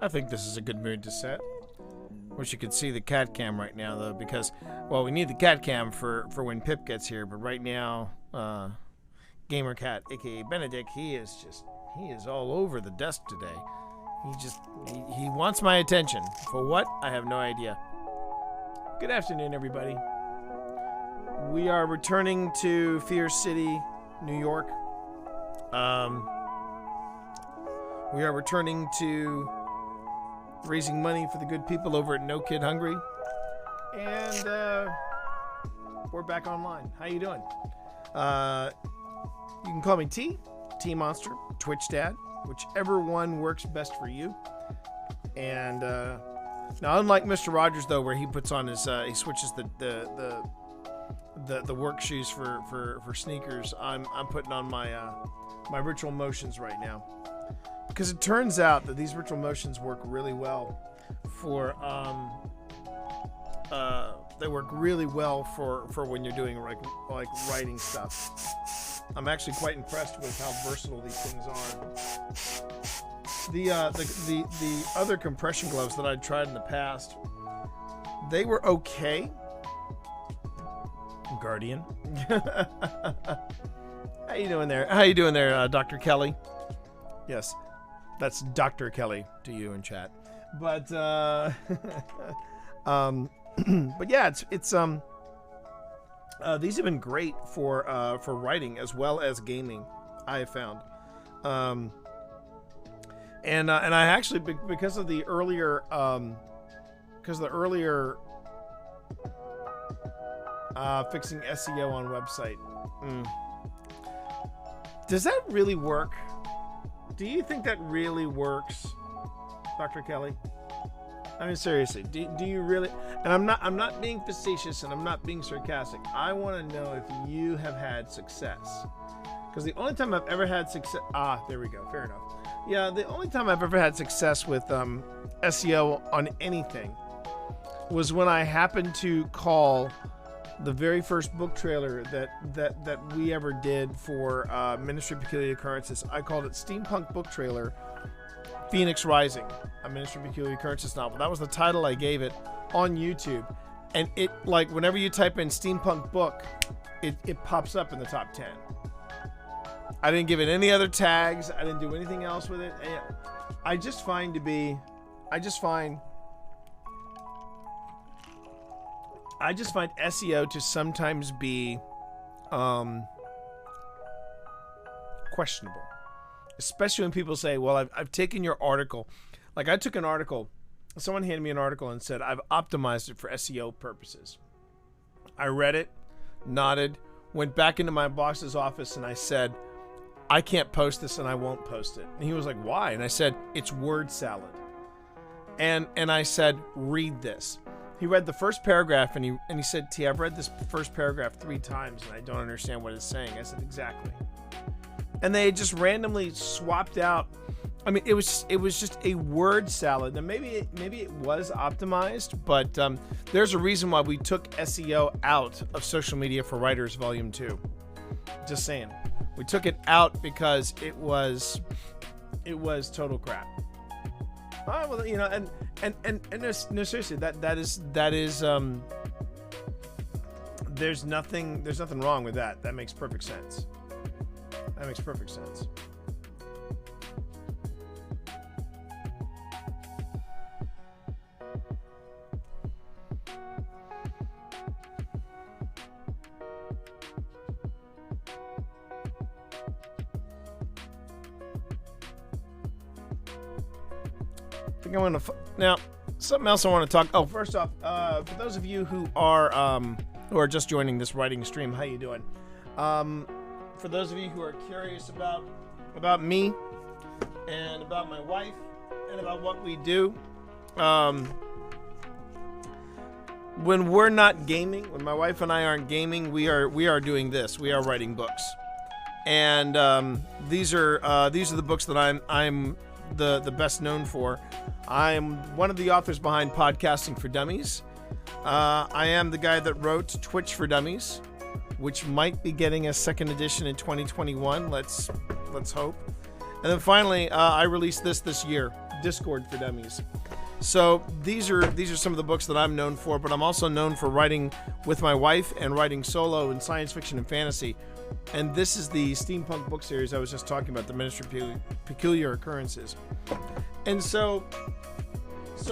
I think this is a good mood to set. Wish you could see the cat cam right now, though, because, well, we need the cat cam for when Pip gets here, but right now, Gamer Cat, aka Benedict, he is all over the desk today. He wants my attention. For what? I have no idea. Good afternoon, everybody. We are returning to Fear City, New York. We are returning to raising money for the good people over at No Kid Hungry, and we're back online. How you doing? You can call me T Monster, Twitch Dad, whichever one works best for you. And now, unlike Mr. Rogers, though, where he puts on his he switches the work shoes for sneakers, I'm putting on my my ritual motions right now. Because it turns out that these ritual motions work really well for they work really well for when you're doing like writing stuff. I'm actually quite impressed with how versatile these things are. The other compression gloves that I'd tried in the past, they were okay. Guardian. How you doing there? How you doing there, Dr. Kelly? Yes. That's Dr. Kelly to you in chat, but but yeah, it's these have been great for writing as well as gaming. I have found, and I actually, because of the earlier fixing SEO on website. Does that really work? Do you think that really works, Dr. Kelly? I mean, seriously, do you really? And I'm not being facetious and I'm not being sarcastic. I want to know if you have had success. Because the only time I've ever had success, there we go, fair enough. Yeah, the only time I've ever had success with SEO on anything was when I happened to call the very first book trailer that we ever did for Ministry of Peculiar Occurrences. I called it Steampunk Book Trailer, Phoenix Rising, a Ministry of Peculiar Occurrences novel. That was the title I gave it on YouTube. And it, like, whenever you type in steampunk book, it pops up in the top 10. I didn't give it any other tags. I didn't do anything else with it. I just find SEO to sometimes be questionable, especially when people say, well, I've taken your article. Like, I took an article, someone handed me an article and said, I've optimized it for SEO purposes. I read it, nodded, went back into my boss's office, and I said, I can't post this and I won't post it. And he was like, why? And I said, it's word salad. And I said, read this. He read the first paragraph and he said, T, I've read this first paragraph 3 times and I don't understand what it's saying. I said, exactly. And they just randomly swapped out. I mean, it was just a word salad. Now maybe it was optimized, but there's a reason why we took SEO out of Social Media for Writers Volume 2. Just saying. We took it out because it was total crap. Well, you know, and no, seriously, that is there's nothing wrong with that. That makes perfect sense. That makes perfect sense. I want to now something else I want to talk. Oh, first off, for those of you who are just joining this writing stream, how you doing? For those of you who are curious about me, and about my wife and about what we do. When we're not gaming, when my wife and I aren't gaming, we are doing this. We are writing books, and these are the books that I'm the best known for. I'm one of the authors behind Podcasting for Dummies. I am the guy that wrote Twitch for Dummies, which might be getting a second edition in 2021. Let's hope. And then finally, I released this year, Discord for Dummies. So these are some of the books that I'm known for, but I'm also known for writing with my wife and writing solo in science fiction and fantasy. And this is the steampunk book series I was just talking about, the Ministry of Peculiar Occurrences. And so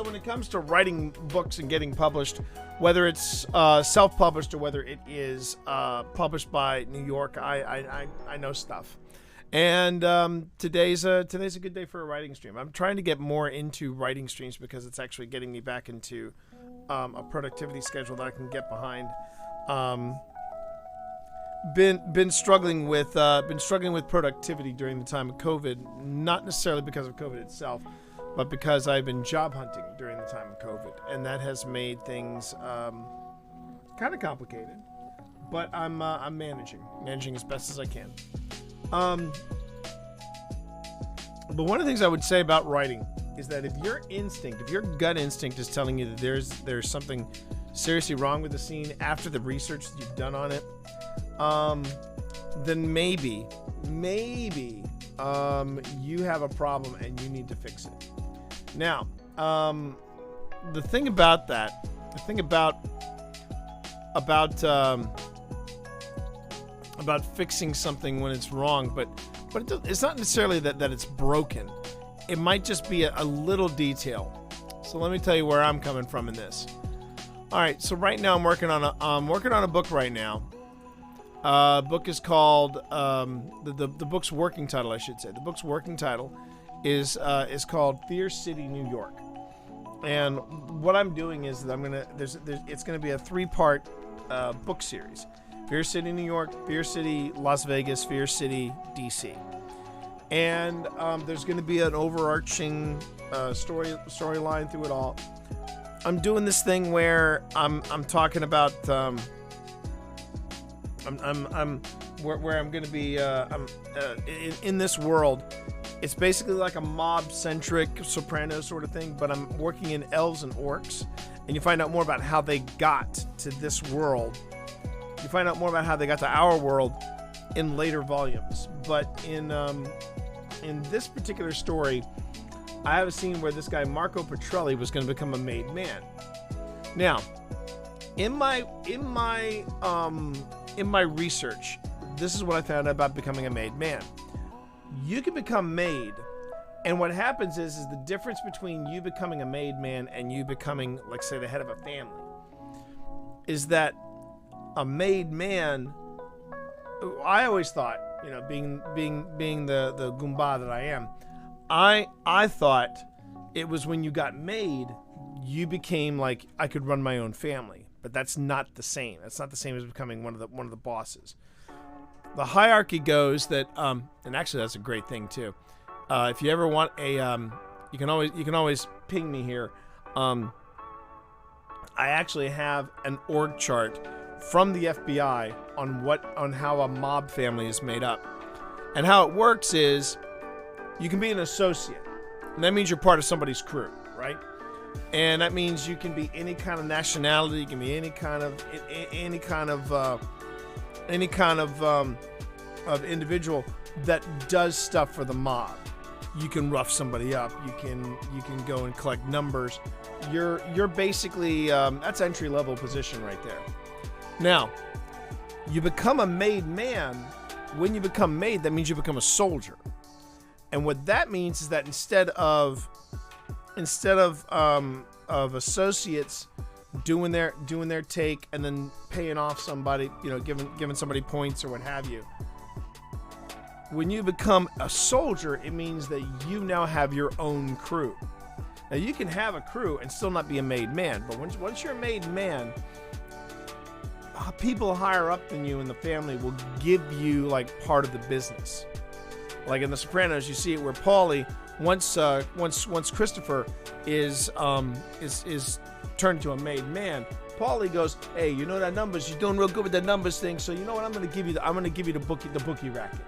when it comes to writing books and getting published, whether it's self-published or whether it is published by New York, I know stuff. And today's a good day for a writing stream. I'm trying to get more into writing streams because it's actually getting me back into a productivity schedule that I can get behind. Been struggling with productivity during the time of COVID, not necessarily because of COVID itself, but because I've been job hunting during the time of COVID, and that has made things kind of complicated. But I'm managing as best as I can. But one of the things I would say about writing is that if your gut instinct is telling you that there's something seriously wrong with the scene after the research that you've done on it, then maybe you have a problem and you need to fix it. Now, the thing about fixing something when it's wrong, but it's not necessarily that it's broken. It might just be a little detail. So let me tell you where I'm coming from in this. All right, so right now I'm working on a book right now. Book is called the book's working title, I should say. The book's working title is called Fear City, New York. And what I'm doing is that it's gonna be a 3-part book series. Fear City, New York, Fear City, Las Vegas, Fear City, DC. And there's going to be an overarching storyline through it all. I'm doing this thing where I'm talking about where I'm going to be in this world. It's basically like a mob-centric Sopranos sort of thing, but I'm working in elves and orcs, and you find out more about how they got to this world. You find out more about how they got to our world in later volumes. But in this particular story, I have a scene where this guy Marco Petrelli was going to become a made man. Now, in my research, this is what I found out about becoming a made man. You can become made, and what happens is the difference between you becoming a made man and you becoming, like, say, the head of a family, is that a made man, I always thought, being the Goomba that I am, I thought it was when you got made, you became like, I could run my own family. But that's not the same. That's not the same as becoming one of the bosses. The hierarchy goes that, and actually that's a great thing too. If you ever want a, you can always ping me here. I actually have an org chart from the FBI on how a mob family is made up. And how it works is you can be an associate. And that means you're part of somebody's crew, right? And that means you can be any kind of nationality, you can be any kind of individual that does stuff for the mob. You can rough somebody up, you can go and collect numbers. You're basically that's entry level position right there. Now, you become a made man. When you become made, that means you become a soldier. And what that means is that instead of associates doing their take and then paying off somebody, giving somebody points or what have you, when you become a soldier, it means that you now have your own crew. Now, you can have a crew and still not be a made man, but once you're a made man, people higher up than you in the family will give you like part of the business, Like in The Sopranos, you see it where Paulie, once Christopher is turned into a made man, Paulie goes, "Hey, you know that numbers? You're doing real good with the numbers thing. So you know what? I'm gonna give you the bookie racket.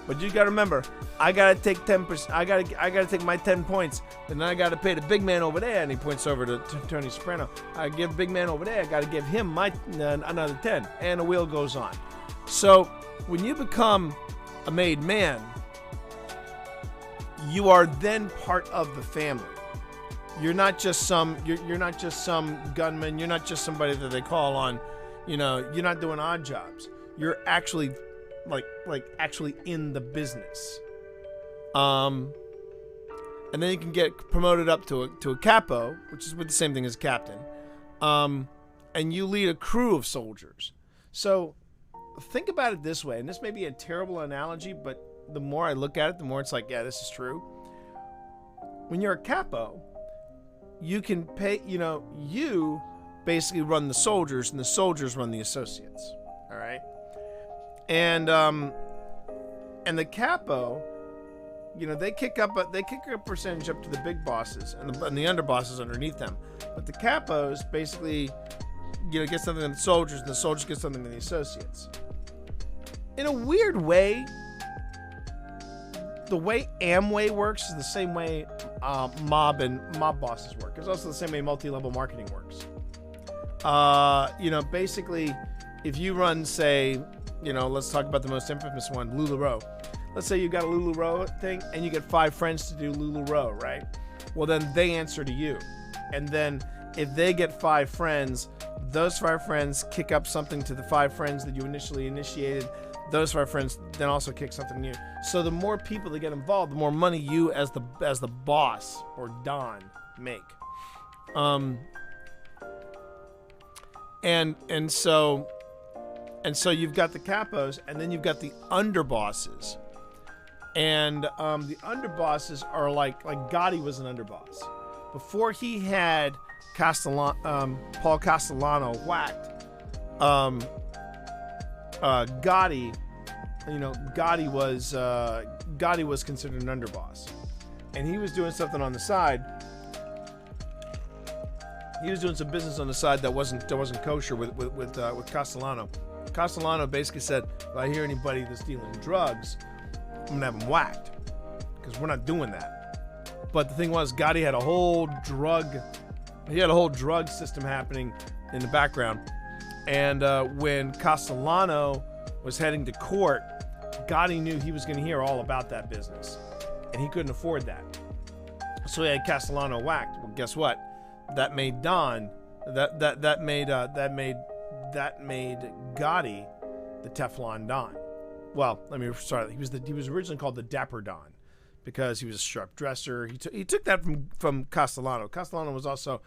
But you gotta remember, I gotta take 10%. I gotta take my 10 points, and then I gotta pay the big man over there." And he points over to Tony Soprano. "I give big man over there. I gotta give him my another 10." And the wheel goes on. So when you become a made man, you are then part of the family. You're not just some gunman. You're not just somebody that they call on. You're not doing odd jobs. You're actually actually in the business. And then you can get promoted up to a capo, which is the same thing as captain. And you lead a crew of soldiers. So think about it this way, and this may be a terrible analogy, but the more I look at it, the more it's like, yeah, this is true. When you're a capo, you can pay, you basically run the soldiers, and the soldiers run the associates. All right? And the capo, they kick up a percentage up to the big bosses and the underbosses underneath them. But the capos basically, get something to the soldiers, and the soldiers get something to the associates. In a weird way, the way Amway works is the same way mob bosses work. It's also the same way multi-level marketing works. Basically, if you run, say, let's talk about the most infamous one, LuLaRoe. Let's say you got a LuLaRoe thing, and you get 5 friends to do LuLaRoe, right? Well, then they answer to you. And then if they get 5 friends, those 5 friends kick up something to the 5 friends that you initially initiated. Those 5 friends then also kick something new. So the more people that get involved, the more money you as the boss or Don make. And so you've got the capos, and then you've got the underbosses. And the underbosses are like Gotti was an underboss. Before he had Paul Castellano whacked, Gotti was considered an underboss, and he was doing something on the side. He was doing some business on the side that wasn't kosher with Castellano. Castellano basically said, "If I hear anybody that's dealing drugs, I'm gonna have them whacked, because we're not doing that." But the thing was, Gotti had a whole drug system happening in the background. And when Castellano was heading to court, Gotti knew he was going to hear all about that business, and he couldn't afford that. So he had Castellano whacked. Well, guess what? That made Don. That made Gotti the Teflon Don. Well, let me start. He was originally called the Dapper Don because he was a sharp dresser. He took that from Castellano. Castellano was also,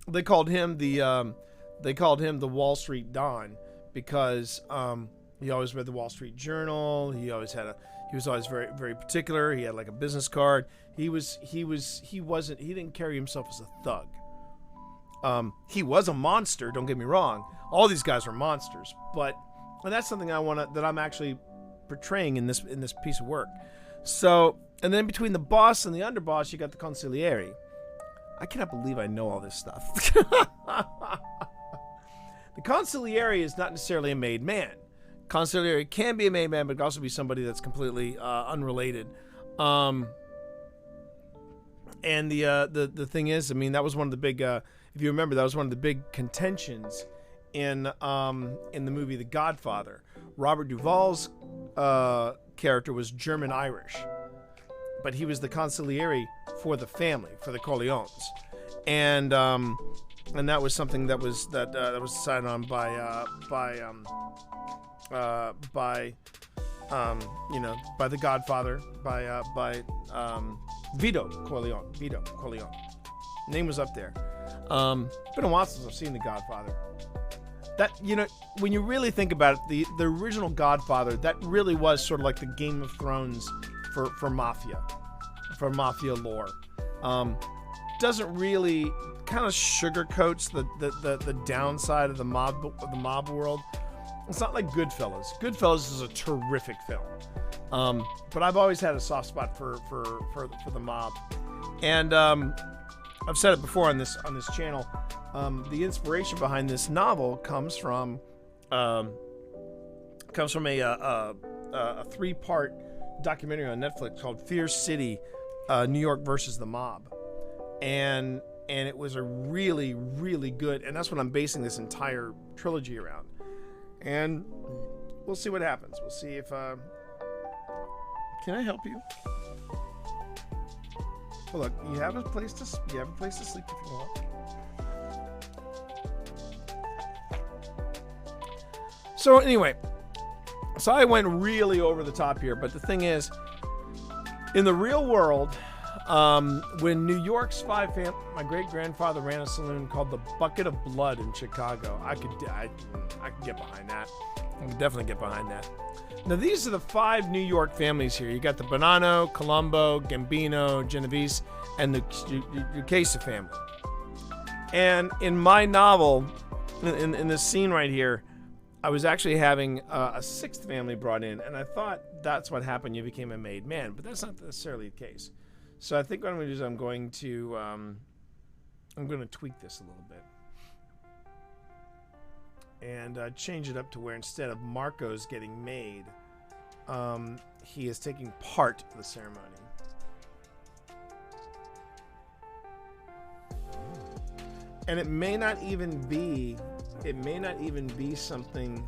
they called him the Wall Street Don because he always read the Wall Street Journal. He was always very, very particular. He had like a business card. He didn't carry himself as a thug. He was a monster, don't get me wrong. All these guys are monsters, and that's something that I'm actually portraying in this piece of work. So, and then between the boss and the underboss, you got the consigliere. I cannot believe I know all this stuff. The consigliere is not necessarily a made man. Consigliere can be a made man, but it can also be somebody that's completely unrelated. And the thing is, I mean, that was one of the big, if you remember, that was one of the big contentions in the movie The Godfather. Robert Duvall's character was German-Irish, but he was the consigliere for the family, for the Corleones, and that was something that was decided on by the Godfather, by Vito Corleone. Name was up there. It's been a while since I've seen The Godfather. That, when you really think about it, the original Godfather, that really was sort of like the Game of Thrones for mafia lore. Doesn't really, kind of sugarcoats the downside of the mob world. It's not like Goodfellas. Goodfellas is a terrific film, but I've always had a soft spot for the mob, and I've said it before on this channel. The inspiration behind this novel comes from a 3-part documentary on Netflix called Fear City, New York versus the Mob, and it was a really, really good, and that's what I'm basing this entire trilogy around. And we'll see what happens. We'll see if can I help you? Well, look, you have a place to sleep if you want. So anyway, so I went really over the top here, but the thing is, in the real world, when New York's my great-grandfather ran a saloon called the Bucket of Blood in Chicago. I could get behind that. I could definitely get behind that. Now, these are the 5 New York families here. You got the Bonanno, Colombo, Gambino, Genovese, and the Lucchese family. And in my novel, in this scene right here, I was actually having a 6th family brought in, and I thought that's what happened. You became a made man, but that's not necessarily the case. So I think what I'm going to do is I'm going to tweak this a little bit and change it up to where instead of Marco's getting made, he is taking part in the ceremony. And it may not even be something.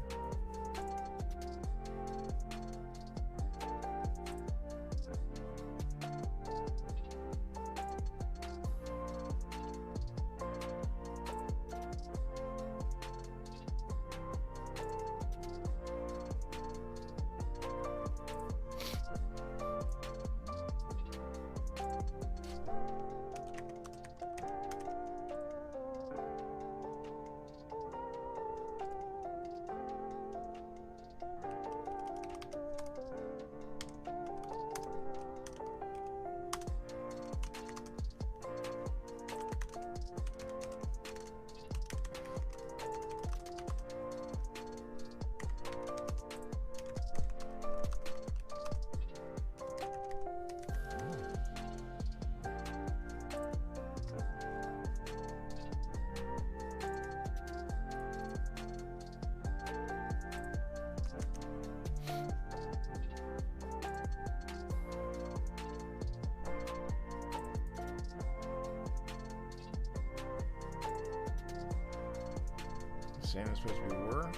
Saying it's supposed to be were.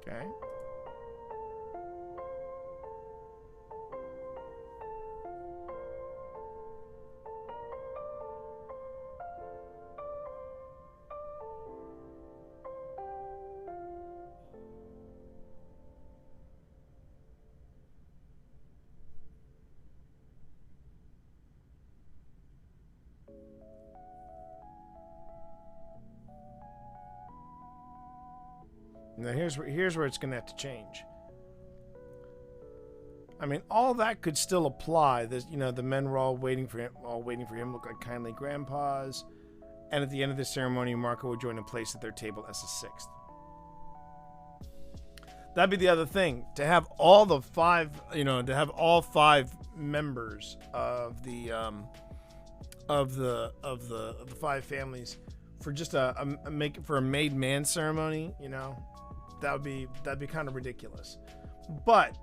Okay. Now here's where it's going to have to change. I mean, all that could still apply. This, the men were all waiting for him. Look like kindly grandpas. And at the end of the ceremony, Marco would join in place at their table as a 6th. That'd be the other thing, to have all the 5, to have all 5 members of the 5 families for just a made man ceremony. That'd be kind of ridiculous. But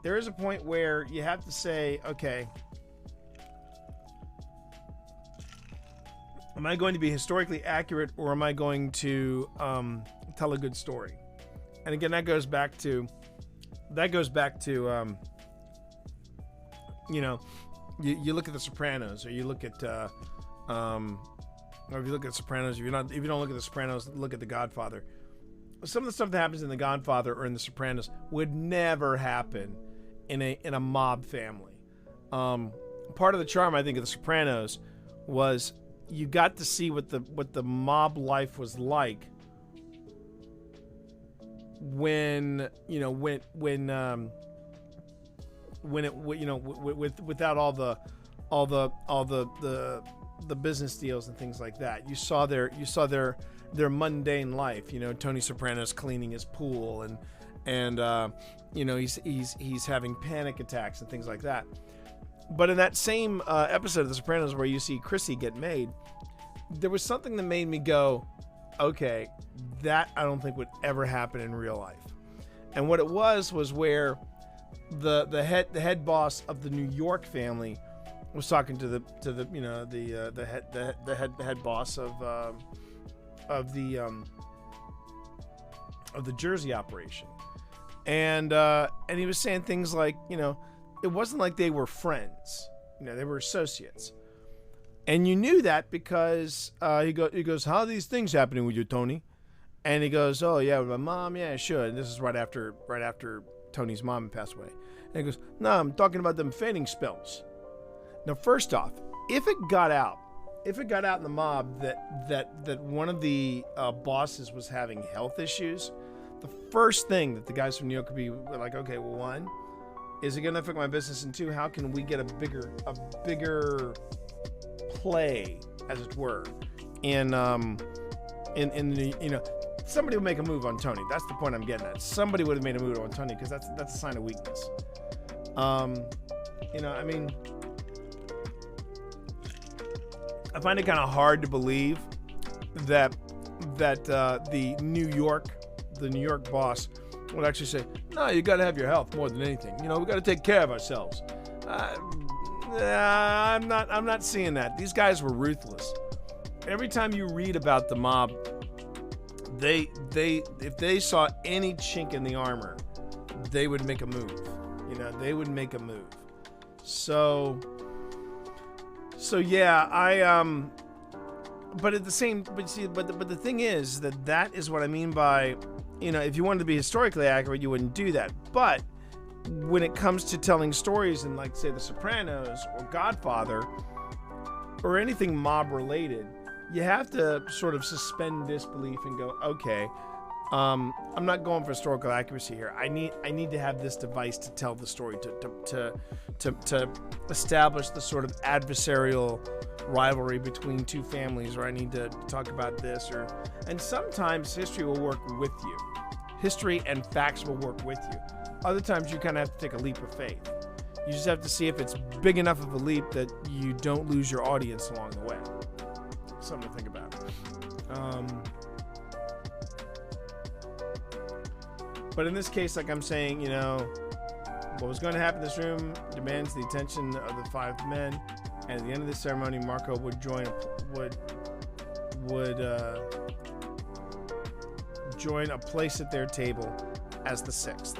there is a point where you have to say, okay, am I going to be historically accurate, or am I going to tell a good story? And again, that goes back to you look at The Sopranos, or you look at or if you look at Sopranos, if you don't look at The Sopranos, look at The Godfather. Some of the stuff that happens in The Godfather or in The Sopranos would never happen in a mob family. Part of the charm, I think, of The Sopranos was you got to see what the mob life was like when without all the the business deals and things like that. You saw their mundane life. You know, Tony Soprano's cleaning his pool, and you know, he's having panic attacks and things like that. But in that same episode of The Sopranos where you see Chrissy get made, there was something that made me go, okay, that I don't think would ever happen in real life. And what it was where the head boss of the New York family was talking to the you know, the head boss of the Jersey operation, and he was saying things like, you know, it wasn't like they were friends, you know, they were associates, and you knew that because he goes, how are these things happening with you, Tony? And he goes, oh yeah, with my mom, yeah, sure. And this is right after Tony's mom passed away. And he goes, no, I'm talking about them fainting spells. Now, first off, if it got out in the mob that one of the bosses was having health issues, the first thing that the guys from New York could be like, okay, well, one, is it going to affect my business? And two, how can we get a bigger play, as it were, in the, you know, somebody would make a move on Tony. That's the point I'm getting at. Somebody would have made a move on Tony because that's a sign of weakness. You know, I mean, I find it kind of hard to believe that the New York boss would actually say, no, you got to have your health more than anything. You know, we got to take care of ourselves. I'm not seeing that. These guys were ruthless. Every time you read about the mob, they if they saw any chink in the armor, they would make a move. You know, they would make a move. So yeah, but at the same, but the thing is that is what I mean by, you know, if you wanted to be historically accurate, you wouldn't do that. But when it comes to telling stories in, like, say, The Sopranos or Godfather or anything mob related, you have to sort of suspend disbelief and go, okay, I'm not going for historical accuracy here. I need to have this device to tell the story, to establish the sort of adversarial rivalry between two families, or I need to talk about this, and sometimes history will work with you. History and facts will work with you. Other times you kind of have to take a leap of faith. You just have to see if it's big enough of a leap that you don't lose your audience along the way. Something to think about. But in this case, like I'm saying, you know, what was going to happen in this room demands the attention of the five men. And at the end of the ceremony, Marco would join a place at their table as the sixth.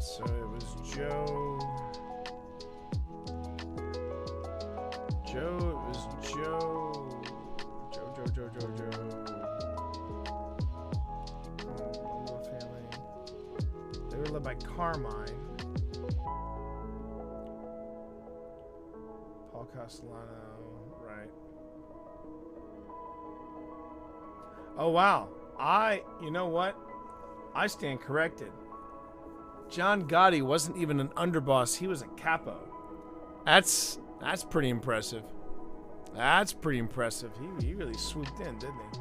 So it was Joe. It was Joe. More family. They were led by Carmine. Paul Castellano, right. Oh, wow. You know what? I stand corrected. John Gotti wasn't even an underboss. He was a capo. That's pretty impressive. That's pretty impressive. He really swooped in, didn't he?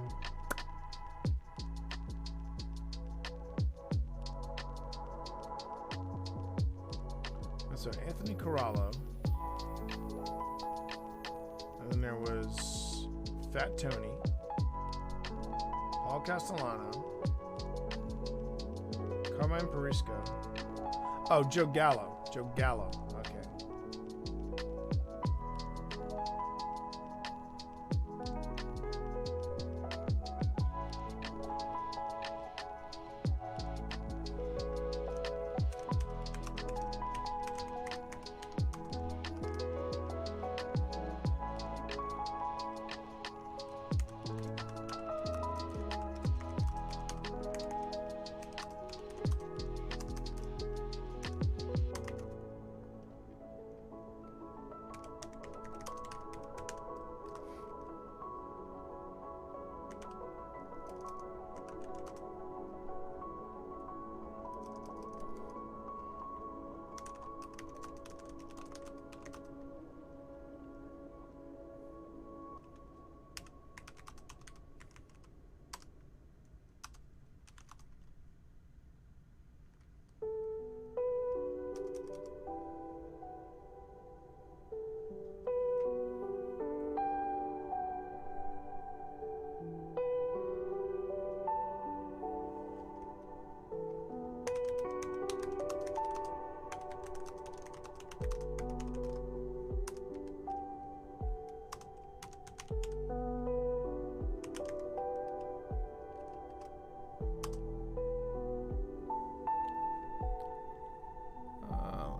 So Anthony Corallo. And then there was Fat Tony. Paul Castellano. Carmine Perisco. Oh, Joe Gallo. Joe Gallo. Okay.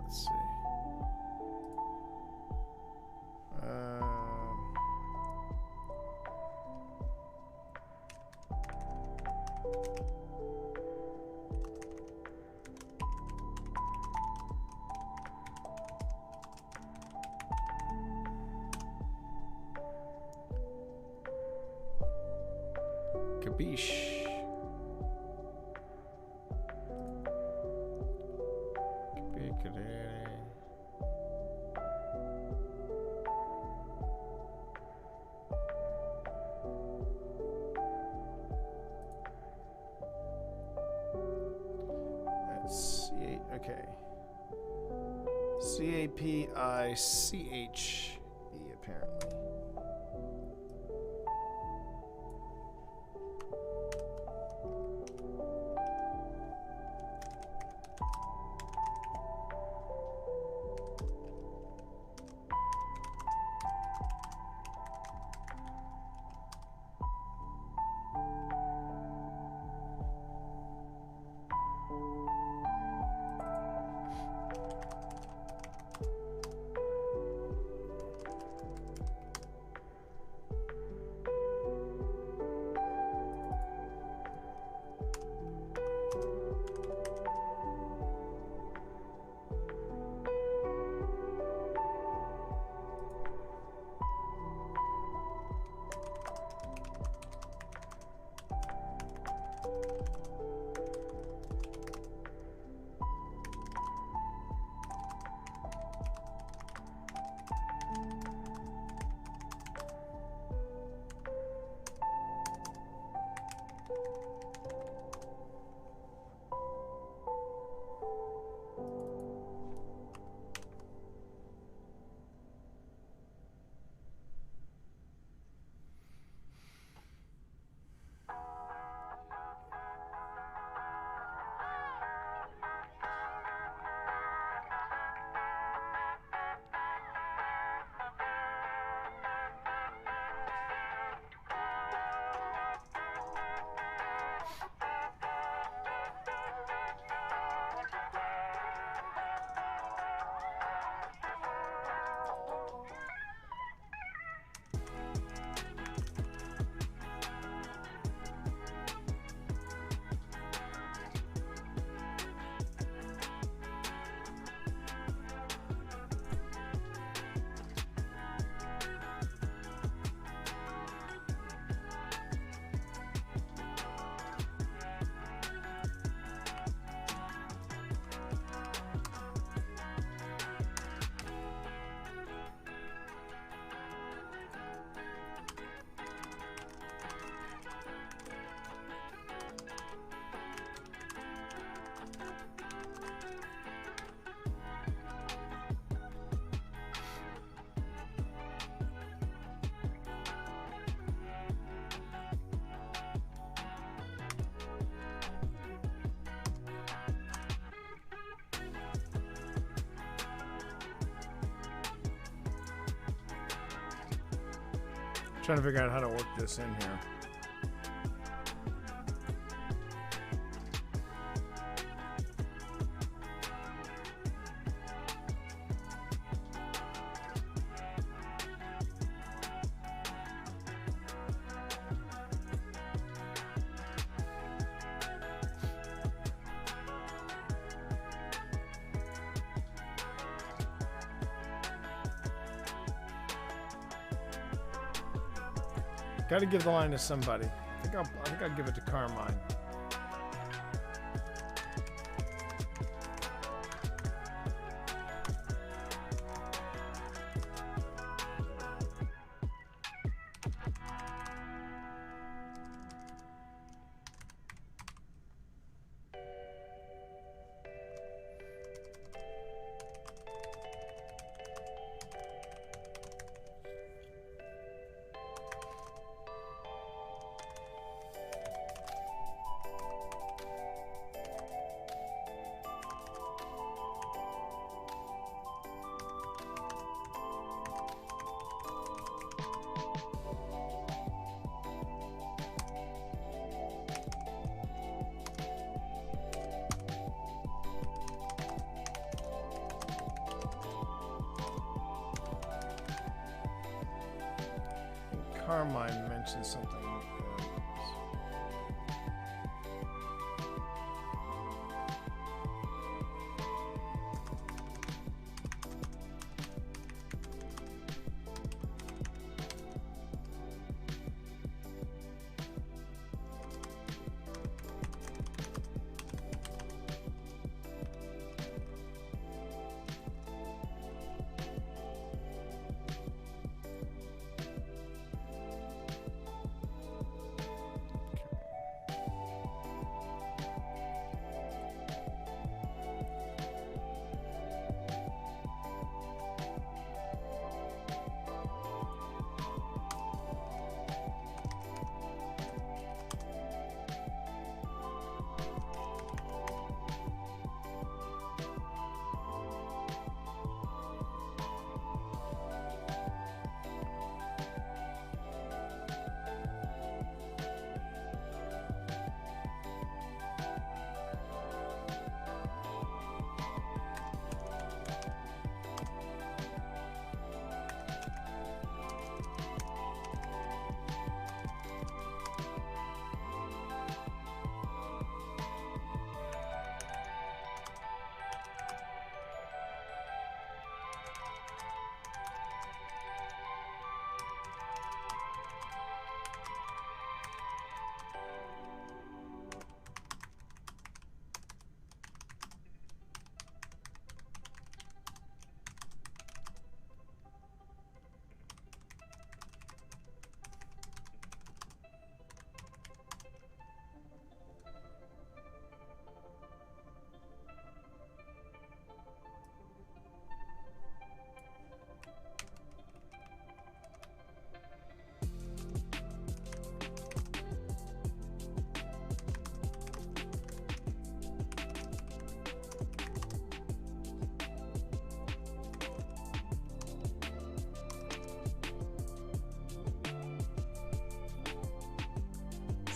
Let's see. Capiche. That's okay. Capiche, apparently. Trying to figure out how to work this in here. Got to give the line to somebody. I think I'll give it to Carmine. Carmine mentioned something.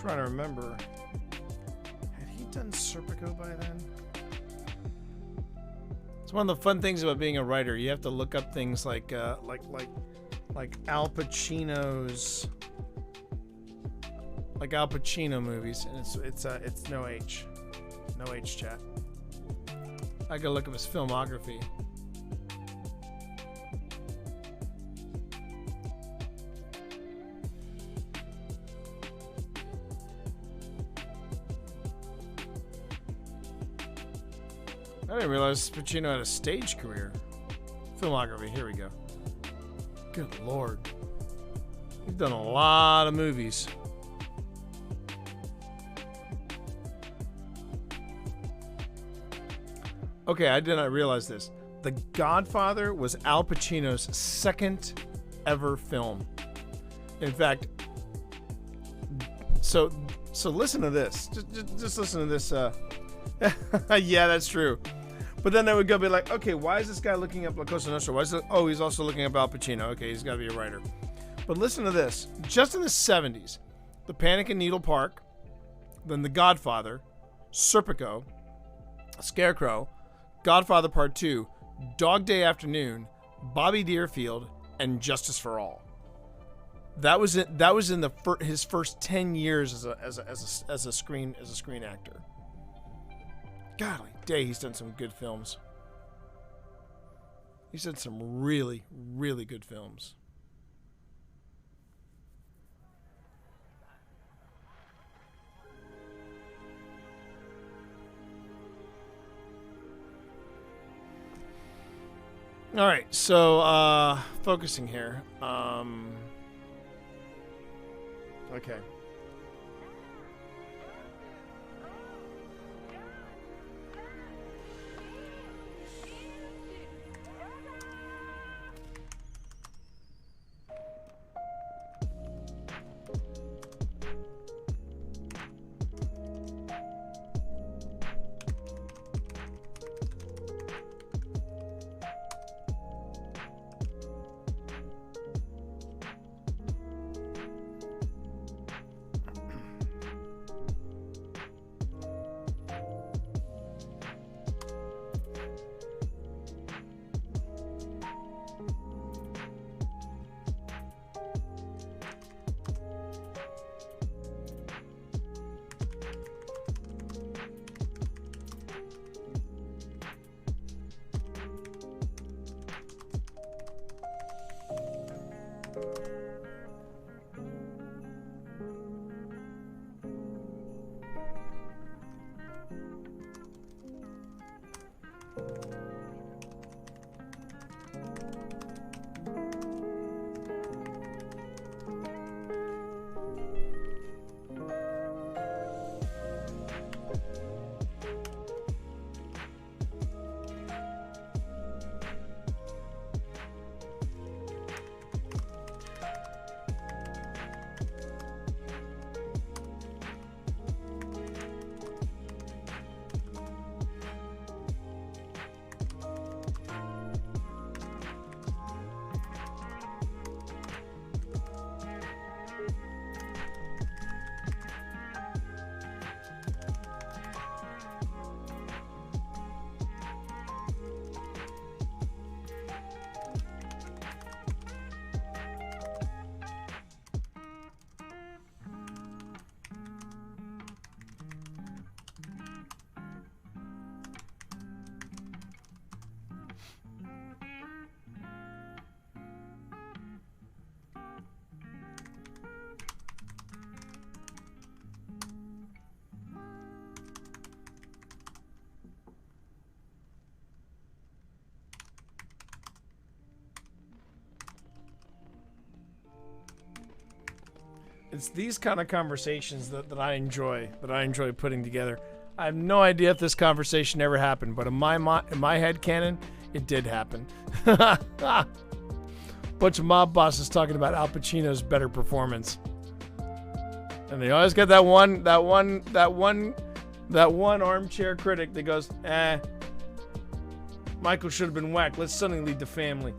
Trying to remember, had he done Serpico by then? It's one of the fun things about being a writer. You have to look up things like Al Pacino's, like Al Pacino movies, and it's no H chat. I gotta look up his filmography. I didn't realize Pacino had a stage career. Filmography, here we go. Good Lord. He's done a lot of movies. Okay, I did not realize this. The Godfather was Al Pacino's second ever film. In fact, so listen to this. Just listen to this. Yeah, that's true. But then they would go be like, okay, why is this guy looking up La Cosa Nostra? Why is it? Oh, he's also looking up Al Pacino. Okay, he's got to be a writer. But listen to this. Just in the 70s, The Panic in Needle Park, then The Godfather, Serpico, Scarecrow, Godfather Part 2, Dog Day Afternoon, Bobby Deerfield, and Justice for All. That was it. That was in his first 10 years as a screen actor. Golly day, he's done some good films. He's done some really, really good films. All right, so focusing here. Okay. It's these kind of conversations that I enjoy putting together. I have no idea if this conversation ever happened, but in my head canon, it did happen. Bunch of mob bosses talking about Al Pacino's better performance, and they always get that one armchair critic that goes, Michael should have been whacked. Let's suddenly lead the family.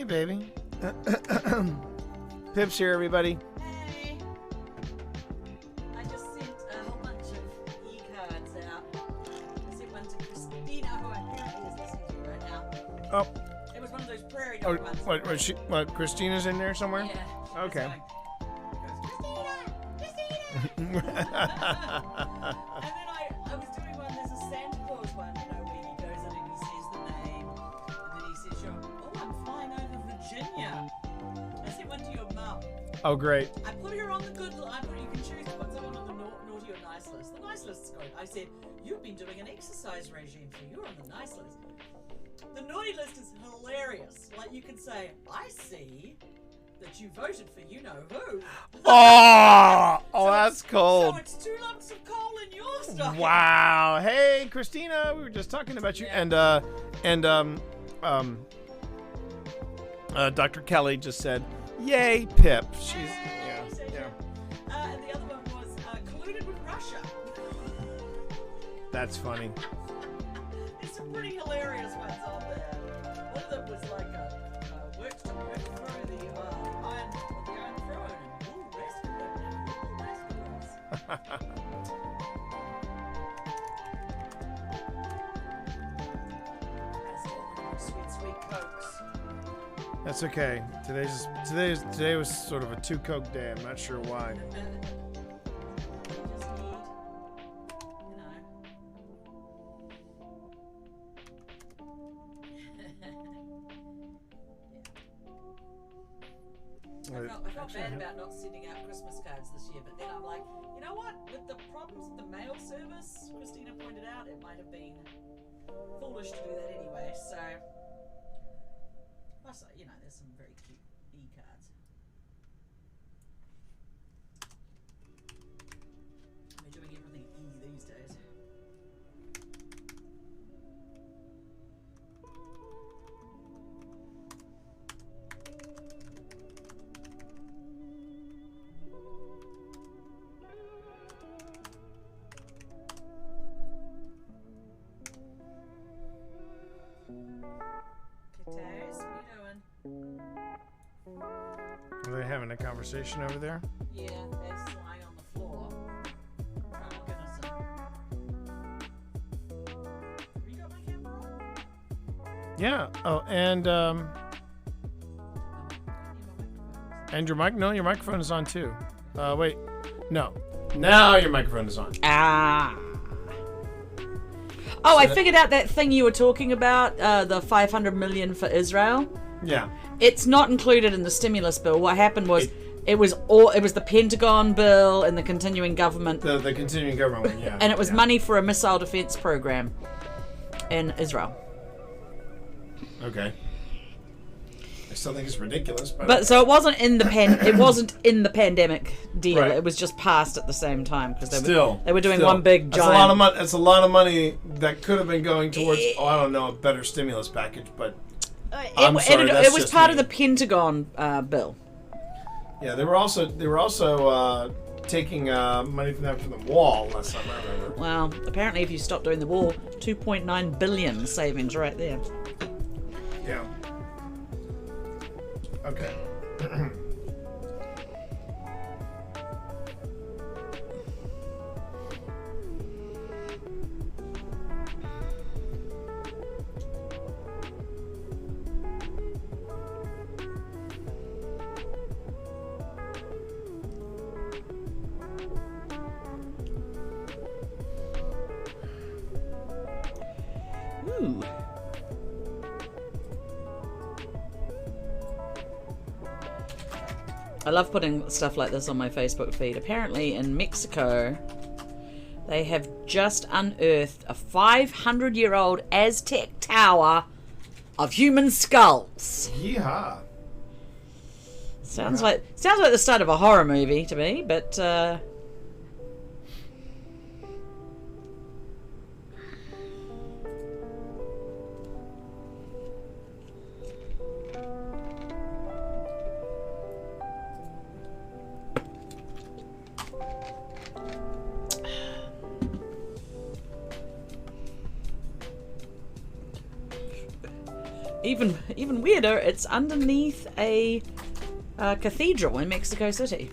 Hey, baby. Pip's here, everybody. Hey. I just sent a whole bunch of e-cards out. I sent one to Christina, who apparently is listening to you right now. Oh. It was one of those prairie Oh, dog ones. what, Christina's in there somewhere? Yeah. Okay. And then I was doing one, there's a Santa Claus one, you know, where he goes in and he says the name, and then he says, I'm flying over Virginia. I sent one to your mum. Oh, great. I put her on the good list. You can choose to put someone on the naughty or nice list. The nice list's good. I said, you've been doing an exercise regime, so you're on the nice list. The naughty list is hilarious. Like, you can say, I see that you voted for you-know-who. Oh, So that's cold. So it's 2 lumps of coal in your stock. Wow. Hey, Christina, we were just talking about you. Yeah. Dr. Kelly just said, yay, Pip. She's, Yay, so yeah. And the other one was colluded with Russia. That's funny. There's some pretty hilarious ones on there. One of them was like work through the Iron Throne and we'll rescue them now. We'll rescue us. Sweet cokes. That's okay. Today was sort of a 2 Coke day. I'm not sure why. I felt bad about not sending out Christmas cards this year, but then I'm like, you know what? With the problems with the mail service, Christina pointed out, it might have been foolish to do that anyway. So, plus, you know, there's some very cute e-cards. We're doing everything e these days. Kitters, what are you doing? Are they having a conversation over there? Yeah, they're just lying on the floor. Trying to look innocent. Have you got my camera on? Yeah. Oh, and your mic? No, your microphone is on too. Wait. No. Now your microphone is on. Ah. Oh, I figured out that thing you were talking about, the 500 million for Israel. Yeah. It's not included in the stimulus bill. What happened was it was the Pentagon bill and the continuing government. The continuing government one, yeah. And it was money for a missile defense program in Israel. Okay. I still think it's ridiculous, But so it wasn't in the pandemic deal. Right. It was just passed at the same time because they were doing still. one big That's giant. a lot of money. That's a lot of money that could have been going towards. I don't know, a better stimulus package, but It was part of the Pentagon bill. Yeah, they were also taking money from them from the wall last time I remember. Well, apparently, if you stop doing the wall, 2.9 billion savings right there. Yeah. Okay. Ooh. I love putting stuff like this on my Facebook feed. Apparently in Mexico, they have just unearthed a 500-year-old Aztec tower of human skulls. Yeehaw. Sounds like the start of a horror movie to me, but even weirder, it's underneath a cathedral in Mexico City.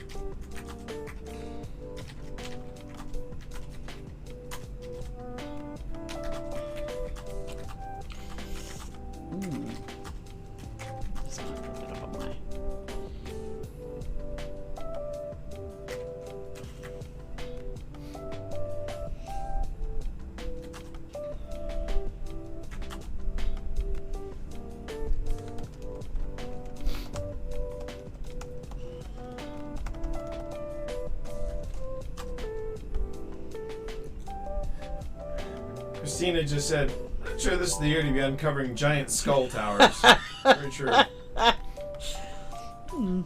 Christina just said, "I'm sure this is the year to be uncovering giant skull towers." Very true.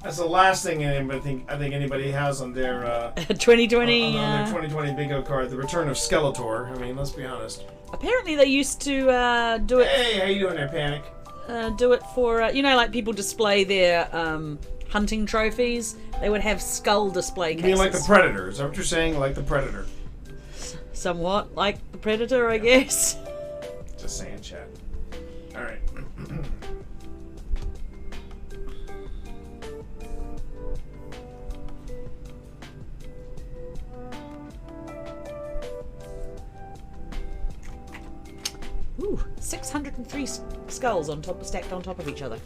That's the last thing I think anybody has on their 2020 on their 2020 bingo card. The return of Skeletor. I mean, let's be honest. Apparently, they used to do it. Hey, how you doing there, Panic? Do it for like people display their hunting trophies. They would have skull display cases. You mean like the Predator? Is that what you're saying? Like the Predator? Somewhat like the Predator, I guess. Just saying, chat. All right. Ooh, 603 skulls stacked on top of each other.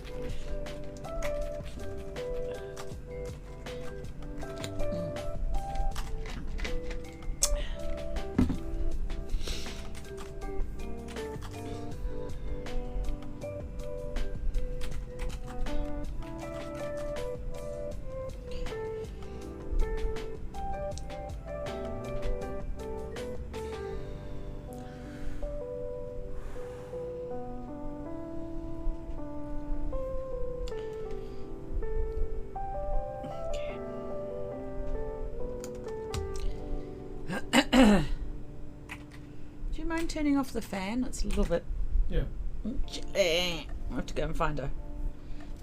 Do you mind turning off the fan? It's a little bit... Yeah. I have to go and find her.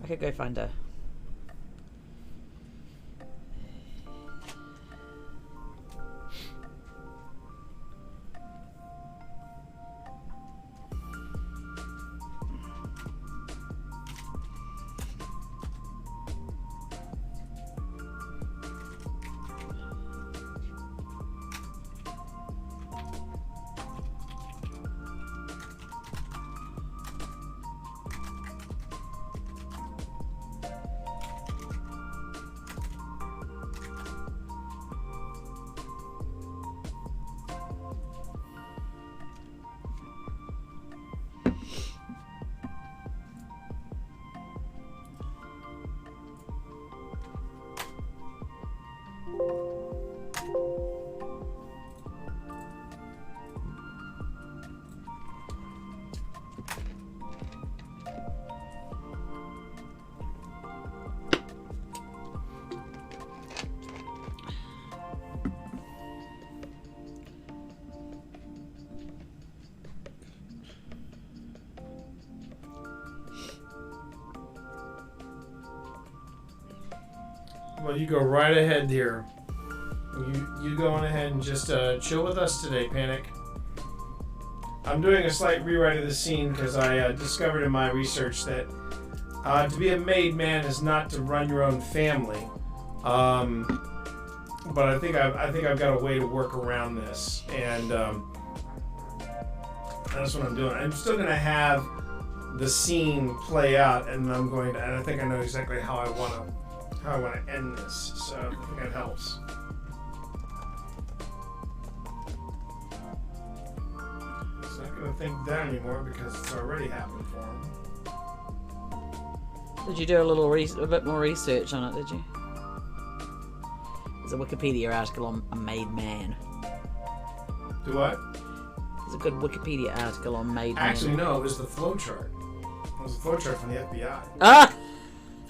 I could go find her. Well, you go right ahead here. You go on ahead and just chill with us today, Panic. I'm doing a slight rewrite of the scene because I discovered in my research that to be a made man is not to run your own family. But I think I've got a way to work around this, and that's what I'm doing. I'm still gonna have the scene play out, and I think I know exactly how I want to end this. So I think that helps. He's not gonna think that anymore because it's already happened for him. Did you do a bit more research on it? Did you? There's a Wikipedia article on a made man. Do what? There's a good Wikipedia article on made man. Actually, no. It was the flowchart. It was the flowchart from the FBI. Ah.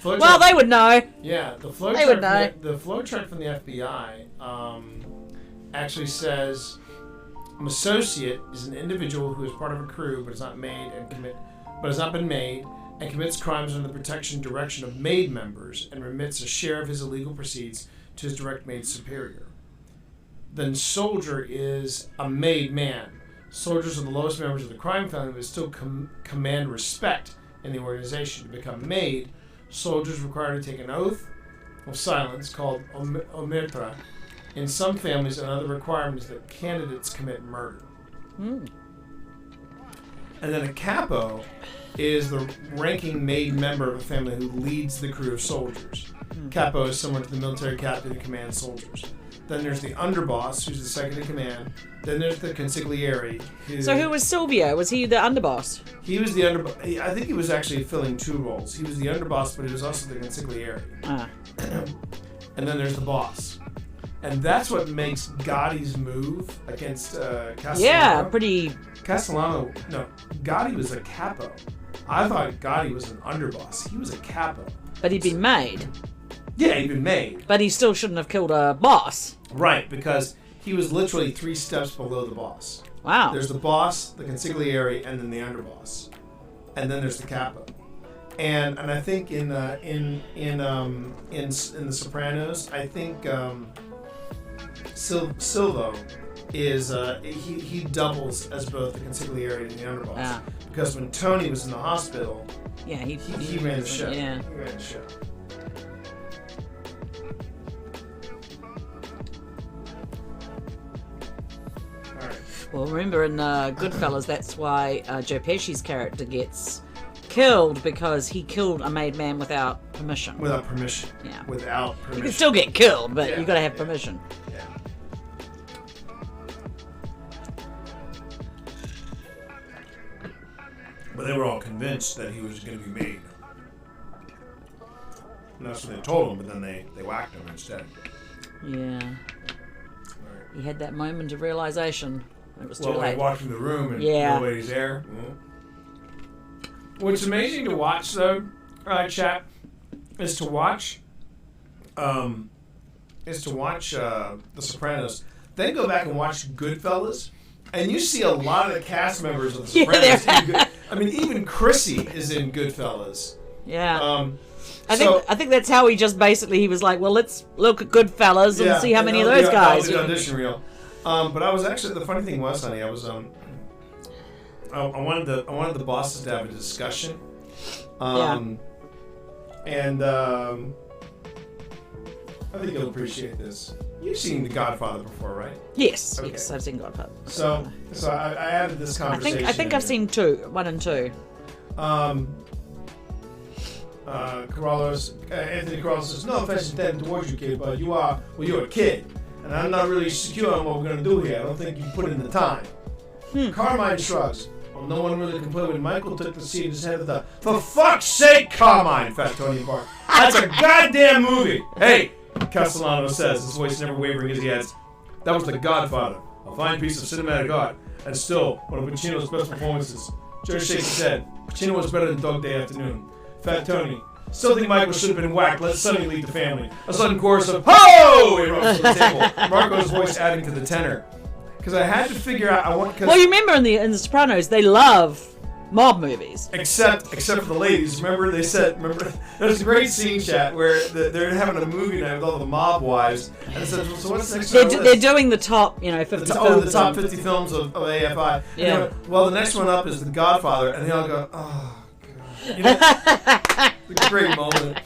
Flowchart, Well, they would know. Yeah, the flowchart. They would know. The flowchart from the FBI actually says an associate is an individual who is part of a crew but has not been made and commits crimes under the protection and direction of made members and remits a share of his illegal proceeds to his direct made superior. Then soldier is a made man. Soldiers are the lowest members of the crime family but still command respect in the organization. To become made, soldiers required to take an oath of silence called omerta. In some families, another requirement is that candidates commit murder. Mm. And then a capo is the ranking made member of a family who leads the crew of soldiers. Capo is similar to the military captain who commands soldiers. Then there's the underboss, who's the second in command. Then there's the consigliere. So who was Silvio? Was he the underboss? He was the underboss. I think he was actually filling two roles. He was the underboss, but he was also the consigliere. Ah. And then there's the boss. And that's what makes Gotti's move against Castellano. Yeah, pretty... Castellano, no, Gotti was a capo. I thought Gotti was an underboss. He was a capo. But he'd been made. Yeah, he'd been made. But he still shouldn't have killed a boss. Right, because he was literally 3 steps below the boss. Wow. There's the boss, the consigliere, and then the underboss, and then there's the capo. And I think in The Sopranos, I think Silvo is he doubles as both the consigliere and the underboss. Ah. Because when Tony was in the hospital, Yeah, he ran the show. Yeah. He ran the show. All right. Well, remember in Goodfellas, that's why Joe Pesci's character gets killed, because he killed a made man without permission. Without permission. Yeah. Without You permission. can still get killed, but Yeah, you got to have yeah. permission. Yeah. But they were all convinced that he was going to be made. And that's what they told him, but then they whacked him instead. Yeah. Right. He had that moment of realization. It was too Well, late. they walked in the room and Yeah. nobody's there. What's amazing to watch, though, chat, is to watch The Sopranos. Then go back and watch Goodfellas, and you see a lot of the cast members of The Yeah, Sopranos. I mean, even Chrissy is in Goodfellas. Yeah. I I think that's how he just basically, he was like, well, let's look at Goodfellas and see how many of those guys. The audition reel. But I was actually, the funny thing was, honey, I was I wanted the bosses to have a discussion. And I think you'll appreciate this. You've seen The Godfather before, right? Yes, Okay. yes, I've seen Godfather. So I added this conversation. I think I've seen 1 and 2. Anthony Carlos says, no offense intended towards you, kid, but you're a kid. And I'm not really secure on what we're going to do here. I don't think you put in the time. Carmine shrugs. Well, no one really complained when Michael took the seat in his head with the, for fuck's sake, Carmine, Fat Tony Park. That's a goddamn movie. Hey, Castellano says, his voice never wavering as he adds, that was The Godfather, a fine piece of cinematic art, and still one of Pacino's best performances. Joe shakes his head. Pacino was better than Dog Day Afternoon. Fat Tony, still think Michael should have been whacked. Let Sonny lead the family. A sudden chorus of "Ho!" erupts from the table. Marco's voice adding to the tenor. Because I had to figure out. Well, you remember in the Sopranos, they love mob movies. Except for the ladies. Remember there's a great scene, chat, where they're having a movie night with all the mob wives, and it says, so what's next? They're doing the top, 50 films. The top 50 films of AFI. Yeah. Well, the next one up is The Godfather, and they all go, oh. You know, it's a great moment.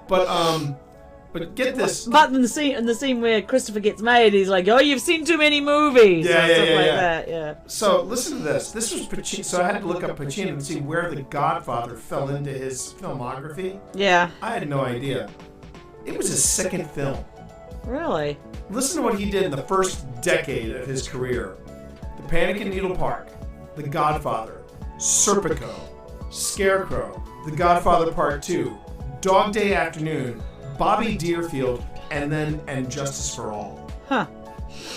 But get this. But in the scene where Christopher gets made, he's like, "Oh, you've seen too many movies." Yeah, or yeah, stuff yeah, like yeah. that. Yeah. So listen to this. This was Pacino. So I had to look up Pacino and see where The Godfather fell into his filmography. Yeah. I had no idea. It was his second film. Really? Listen to what he did in the first decade of his career: The Panic in Needle Park, The Godfather, Serpico, Scarecrow, The Godfather Part 2, Dog Day Afternoon, Bobby Deerfield, and Justice for All. Huh.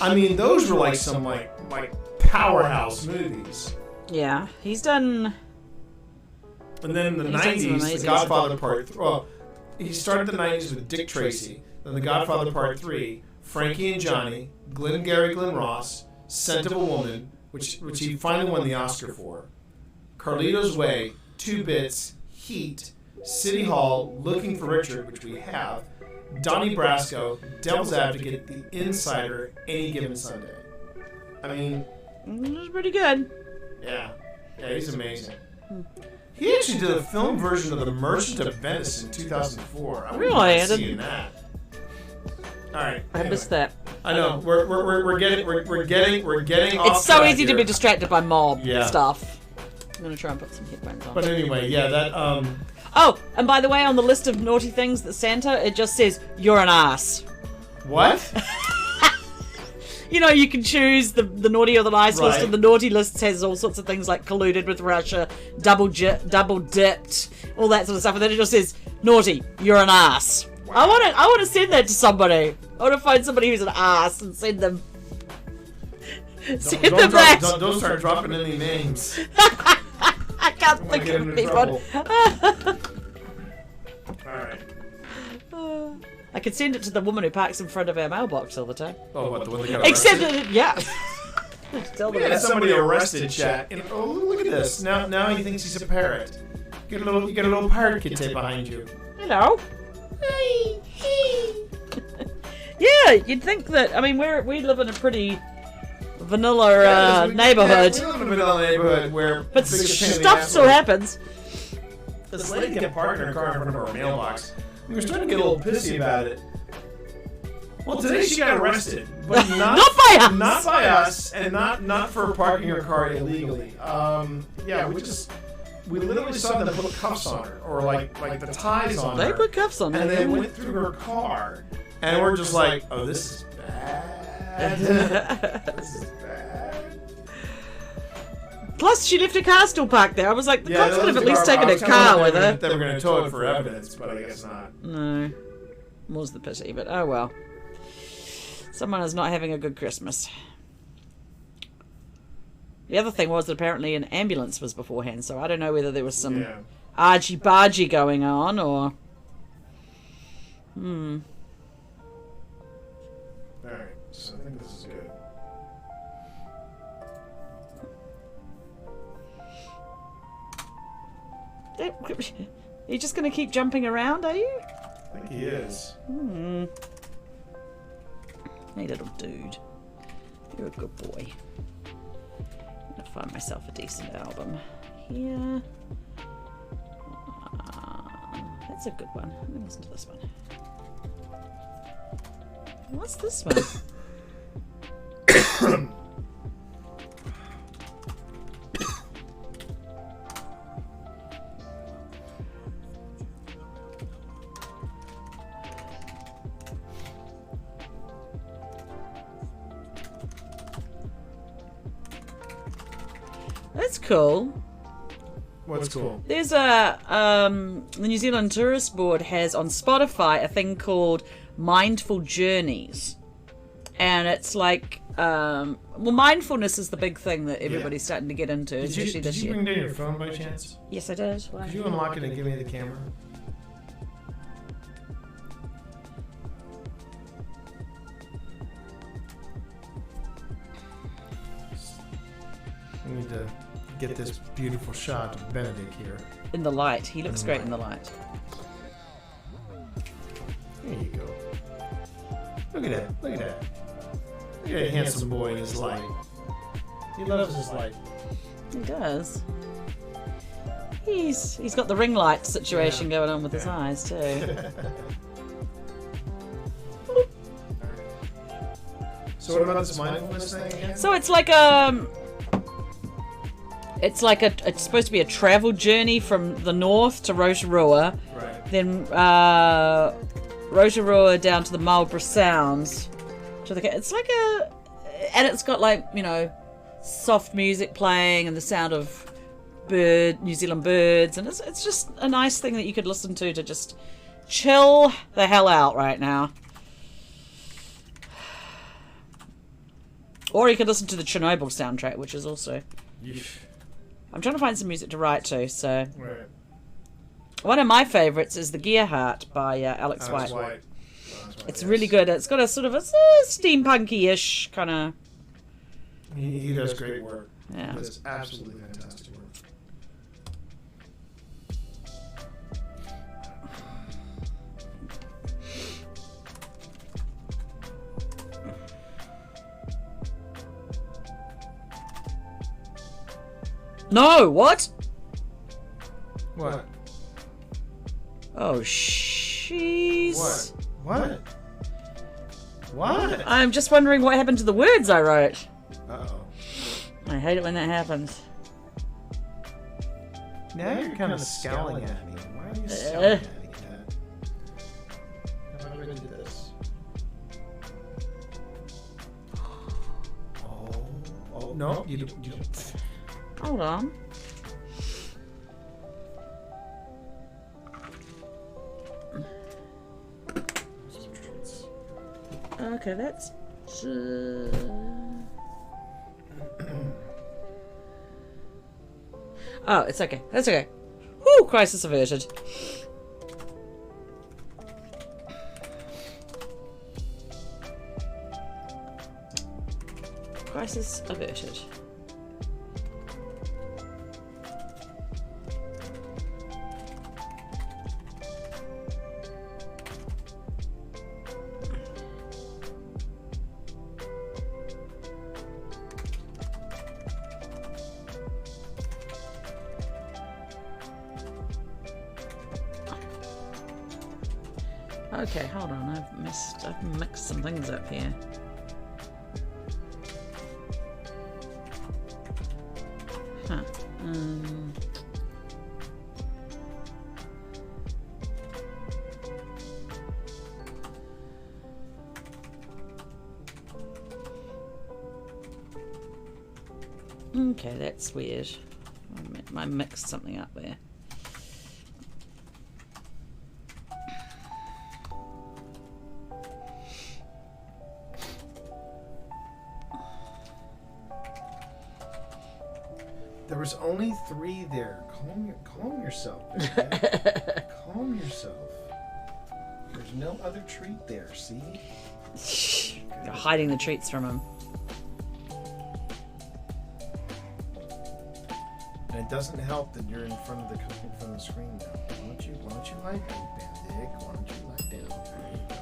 I mean, those were like some like powerhouse movies. Yeah. He's done. And then in the He's done some 90s, The amazing Godfather Part 3. Well, he started the 90s with Dick Tracy, then The Godfather Part 3, Frankie and Johnny, Glengarry Glen Ross, Scent of a Woman, which he finally won the Oscar for, Carlito's Way, Two Bits, Heat, City Hall, Looking for Richard, which we have, Donnie Brasco, Devil's Advocate, The Insider, Any Given Sunday. I mean, It was pretty good. yeah, he's amazing. He actually did a film version of The Merchant of Venice in 2004. I Really? I remember didn't- seeing that. All right. I missed that. I know. We're getting off It's so track easy to here. be distracted by mob Yeah. stuff. I'm gonna try and put some headphones on. But anyway, yeah, that Oh, and by the way, on the list of naughty things that Santa, it just says you're an ass. what? You know, you can choose the naughty or the nice list, Right. and the naughty list has all sorts of things like colluded with Russia, double dipped, all that sort of stuff, and then it just says naughty, you're an ass. I want to send that to somebody. I want to find somebody who's an ass and send them. Send them that. Don't start dropping any names. I can't wanna think get of into anyone. All right. I could send it to the woman who parks in front of our mailbox all the time. Oh, what the one that got Except arrested? that, yeah. Tell them We had that. somebody arrested, chat. And, oh, look at this. Now he thinks he's a parrot. You got a little parrot kitten behind you. Hello. Yeah, you'd think that. I mean, we live in a pretty vanilla neighborhood, Yeah, we live in a vanilla neighborhood where but the biggest pain in the stuff ass still was- happens. This lady kept parking her car in front of our mailbox. We were starting to get a little pissy about it. Well, today she got arrested, but not, Not by us. Not by us, and not for parking her car illegally. Yeah, we literally saw them put cuffs on her, or like the ties on They her, put cuffs on and her. they went through her car, and we're just like, oh, this is bad. This is bad. Plus, she left her car still parked there. I was like, the cops that could have was at the least car. taken I her was kinda car hoping with her. They were going to tow it for evidence, but I guess not. No. Was the pity, but oh well. Someone is not having a good Christmas. The other thing was that apparently an ambulance was beforehand, so I don't know whether there was some Yeah. argy-bargy going on, or... Alright, so I think this is good. You're just going to keep jumping around, are you? I think he is. Hey, little dude. You're a good boy. I'm going to find myself a decent album. Here. That's a good one. Let me listen to this one. What's this one? That's cool. What's cool? There's a the New Zealand Tourist Board has on Spotify a thing called Mindful Journeys, and it's like well, mindfulness is the big thing that everybody's starting to get into, especially Did this you year. bring down your phone by chance? Yes, I did. Why? Could you unlock it and give me the camera? We need to get this beautiful shot of Benedict here. In the light, he looks great in the light. There you go. Look at that. Look at that. Look at that handsome boy in his light. He loves his light. He does. He's got the ring light situation going on with his eyes too. So what about this mindfulness thing again? So it's like it's supposed to be a travel journey from the north to Rotorua, Right. then Rotorua down to the Marlborough Sounds. It's like and it's got like, you know, soft music playing and the sound of New Zealand birds, and it's just a nice thing that you could listen to just chill the hell out right now. Or you could listen to the Chernobyl soundtrack, which is also... Yeesh. I'm trying to find some music to write to, so... Right. One of my favourites is The Gearheart by Alex White. It's really good. It's got a sort of a steampunky-ish kind of... He does great work. Yeah. He does absolutely fantastic work. No, what? What? Oh, she's. What? What? I'm just wondering what happened to the words I wrote. Uh-oh. I hate it when that happens. Now you're kind of scowling at me. Why are you scowling at me, Kat? How about I do this? Oh, no, you don't. Hold on. Okay, that's. Oh, it's okay. That's okay. Whew, crisis averted. Crisis averted. Okay, hold on. I've mixed some things up here. Huh. Okay, that's weird. I mixed something up there. There was only 3 there. Calm yourself, baby. Calm yourself. There's no other treat there, see? You're hiding the treats from him. And it doesn't help that you're in front of the screen now. Why don't you lie down, Benedict? Why don't you lie down? There you go.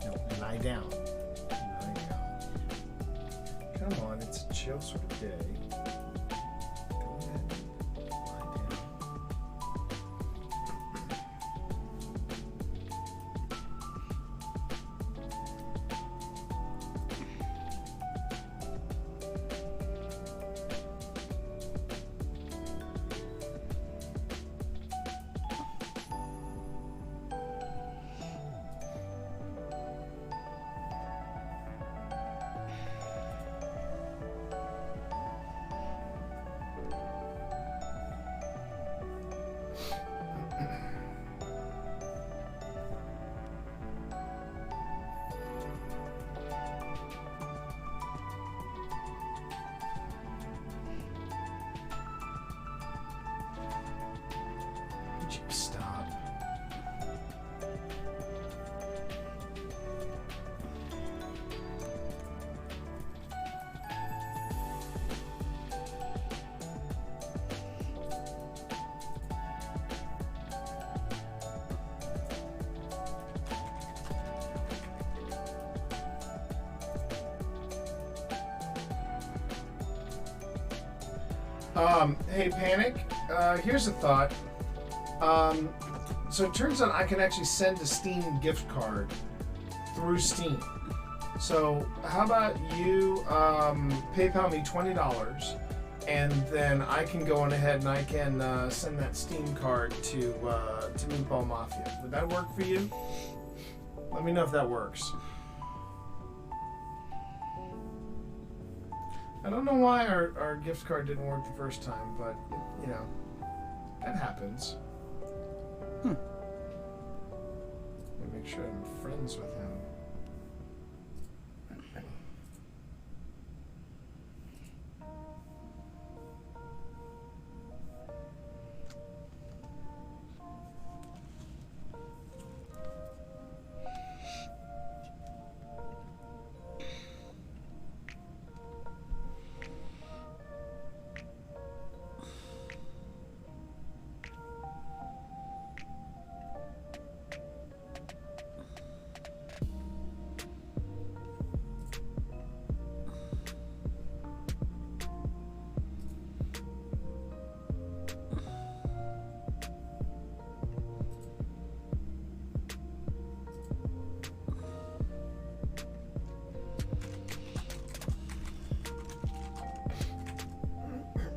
No, lie down. Lie down. Come on, it's a chill sort of day. Go ahead. Lie down. Would you stop? Hey, Panic. Here's a thought. So it turns out I can actually send a Steam gift card through Steam. So how about you PayPal me $20, and then I can go on ahead and I can send that Steam card to Meatball Mafia. Would that work for you? Let me know if that works. I don't know why our gift card didn't work the first time, but you know, that happens. Let me make sure I'm friends with him.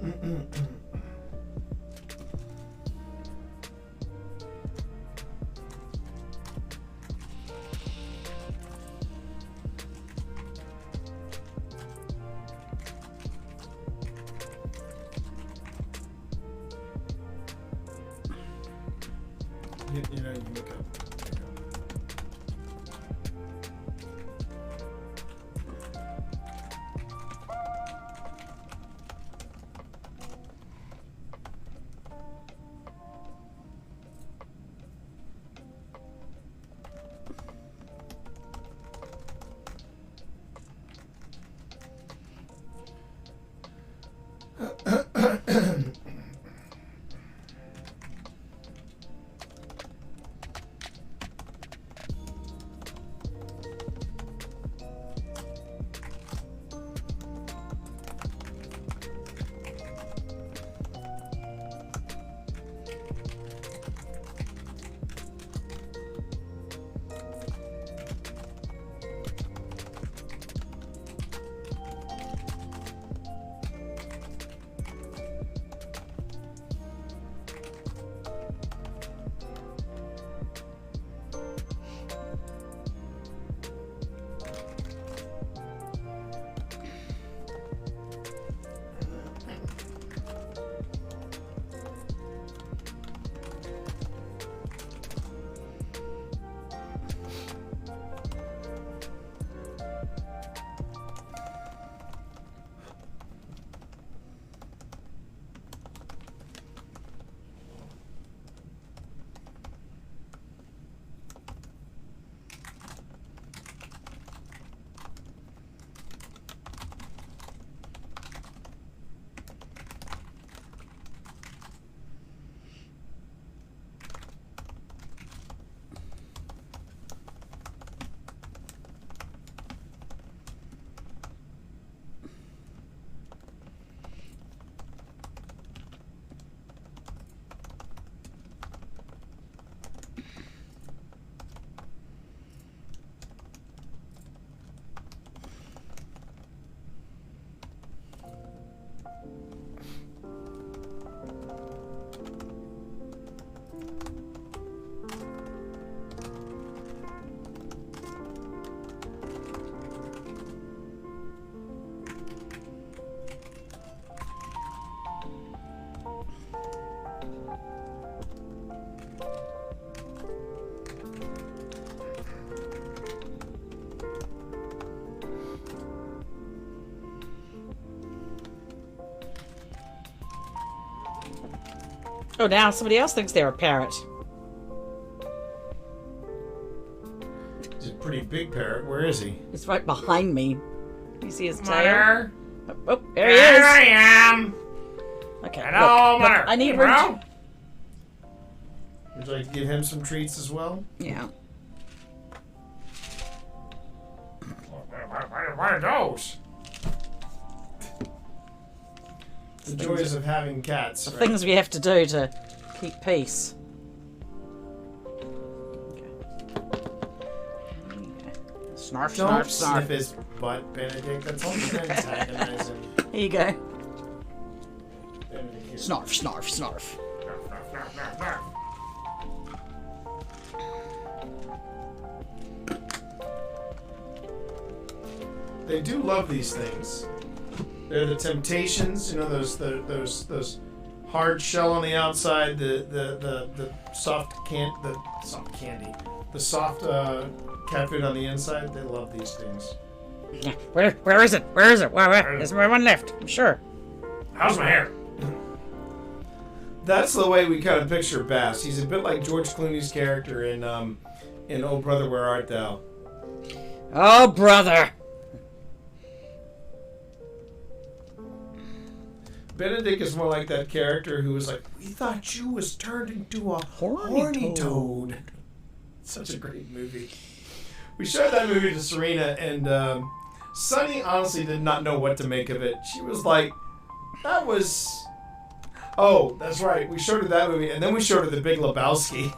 You know, you can look up. Oh, now somebody else thinks they're a parrot. He's a pretty big parrot. Where is he? He's right behind me. Do you see his tail? Mother. Oh, there he There is. I am. Okay, Hello, look, Mother. I need Bro. room. Would you like to give him some treats as well? Yeah. What are those? The joys of having cats. The right? things we have to do to keep peace. Snarf, Don't snarf, sniff snarf. his butt, Benedict. That's only going to antagonize him. Here you go. Benedict, here. Snarf, snarf, snarf. They do love these things. They're the Temptations, you know, those hard shell on the outside, the soft candy, the soft cat food on the inside. They love these things. Where is it? Where is it? Where? There's one left. I'm sure. How's my hair? That's the way we kind of picture Bass. He's a bit like George Clooney's character in Oh Brother, Where Art Thou? Oh, brother. Benedict is more like that character who was like, we thought you was turned into a horny toad. Such a great movie. We showed that movie to Serena, and Sunny honestly did not know what to make of it. She was like, that was... Oh, that's right. We showed her that movie, and then we showed her The Big Lebowski.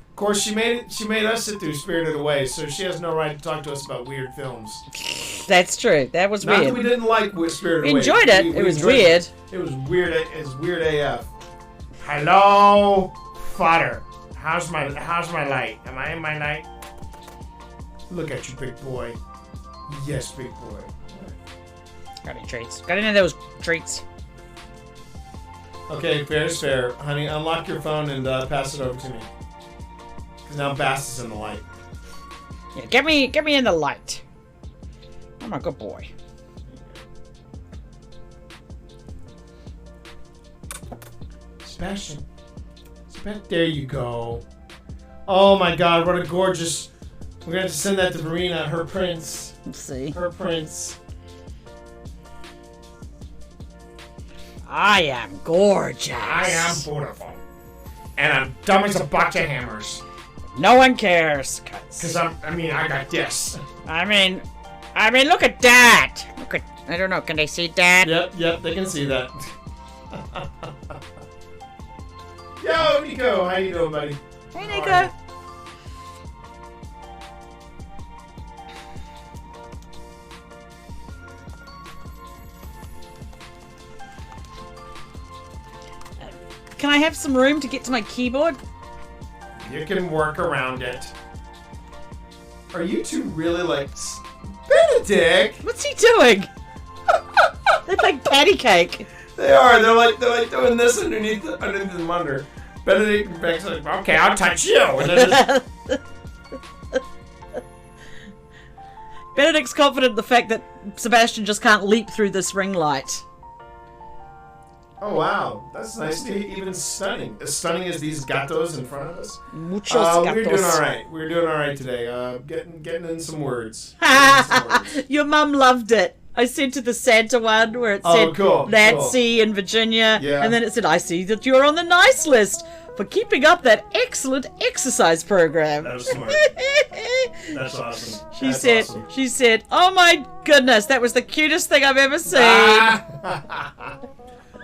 Of course, she made us sit through Spirited Away, so she has no right to talk to us about weird films. That's true. That was Not weird. that we didn't like Spirited Away. Enjoyed it. We It was enjoyed weird. It was weird. It's weird AF. Hello, Fodder. How's my light? Am I in my light? Look at you, big boy. Yes, big boy. Got any treats? Got any of those treats? Okay, fair is fair. Honey, unlock your phone and pass it over to me. Because now Bass is in the light. Yeah, get me in the light. I'm a good boy. Sebastian. There you go. Oh my god, what a gorgeous... We're going to have to send that to Verena, her prince. Let's see. Her prince. I am gorgeous. I am beautiful. And I'm dumb as a box of hammers. No one cares. Because I got this. I mean, look at that. Look at. I don't know. Can they see that? Yep, they can see that. Yo, Nico, how you doing, buddy? Hey, Nico. Can I have some room to get to my keyboard? You can work around it. Are you two really like Benedict? What's he doing? They're like patty cake. They are. They're like doing this underneath the monitor. Benedict and Beck's like, okay, I'll touch you. And they're just... Benedict's confident in the fact that Sebastian just can't leap through this ring light. Oh wow, that's nice. Even stunning. As stunning as these gatos in front of us. Muchos We're doing gatos. all right. We're doing all right today. Getting in some words. Your mum loved it. I sent her the Santa one where it said Nancy in Virginia, Yeah. and then it said, I see that you're on the nice list for keeping up that excellent exercise program. That was smart. That's awesome. She said, oh my goodness, that was the cutest thing I've ever seen.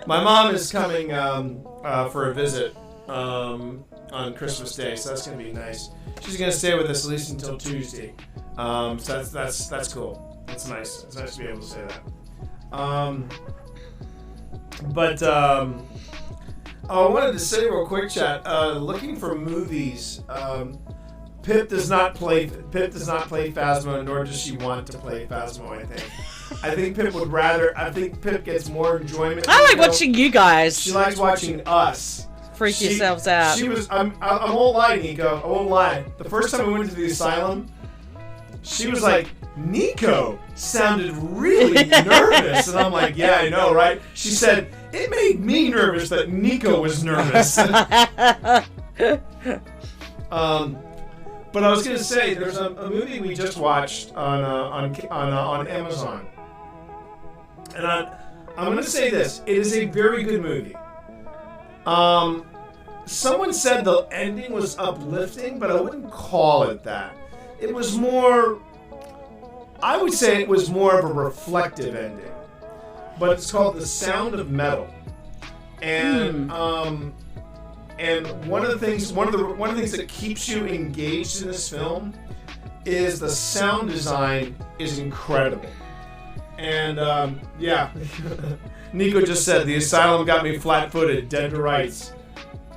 My mom is coming for a visit on Christmas Day, so that's gonna be nice. She's gonna stay with us at least until Tuesday. So that's cool. That's nice. It's nice to be able to say that. I wanted to say real quick, chat. Looking for movies. Pip does not play Phasmo, nor does she want to play Phasmo. I think Pip would rather. I think Pip gets more enjoyment. I like watching you guys She likes watching us freak yourselves out. She was. I won't lie, Nico. I won't lie. The first time we went to the asylum, she was like, Nico sounded really nervous, and I'm like, yeah, I know, right? She said it made me nervous that Nico was nervous. But I was gonna say, there's a movie we just watched on Amazon, and I'm gonna say this: it is a very good movie. Someone said the ending was uplifting, but I wouldn't call it that. It was more. I would say it was more of a reflective ending, but it's called The Sound of Metal, and one of the things that keeps you engaged in this film is the sound design is incredible, and yeah, Nico just said the asylum got me flat-footed, dead to rights.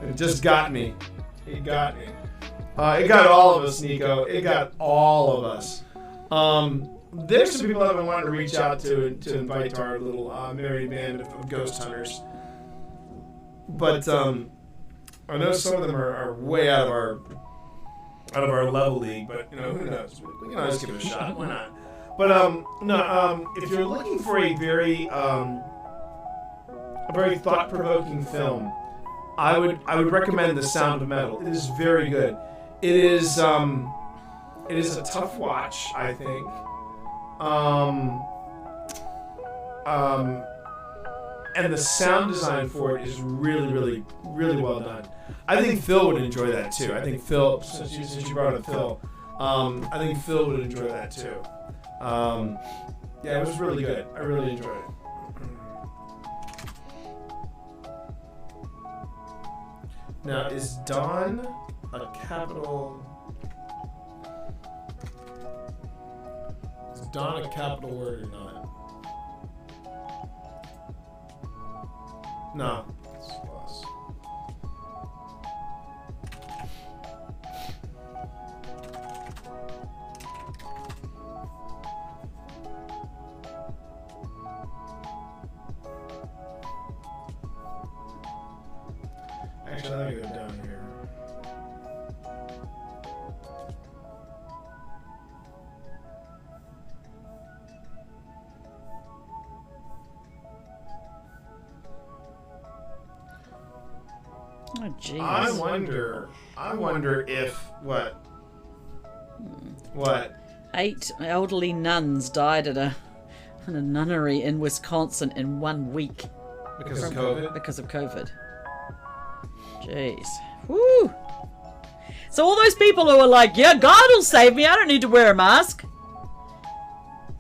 It just got me. It got me. It got all of us, Nico. It got all of us. There's some people I've been wanting to reach out to invite to our little merry band of ghost hunters. But I know some of them are way out of our level league. But who knows? We can always give it a shot. Why not? But if you're looking for a very thought-provoking film, I would recommend The Sound of Metal. It is very good. It is a tough watch, I think. And the sound design for it is really, really, really well done. I think Phil would enjoy that too. I think Phil, since you brought up Phil, I think Phil would enjoy that too. Yeah, it was really good. I really enjoyed it. Now, is Dawn a capital? Is Don a capital word or not? No. It's lost. Actually, let me go down here. Oh, jeez. I wonder if what? 8 elderly nuns died in a nunnery in Wisconsin in 1 week Because of COVID? because of COVID. Jeez. Woo! So all those people who are like, yeah, God will save me, I don't need to wear a mask.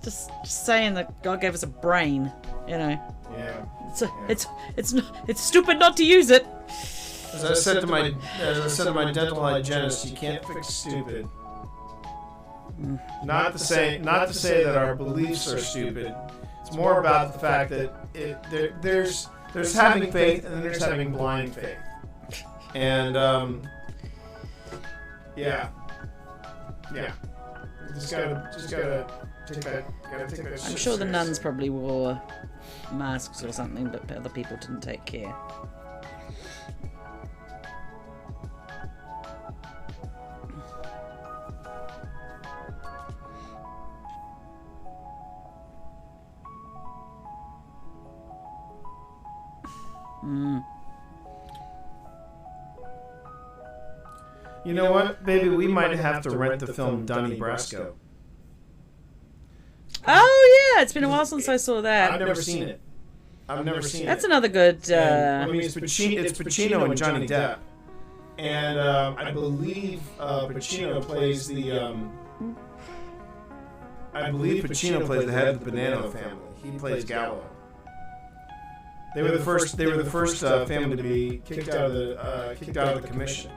Just saying that God gave us a brain, you know. Yeah. It's stupid not to use it. As I said to my dental hygienist, you can't fix stupid. Not to say that our beliefs are stupid. It's more about the fact that there's having faith and then there's having blind faith. And yeah. Just gotta take that. I'm sure the nuns probably wore masks or something, but other people didn't take care. You know what, baby? We might have to rent the film Donnie Brasco. Oh yeah, it's been a while since I saw that. I've never seen it. That's another good. And, I mean, it's Pacino and Johnny Depp, and I believe Pacino plays the. I believe Pacino plays the head of the Bonanno family. He plays Gallo. They were the first family to be kicked out of the commission.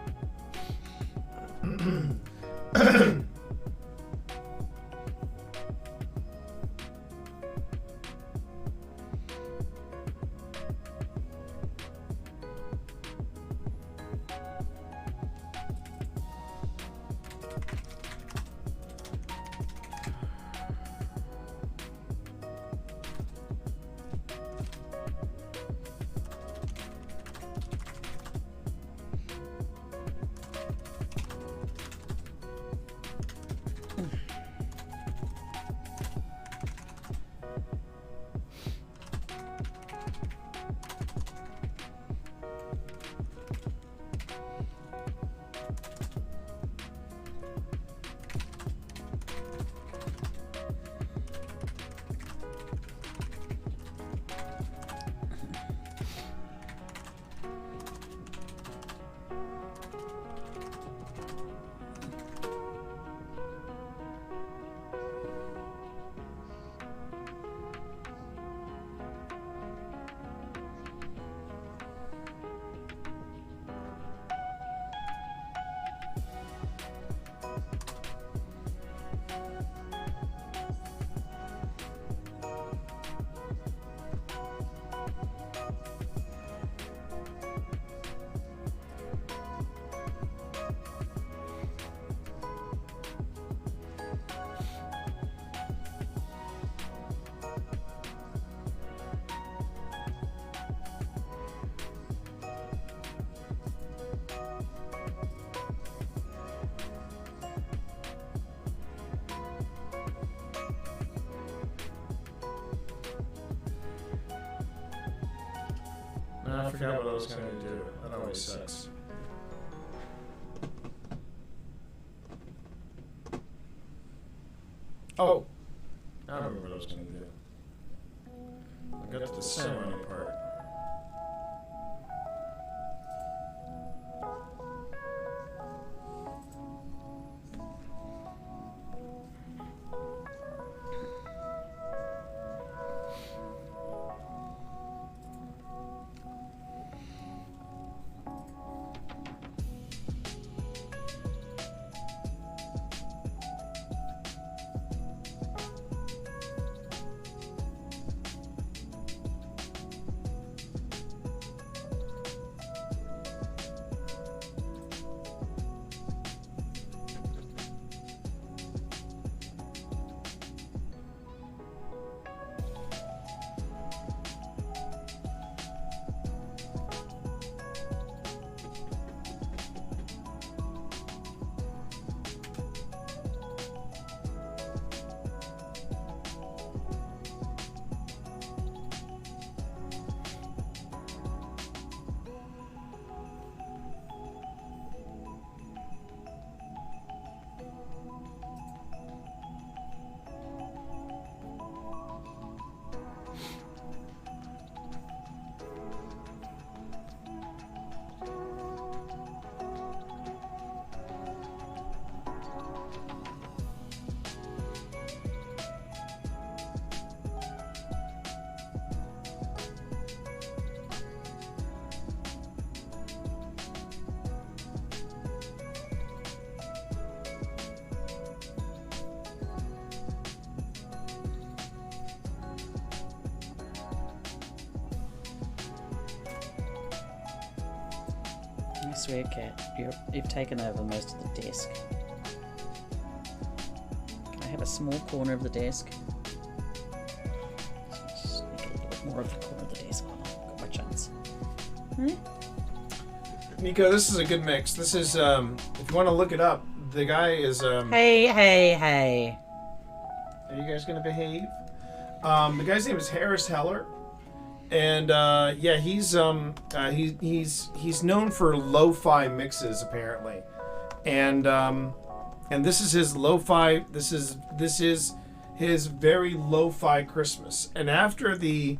I forgot what I was going to do. That always sucks. Oh! I remember what I was going to do. I got to the ceremony part. I swear, Cat, you've taken over most of the desk. Can I have a small corner of the desk? Just make a little bit more of the corner of the desk. Oh, got my chance. Nico, this is a good mix. This is, if you want to look it up, the guy is, Hey. Are you guys gonna behave? The guy's name is Harris Heller, and yeah, he's known for lo-fi mixes apparently, and this is his lo-fi. This is his very lo-fi Christmas. And after the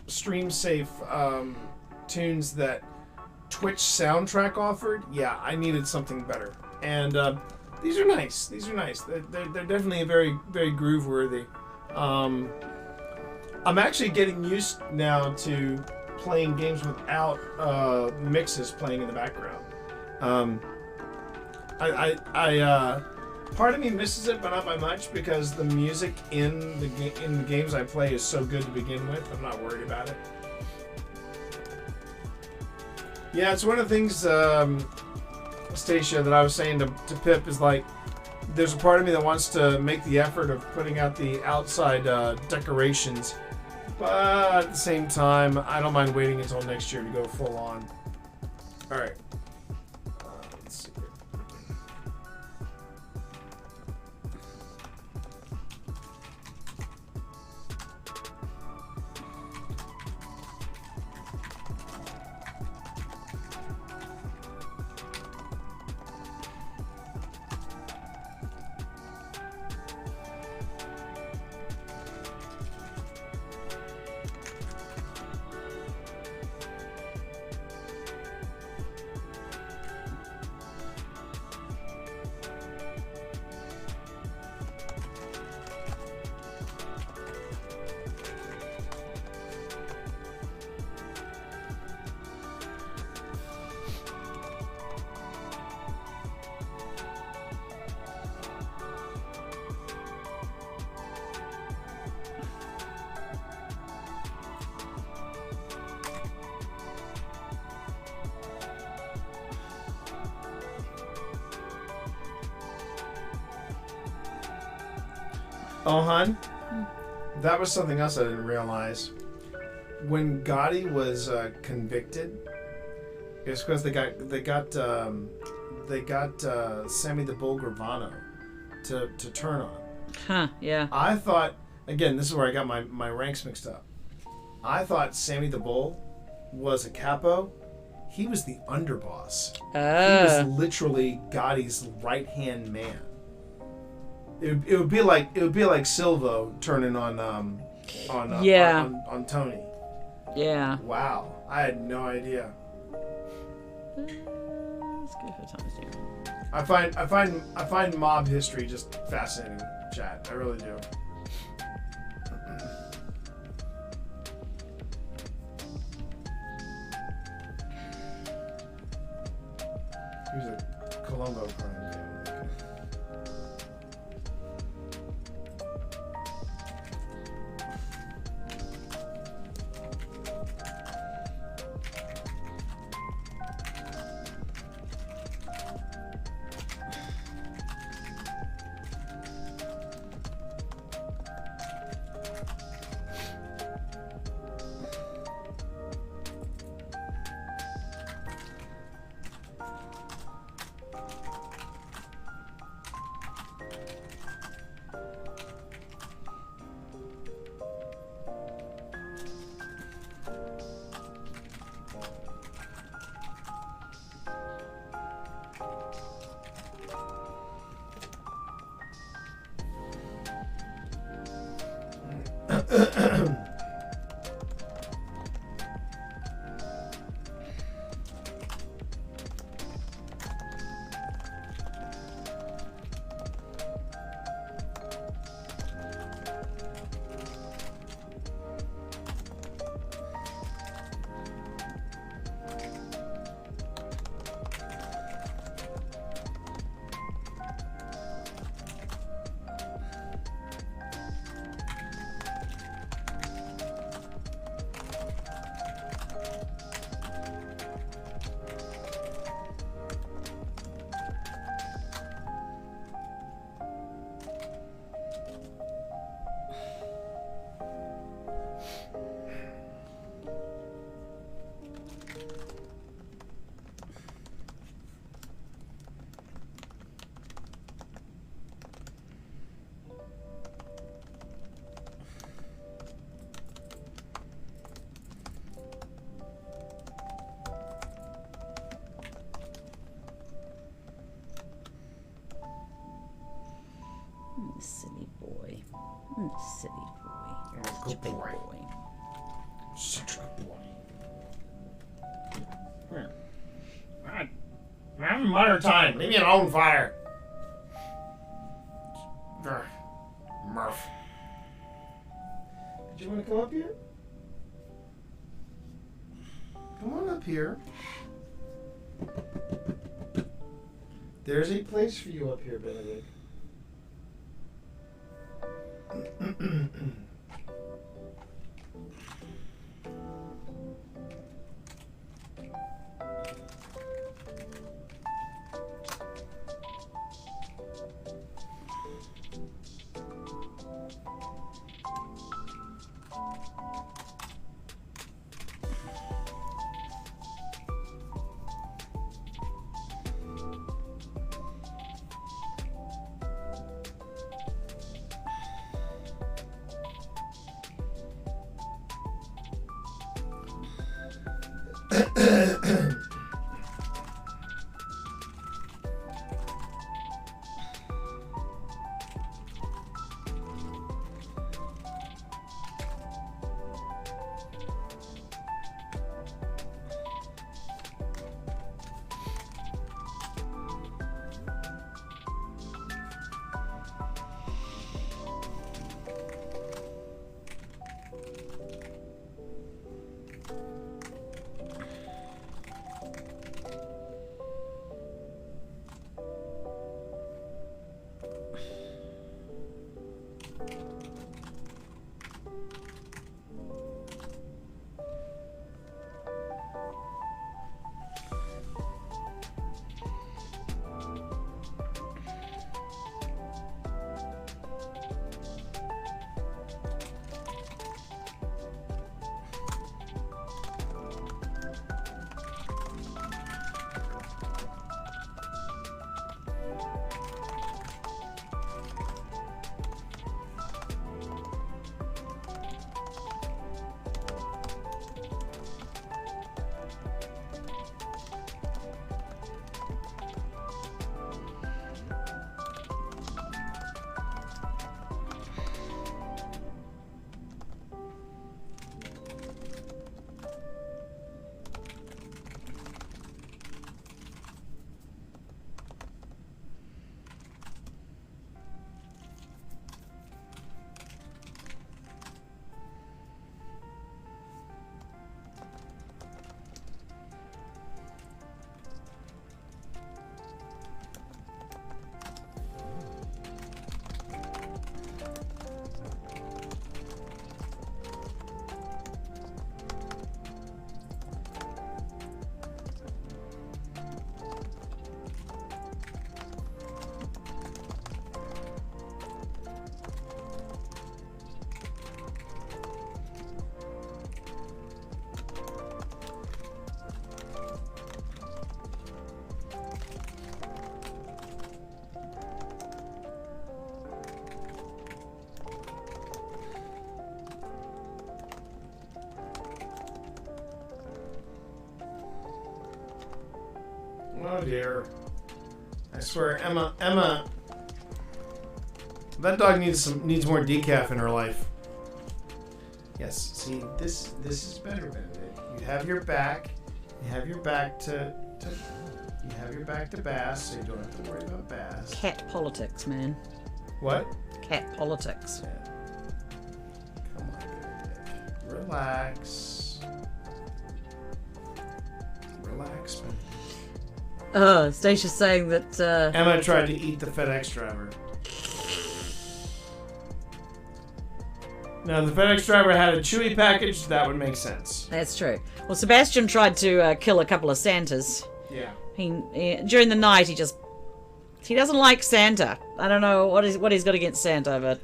stream safe tunes that Twitch soundtrack offered, yeah, I needed something better. And these are nice. They're definitely very, very groove worthy. I'm actually getting used now to playing games without mixes playing in the background. Part of me misses it, but not by much, because the music in the games I play is so good to begin with. I'm not worried about it. Yeah, it's one of the things, Stacia, that I was saying to Pip is like, there's a part of me that wants to make the effort of putting out the outside decorations, but at the same time, I don't mind waiting until next year to go full on. All right. Let's see here. Oh, hon, that was something else I didn't realize. When Gotti was convicted, it was because they got Sammy the Bull Gravano to turn on him. Huh, yeah. I thought, again, this is where I got my ranks mixed up. I thought Sammy the Bull was a capo. He was the underboss. He was literally Gotti's right-hand man. It would be like Silvo turning on Tony. Yeah. Wow, I had no idea. Let's go for Thomas Newman. I find mob history just fascinating, chat. I really do. Here's a Colombo crime family. Silly boy. Silly boy. Good Such a big boy. boy. Such a good boy. Here. I'm having mother time. Leave me alone, fire. Murph. Did you want to come up here? Come on up here. There's a place for you up here, Benedict. Oh dear. I swear, Emma. That dog needs more decaf in her life. Yes, see, this is better, Benedict. You have your back. You have your back to Bass, so you don't have to worry about Bass. Cat politics, man. What? Cat politics. Yeah. Come on, Benedict. Relax. Relax, Benedict. Stacey's saying that Emma tried to eat the FedEx driver. Now, if the FedEx driver had a Chewy package, that would make sense. that's true. Well, Sebastian tried to kill a couple of Santas. Yeah. He during the night he doesn't like Santa. I don't know what he's got against Santa, but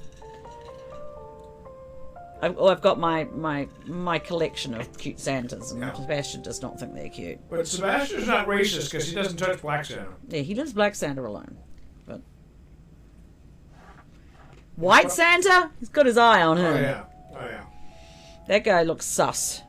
I've got my collection of cute Santas, and Yeah. Sebastian does not think they're cute. But Sebastian's not racist because he doesn't touch black Santa. Yeah, he leaves Black Santa alone, but White Santa, he's got his eye on him. Oh yeah. Oh yeah. That guy looks sus.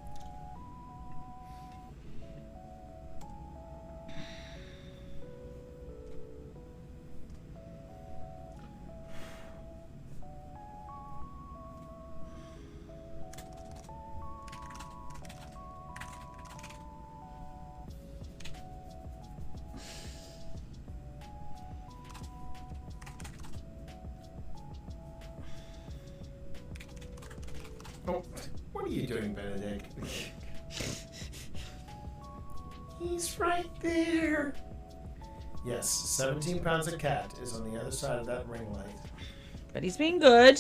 Oh, what are you doing, Benedict? He's right there. Yes, 17 pounds of cat is on the other side of that ring light. But he's been good.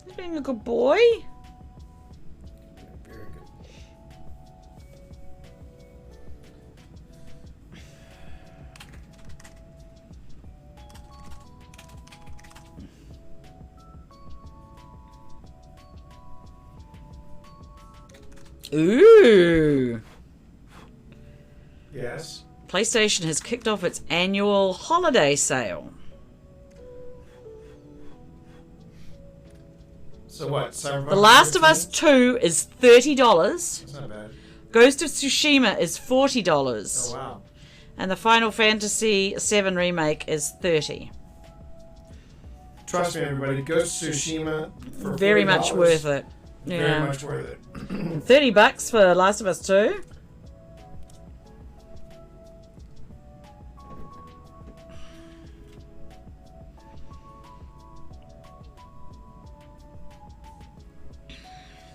He's been a good boy. Very good. Ooh. Yes. PlayStation has kicked off its annual holiday sale. So what? Cyberpunk The Last of 13? Us 2 is $30. That's not bad. Ghost of Tsushima is $40. Oh wow. And the Final Fantasy VII Remake is $30. Trust me, everybody. Ghost of Tsushima for Very $40. much worth it. Very Yeah. much worth it. $30 for Last of Us 2.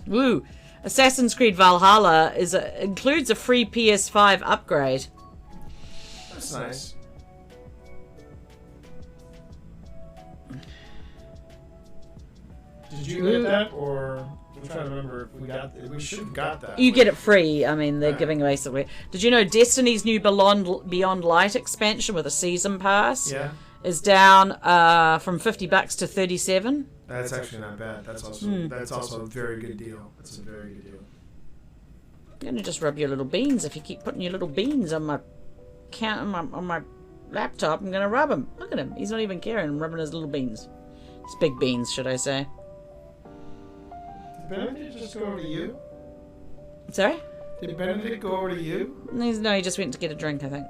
Woo! Assassin's Creed Valhalla includes a free PS5 upgrade. That's nice. Did you get that, or I'm trying to remember if we got? We should have got that. You get it free. I mean, they're giving away somewhere. Did you know Destiny's new Beyond Light expansion with a season pass Yeah, is down from $50 to $37? that's actually not bad. That's also a very good deal. That's a very good deal. I'm gonna just rub your little beans. If you keep putting your little beans on my on my laptop, I'm gonna rub him. Look at him. He's not even caring. I'm rubbing his little beans. His big beans, should I say? Did Benedict just go over to you? Sorry? Did Benedict go over to you? No, he just went to get a drink, I think.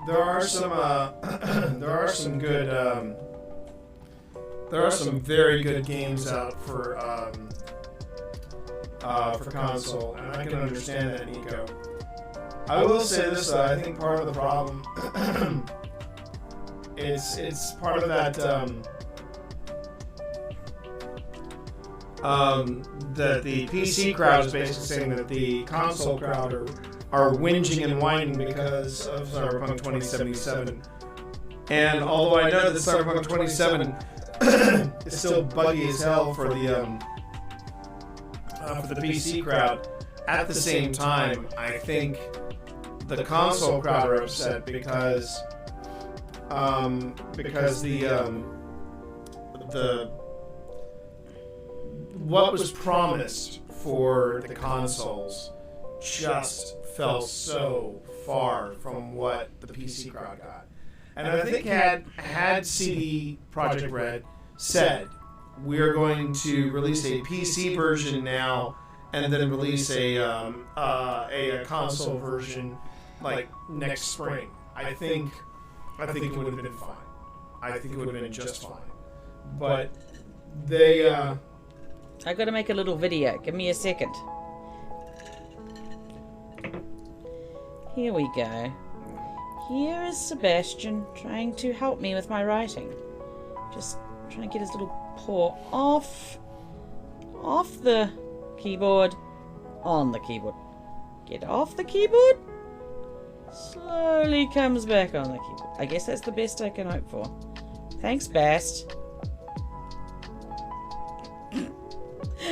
There are some good there are some very good games out for console, and I can understand that, Nico. I will say this though, I think part of the problem it's part of that that the PC crowd is basically saying that the console crowd are whinging and whining because of Cyberpunk 2077. And although I know that Cyberpunk 2077 is still buggy as hell for the PC crowd, at the same time, I think the console crowd are upset because the what was promised for the consoles just fell so far from what the PC crowd got. And I think had CD Projekt Red said, we're going to release a PC version now and then release a console version like next spring, I think it would have been fine. I think it would have been just fine. But they I gotta make a little video. Give me a second. Here we go. Here is Sebastian trying to help me with my writing. Just trying to get his little paw off the keyboard, on the keyboard. Get off the keyboard. Slowly comes back on the keyboard. I guess that's the best I can hope for. Thanks, Bast.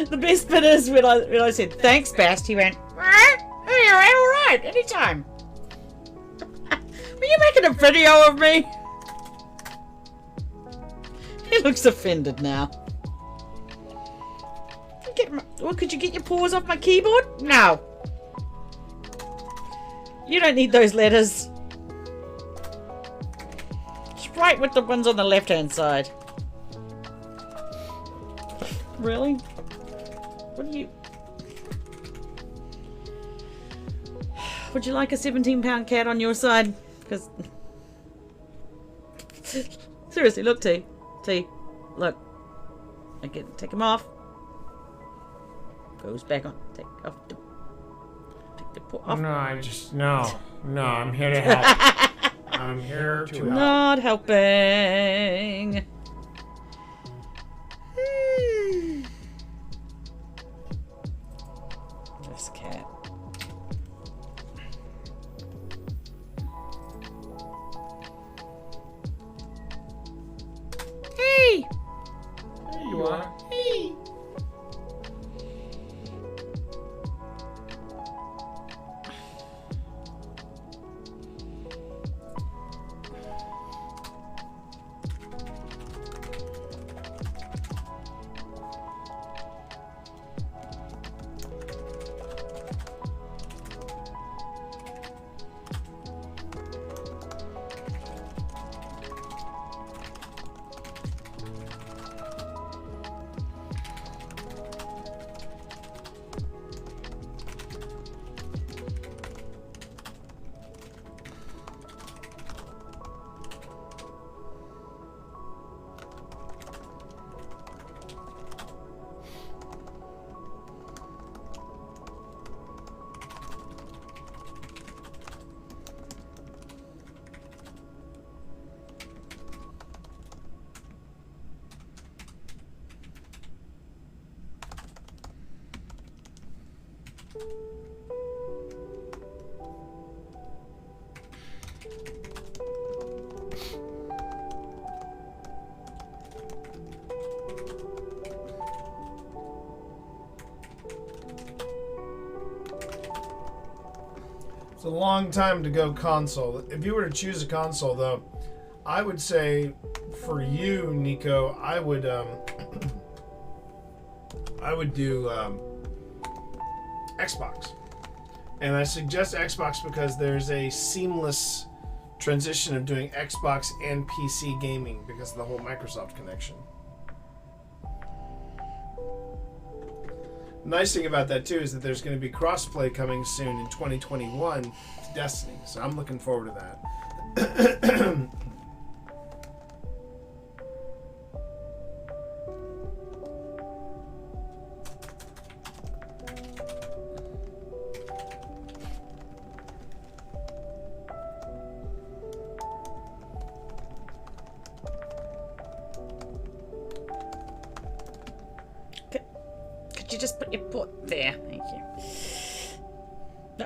The best bit is when I said, thanks, Bast, he went, anyway, alright, anytime. Were you making a video of me? He looks offended now. Could you get your paws off my keyboard? No. You don't need those letters. Just write with the ones on the left-hand side. Really? What do you... Would you like a 17-pound cat on your side? Because... Seriously, look, T. T. Look. Again, take him off. Goes back on. Take off the... Take the paw off. No, I'm here to help. I'm here to help. Not helping. This cat. Hey! There you are. Hey! It's a long time to go console. If you were to choose a console, though, I would say for you, Nico, I would do Xbox, and I suggest Xbox because there's a seamless transition of doing Xbox and PC gaming because of the whole Microsoft connection. Nice thing about that too is that there's going to be crossplay coming soon in 2021 to Destiny, so I'm looking forward to that. Could you just put your foot there? Thank you. No.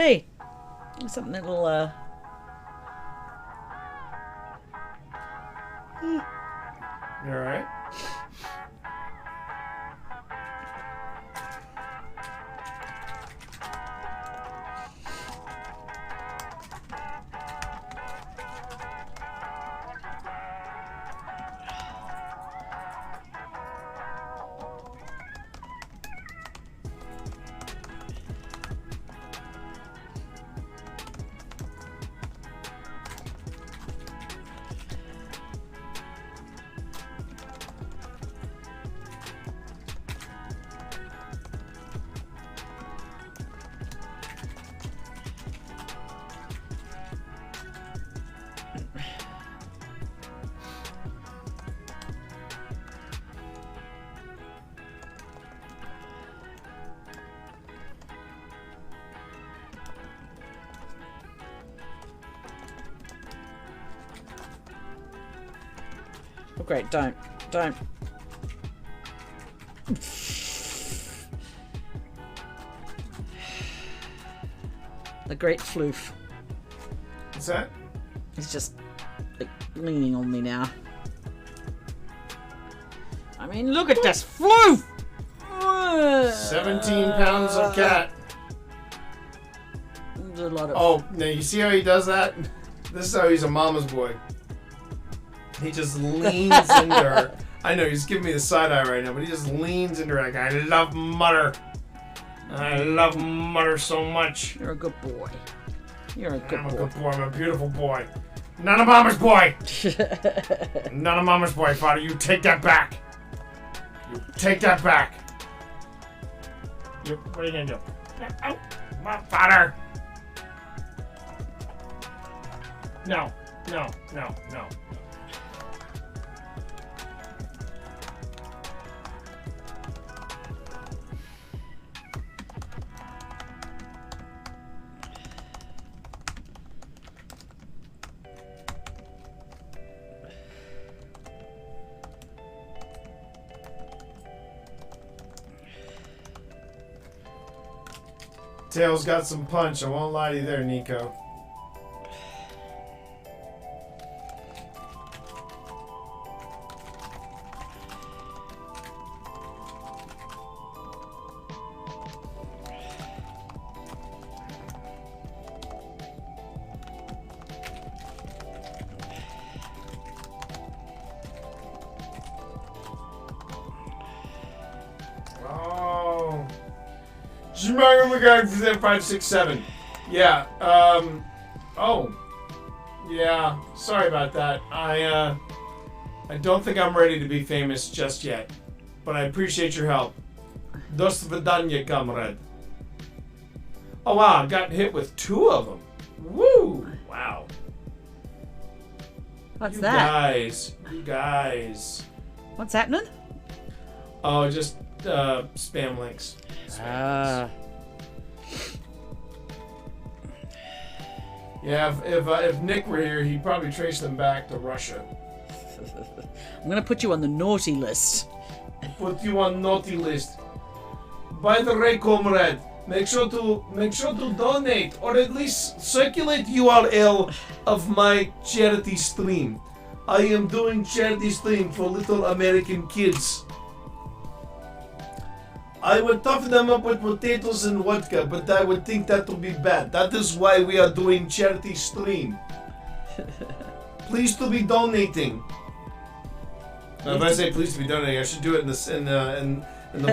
be? Something that'll, You alright? oh great, don't. The great floof. What's that? He's just like, leaning on me now. I mean, look at this floof! 17 pounds of cat. There's a lot of... Oh, now you see how he does that? This is how he's a mama's boy. He just leans into her. I know, he's giving me the side eye right now, but he just leans into her like, I love mother. I love mother so much. You're a good boy. You're a good I'm a boy. good boy. I'm a beautiful boy. Not a mama's boy. Not a mama's boy, father. You take that back. You take that back. What are you gonna do? Oh, my father. No. Tails got some punch. I won't lie to you there, Nico. Oh. Regard 567. Yeah. Oh. Yeah. Sorry about that. I don't think I'm ready to be famous just yet, but I appreciate your help. До свидания, comrade. Oh wow, I got hit with 2 of them. Woo! Wow. What's You that? You guys. What's happening? Oh, just spam links. Ah. Yeah, if Nick were here, he'd probably trace them back to Russia. I'm gonna put you on the naughty list. Put you on naughty list. By the way, comrade, make sure to donate or at least circulate URL of my charity stream. I am doing charity stream for little American kids. I would toughen them up with potatoes and vodka, but I would think that would be bad. That is why we are doing charity stream. Please to be donating. Now, if I say please to be donating, I should do it in the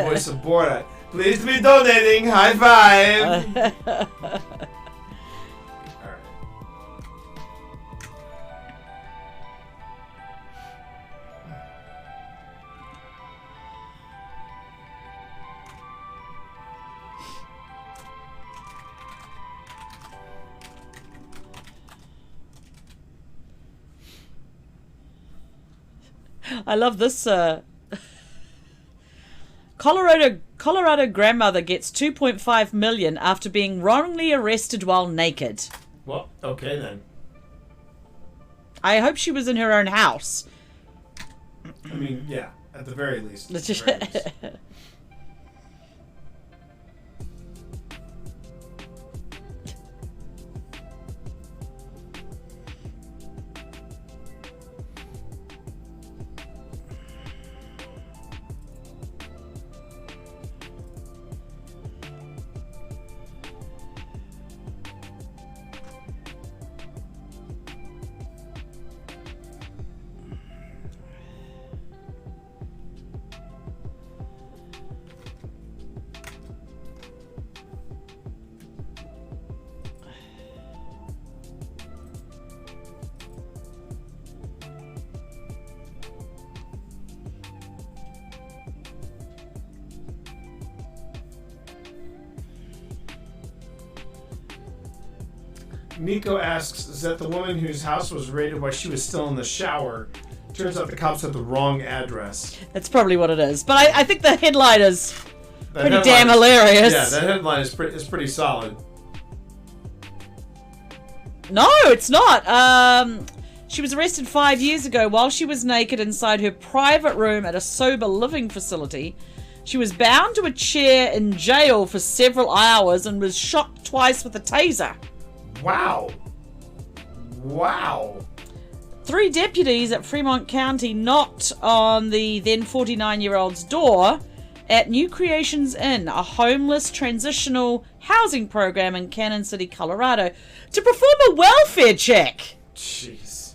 voice of Borat. Please to be donating. High five. All right. I love this. Colorado grandmother gets 2.5 million after being wrongly arrested while naked. Well, okay then. I hope she was in her own house. I mean, yeah, at the very least. At the very least. Nico asks, is that the woman whose house was raided while she was still in the shower? Turns out the cops had the wrong address. That's probably what it is. But I think the headline is That pretty headline damn is- hilarious. Yeah, that headline is pretty solid. No, it's not. She was arrested 5 years ago while she was naked inside her private room at a sober living facility. She was bound to a chair in jail for several hours and was shot twice with a taser. Wow. Wow. 3 deputies at Fremont County knocked on the then 49-year-old's door at New Creations Inn, a homeless transitional housing program in Cannon City, Colorado, to perform a welfare check. Jeez.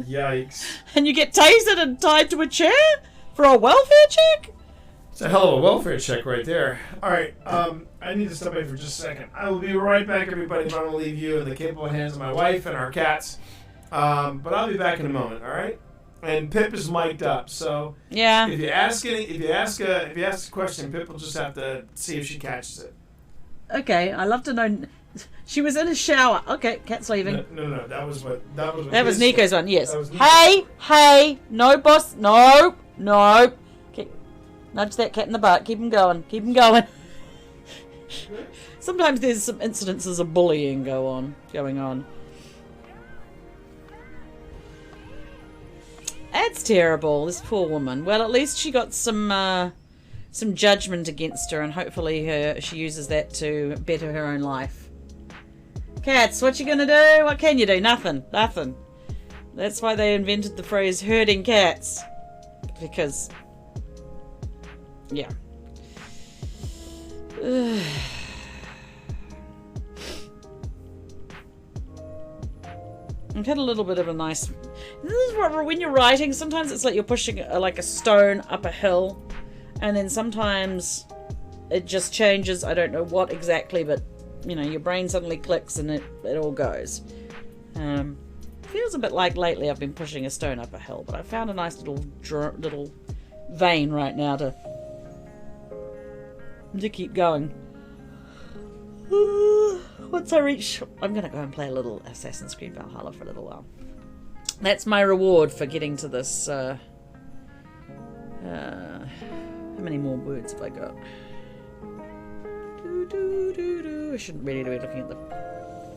Yikes. And you get tasered and tied to a chair for a welfare check? It's a hell of a welfare check right there. All right, I need to step away for just a second. I will be right back, everybody, but I'm going to leave you in the capable hands of my wife and our cats. But I'll be back in a moment, all right? And Pip is mic'd up, so Yeah. if you ask a question, Pip will just have to see if she catches it. Okay, I love to know. She was in a shower. Okay, cat's leaving. No, that was what That was his- Nico's one, yes. That was Nico. Hey, no, boss, no. Okay, nudge that cat in the butt. Keep him going. Sometimes there's some incidences of bullying going on. That's terrible. This poor woman. Well, at least she got some judgment against her, and hopefully she uses that to better her own life. Cats, what you gonna do? What can you do? Nothing. That's why they invented the phrase herding cats. Because, yeah. I've had a little bit of a nice... This is what, when you're writing, sometimes it's like you're pushing like a stone up a hill, and then sometimes it just changes. I don't know what exactly, but you know, your brain suddenly clicks and it all goes. Feels a bit like lately I've been pushing a stone up a hill, but I found a nice little vein right now to keep going. Once I reach, I'm gonna go and play a little Assassin's Creed Valhalla for a little while. That's my reward for getting to this. How many more words have I got? I shouldn't really be looking at them.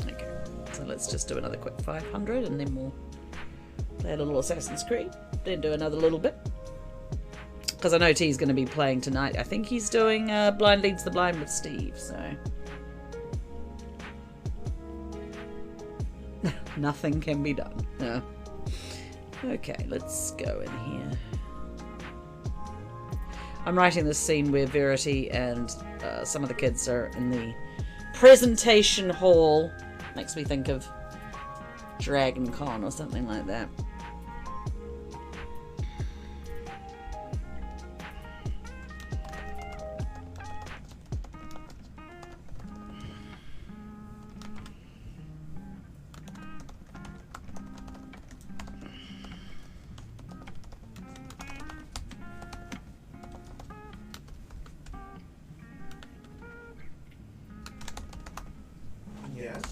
Okay, so let's just do another quick 500 and then we'll play a little Assassin's Creed. Then do another little bit. Because I know T's going to be playing tonight. I think he's doing Blind Leads the Blind with Steve, so. Nothing can be done. No. Okay, let's go in here. I'm writing this scene where Verity and some of the kids are in the presentation hall. Makes me think of Dragon Con or something like that. Yes.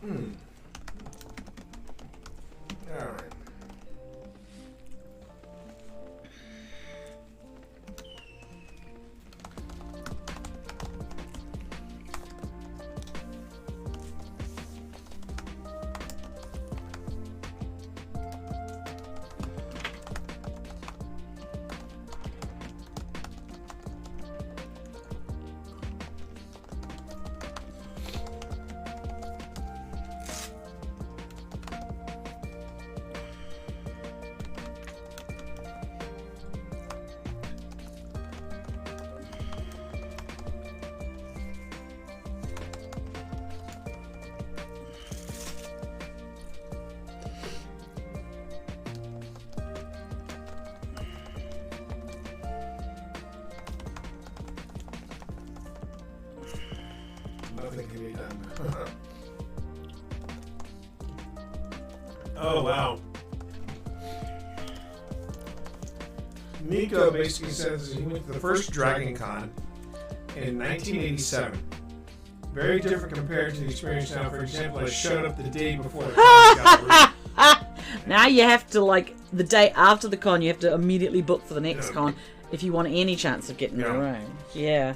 All right. Nothing can be done. Oh, wow. Miko basically says he went to the first Dragon Con in 1987. Very different compared to the experience now. For example, I showed up the day before the con got released. Now you have to, like, the day after the con, you have to immediately book for the next Yeah. con if you want any chance of getting Yeah. the room. Yeah.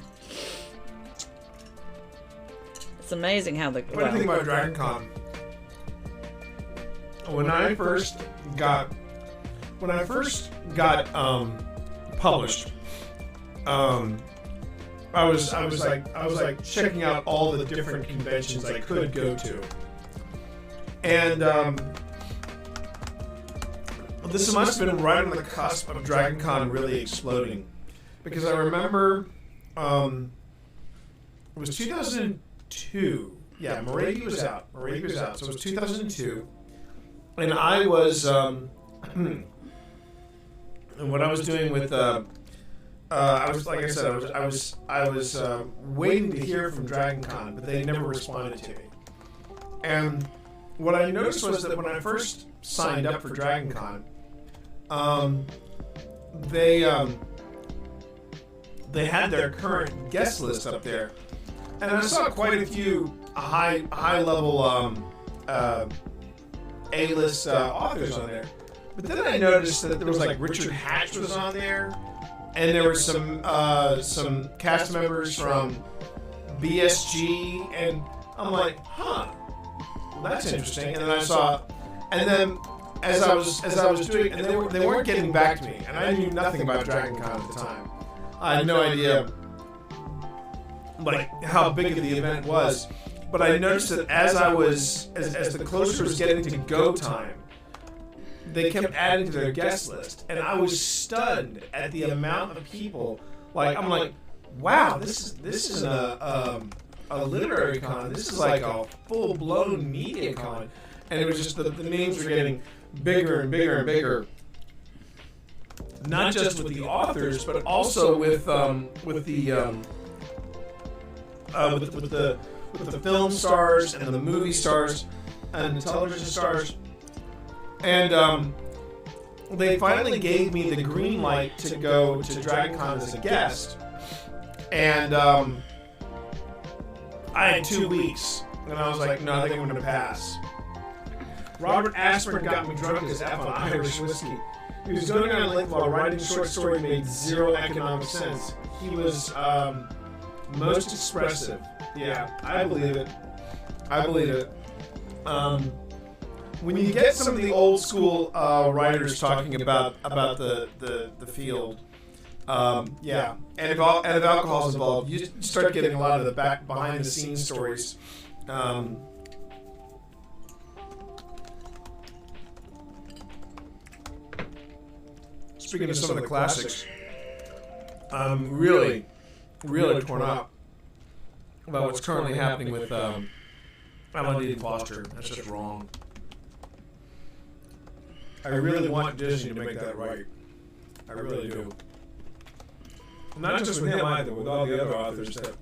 It's amazing how the... What do you think about Dragon Con? When I first got published, I was like checking out all the different conventions I could go to, and this must have been right on the cusp of Dragon Con really exploding, because I remember it was 2002. Yeah, Moravi was out. So it was 2002, and I was and what I was doing with I was, like I said, I was waiting to hear from Dragon Con, but they never responded to me. And what I noticed was that when I first signed up for Dragon Con, they had their current guest list up there, and I saw quite a few high level A-list authors on there. But then I noticed that there was like Richard Hatch was on there, and there were some cast members from BSG, and I'm like, huh, well, that's interesting. And then I saw, and then as I was doing, and they weren't getting back to me, and I knew nothing about Dragon Con at the time. I had no idea like how big of the event was, but I noticed that as the closer was getting to go time, they kept adding to their guest list, and I was stunned at the amount of people. Like, I'm like, wow, this isn't a literary con. This is like a full blown media con, and it was just the names were getting bigger and bigger and bigger. Not just with the authors, but also with the film stars and the movie stars and the television stars. And they finally gave me the green light to go to Dragon Con as a guest. And I had 2 weeks, and I was like, no, I think I'm going to pass. Robert Asprin got me drunk as F on Irish whiskey. He was going on a lake while writing a short story that made zero economic sense. He was most expressive. Yeah, I believe it. When you get some of the old school writers talking about the field, yeah, and if alcohol's involved, you start getting a lot of the behind the scenes stories. Speaking of some of the classics, I'm really torn up about what's currently happening with Alan Dean Foster. That's just wrong. I really want Disney to make that right. I really do. Not just with him either, with all the other authors that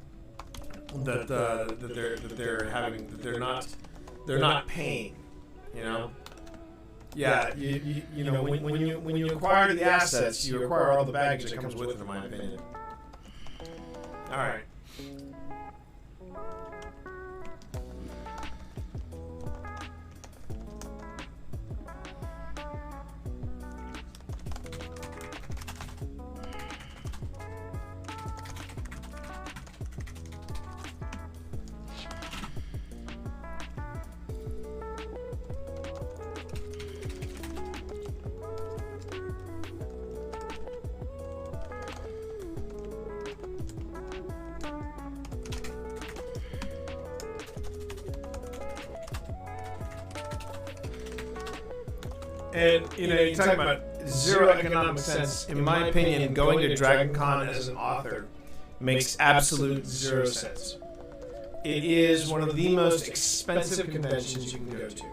they're not paying. You know. Yeah, you know when you acquire the assets, you acquire all the baggage that comes with it, in my opinion. All right. And, you know, you talk about zero economic sense. In my opinion, going to Dragon Con as an author makes absolute zero sense. It is one of the most expensive conventions you can go to.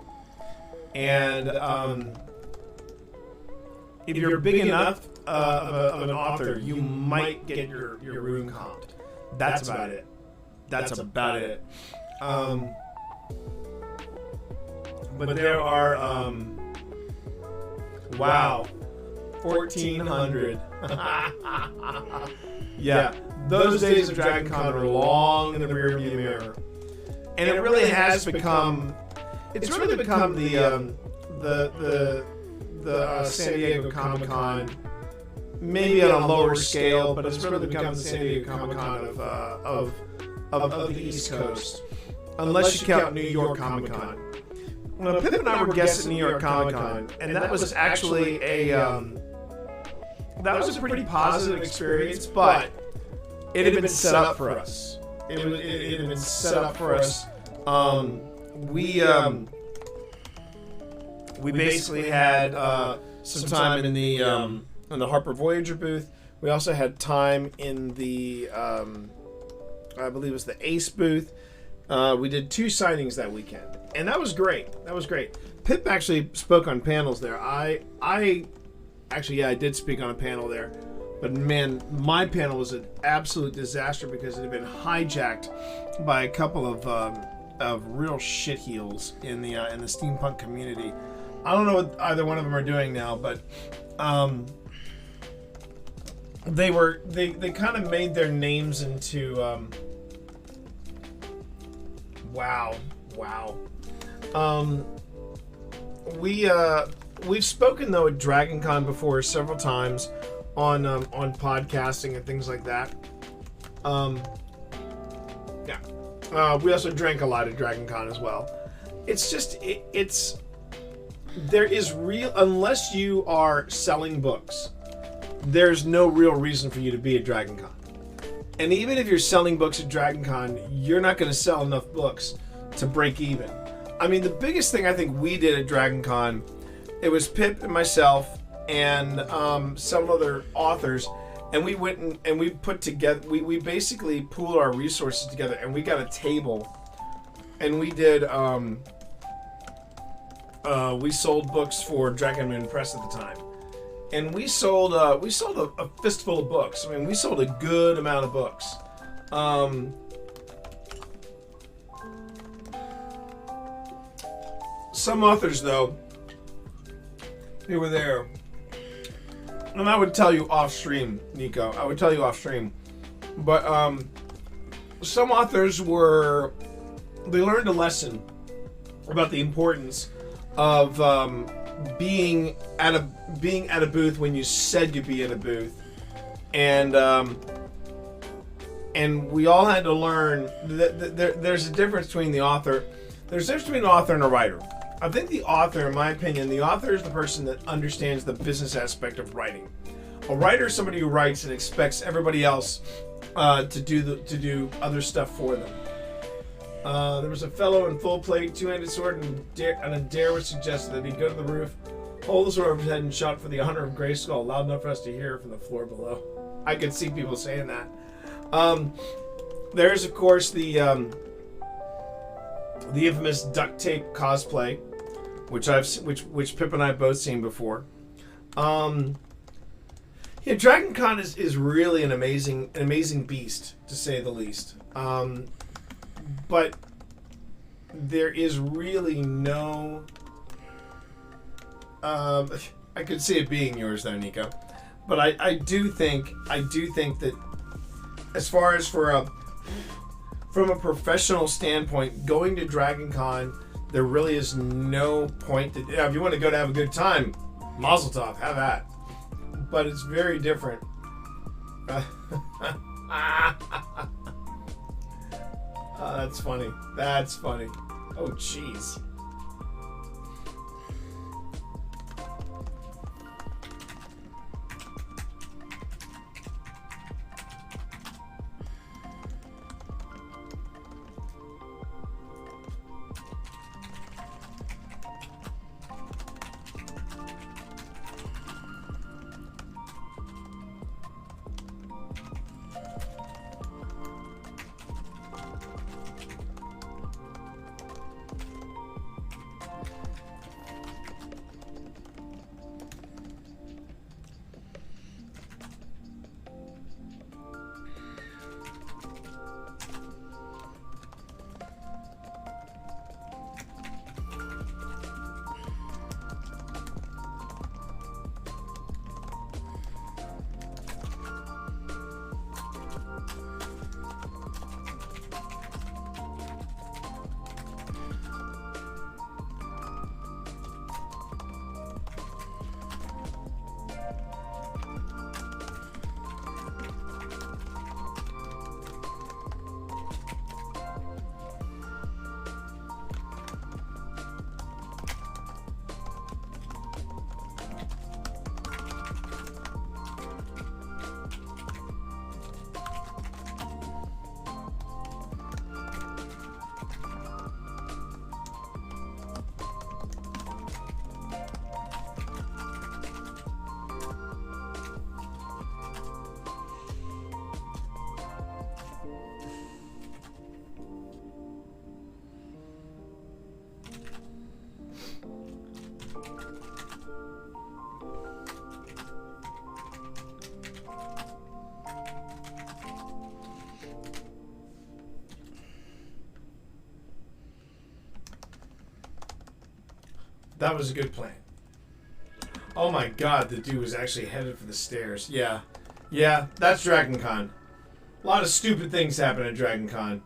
And if you're big enough of an author, you might get your room comped. That's about it. But there are... wow. 1400. Yeah, those days of Dragon Con are long in the rearview mirror, and it really has become. It's really become the San Diego Comic Con, maybe on a lower scale, but it's really become the San Diego Comic Con of the East Coast, unless you count New York Comic Con. Pip and I were guests at New York Comic Con, and that was actually that was a pretty positive experience, but it had been set up for us. It had been set up for us. We basically had some time in the Harper Voyager booth. We also had time in the I believe it was the Ace booth. We did 2 signings that weekend, and that was great. Pip actually spoke on panels there. I did speak on a panel there, but man, my panel was an absolute disaster because it had been hijacked by a couple of real shitheels in the steampunk community. I don't know what either one of them are doing now, but they kind of made their names into wow. We've spoken though at Dragon Con before several times on podcasting and things like that. We also drank a lot at Dragon Con as well. It's just there is real, unless you are selling books, there's no real reason for you to be at Dragon Con. And even if you're selling books at Dragon Con, you're not going to sell enough books to break even. I mean, the biggest thing I think we did at Dragon Con, it was Pip and myself and some other authors, and we went and we put together, we basically pooled our resources together, and we got a table, and we did, we sold books for Dragon Moon Press at the time. And we sold a fistful of books. I mean, we sold a good amount of books. Some authors, though, they were there. And I would tell you off stream, Nico. I would tell you off stream. But some authors they learned a lesson about the importance of being at a booth when you said you'd be at a booth, and we all had to learn that there's a difference between the author. There's a difference between an author and a writer. I think the author, in my opinion, the author is the person that understands the business aspect of writing. A writer is somebody who writes and expects everybody else to do other stuff for them. There was a fellow in full plate, two-handed sword, and a dare was suggested that he go to the roof, hold the sword over his head, and shout for the honor of Grayskull, loud enough for us to hear from the floor below. I could see people saying that. There's, of course, the infamous duct tape cosplay, which Pip and I have both seen before. Yeah, Dragon Con is really an amazing beast, to say the least. But there is really no. I could see it being yours there, Nico. But I do think that as far as from a professional standpoint, going to Dragon Con, there really is no point to. If you want to go to have a good time, Mazel Tov, have that. But it's very different. That's funny. That's funny. Oh, jeez. That was a good plan. Oh my god, the dude was actually headed for the stairs. Yeah. Yeah, that's Dragon Con. A lot of stupid things happen at Dragon Con.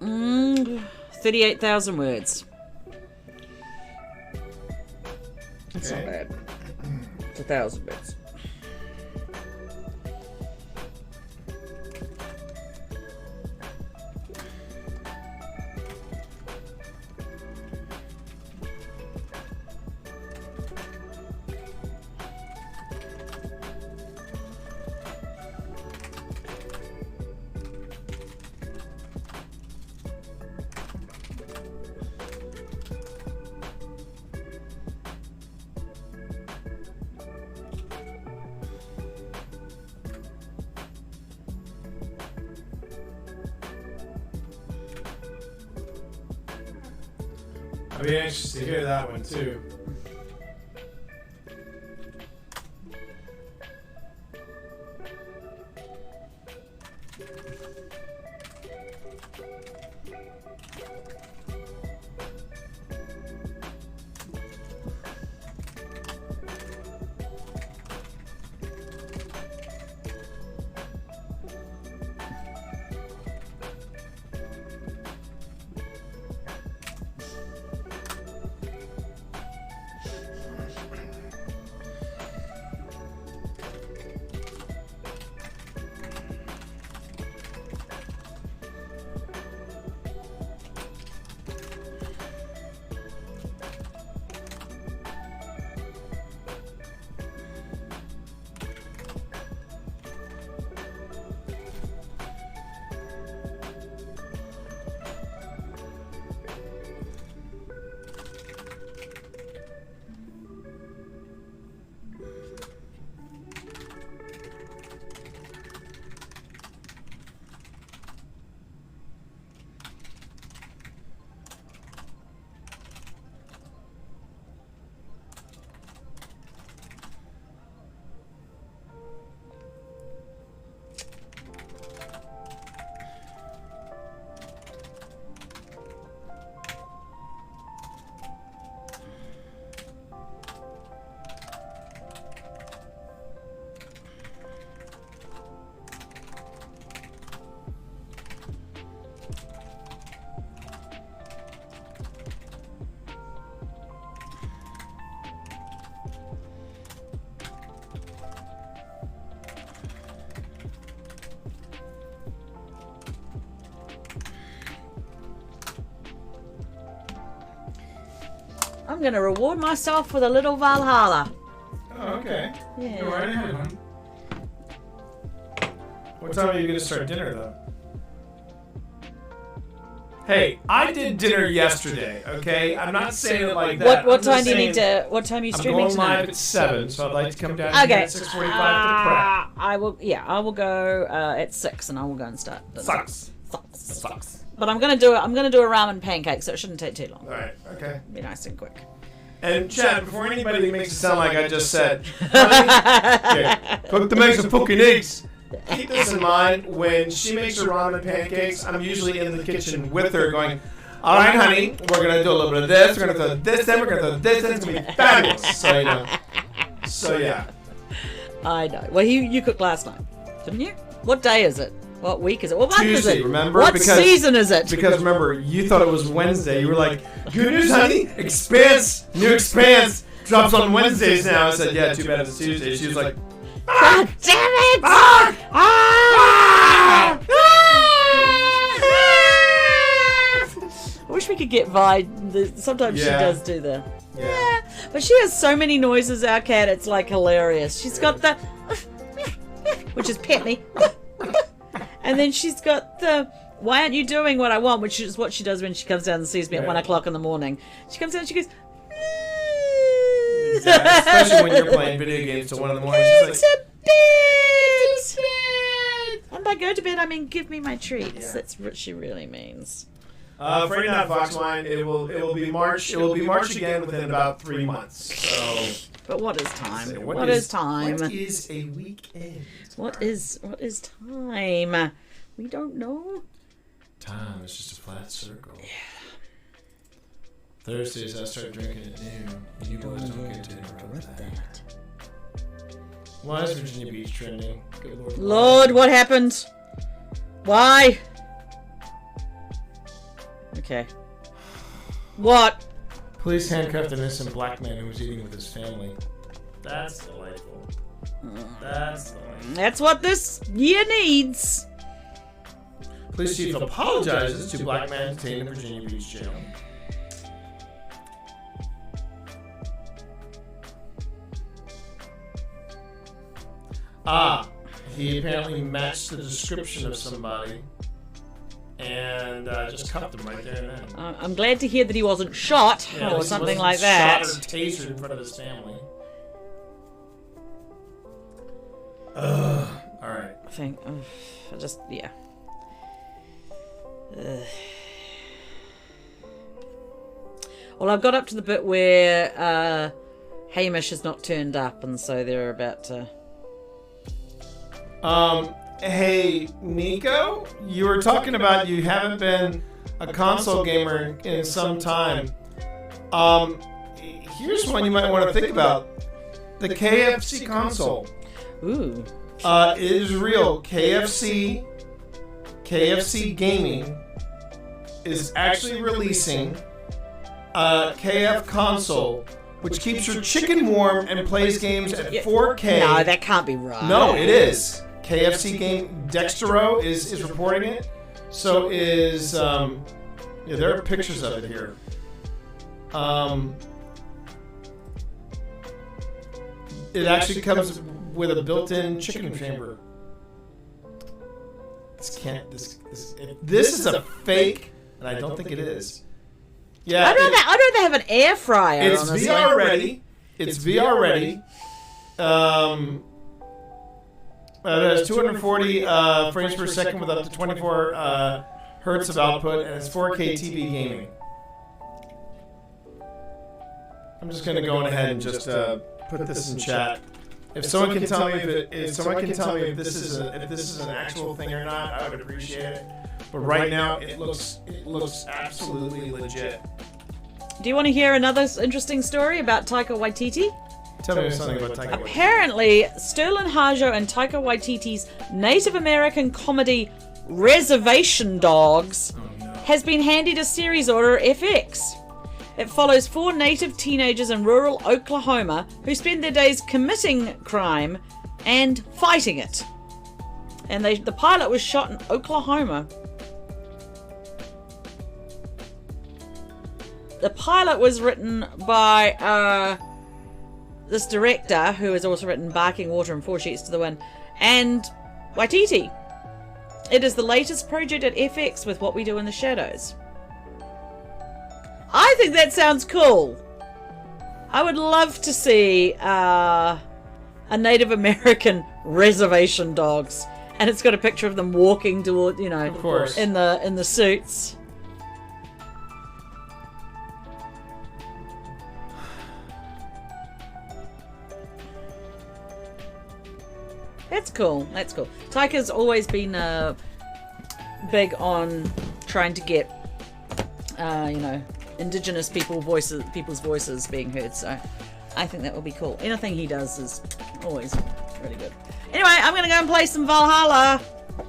Mm, 38,000 words. That's not Okay. bad. It's 1,000 words. I'd be anxious to hear that one too. I'm going to reward myself with a little Valhalla. Oh, okay. Yeah. Go right ahead, hon. What time are you going to start dinner, though? Hey, I did dinner yesterday, okay? I'm not saying it like that. What I'm time just do you need saying to? What time are you I'm streaming going tonight? live at 7, so I'd like to come down here Okay. at 6:45 for the prep. I will. Yeah, I will go at 6, and I will go and start. Sucks. Sucks. Sucks. But I'm gonna do it. I'm gonna do a ramen pancake, so it shouldn't take too long. All right, okay. Be nice and quick. And Chad, before anybody makes it sound like I just said, honey, okay, cook the makes of fucking eggs. Keep this in mind. When she makes her ramen pancakes, I'm usually in the kitchen with her going, all right, honey, we're going to do a little bit of this. We're going to throw this in. We're going to throw this in. It's going to be fabulous. So, you know. So, yeah. I know. Well, you cooked last night, didn't you? What day is it? What week is it? What month Tuesday, is it? remember? What Because- season is it? Because remember, you thought it was Wednesday. You were like, good news, honey. Expanse. New Expanse drops on Wednesdays now. I said, yeah, too bad it's Tuesday. She was like, God damn it! fuck! Ah! I wish we could get Vi. Sometimes she Yeah. does do the. Yeah. But she has so many noises, our cat, it's like hilarious. She's got the. Which is pet me. And then she's got the. Why aren't you doing what I want? Which is what she does when she comes down and sees me at Yeah. 1 o'clock in the morning. She comes down and she goes. Exactly. Especially when you're playing video games till 1 in the morning. Go She's to like, bed. And by go to bed, I mean give me my treats. Yeah. That's what she really means. Friday Night Fox Wine. It will be March. It will be March again within about 3 months. So. But what is time? So What is time? What is a weekend? What is time? We don't know. Time is just a flat circle. Yeah. Thursdays I start drinking at noon. You boys don't get to interrupt that. Why is Virginia Beach trending? Good Lord. Lord, what happened? Why? Okay. What? Police handcuffed an innocent black man who was eating with his family. That's delightful. That's delightful. That's what this year needs. Police chief apologizes to black man detained in Virginia Beach jail. He apparently matched the description of somebody and just cuffed him right there and then. I'm glad to hear that he wasn't shot Yeah, or he something wasn't like that. Shot or tasered in front of his family. All right. I think, I just, yeah. Well, I've got up to the bit where Hamish has not turned up, and so they're about to. Hey, Nico, you were talking about you haven't been a console gamer in some time. Here's one you might want to think about. The KFC console. Ooh. It is real. KFC Gaming is actually releasing a KF console, which keeps your chicken warm and plays games at 4K. No, that can't be right. No, it is. KFC game Dextero is reporting it. So is there are pictures of it here. It actually comes with a built-in chicken chamber. This is a fake, and I don't think it is. Yeah, I'd rather have an air fryer. it's honestly. VR ready. It's VR ready. It has 240 frames per second with up to 24 hertz of output, and it's 4K TV gaming. I'm just gonna go ahead and just put this in chat. If someone can tell me if this is an actual thing or not, I would appreciate it. But right now, it looks absolutely legit. Do you want to hear another interesting story about Taika Waititi? Tell me something about Taika Waititi. Apparently, Sterling Harjo and Taika Waititi's Native American comedy Reservation Dogs has been handed a series order at FX. It follows 4 native teenagers in rural Oklahoma who spend their days committing crime and fighting it. And the pilot was shot in Oklahoma. The pilot was written by this director, who has also written Barking Water and 4 Sheets to the Wind, and Waititi. It is the latest project at FX with What We Do in the Shadows. I think that sounds cool. I would love to see a Native American Reservation Dogs, and it's got a picture of them walking toward, Of course. in the suits. That's cool. That's cool. Taika's always been big on trying to get, Indigenous people's voices being heard. So I think that will be cool. Anything he does is always really good. Anyway, I'm going to go and play some Valhalla.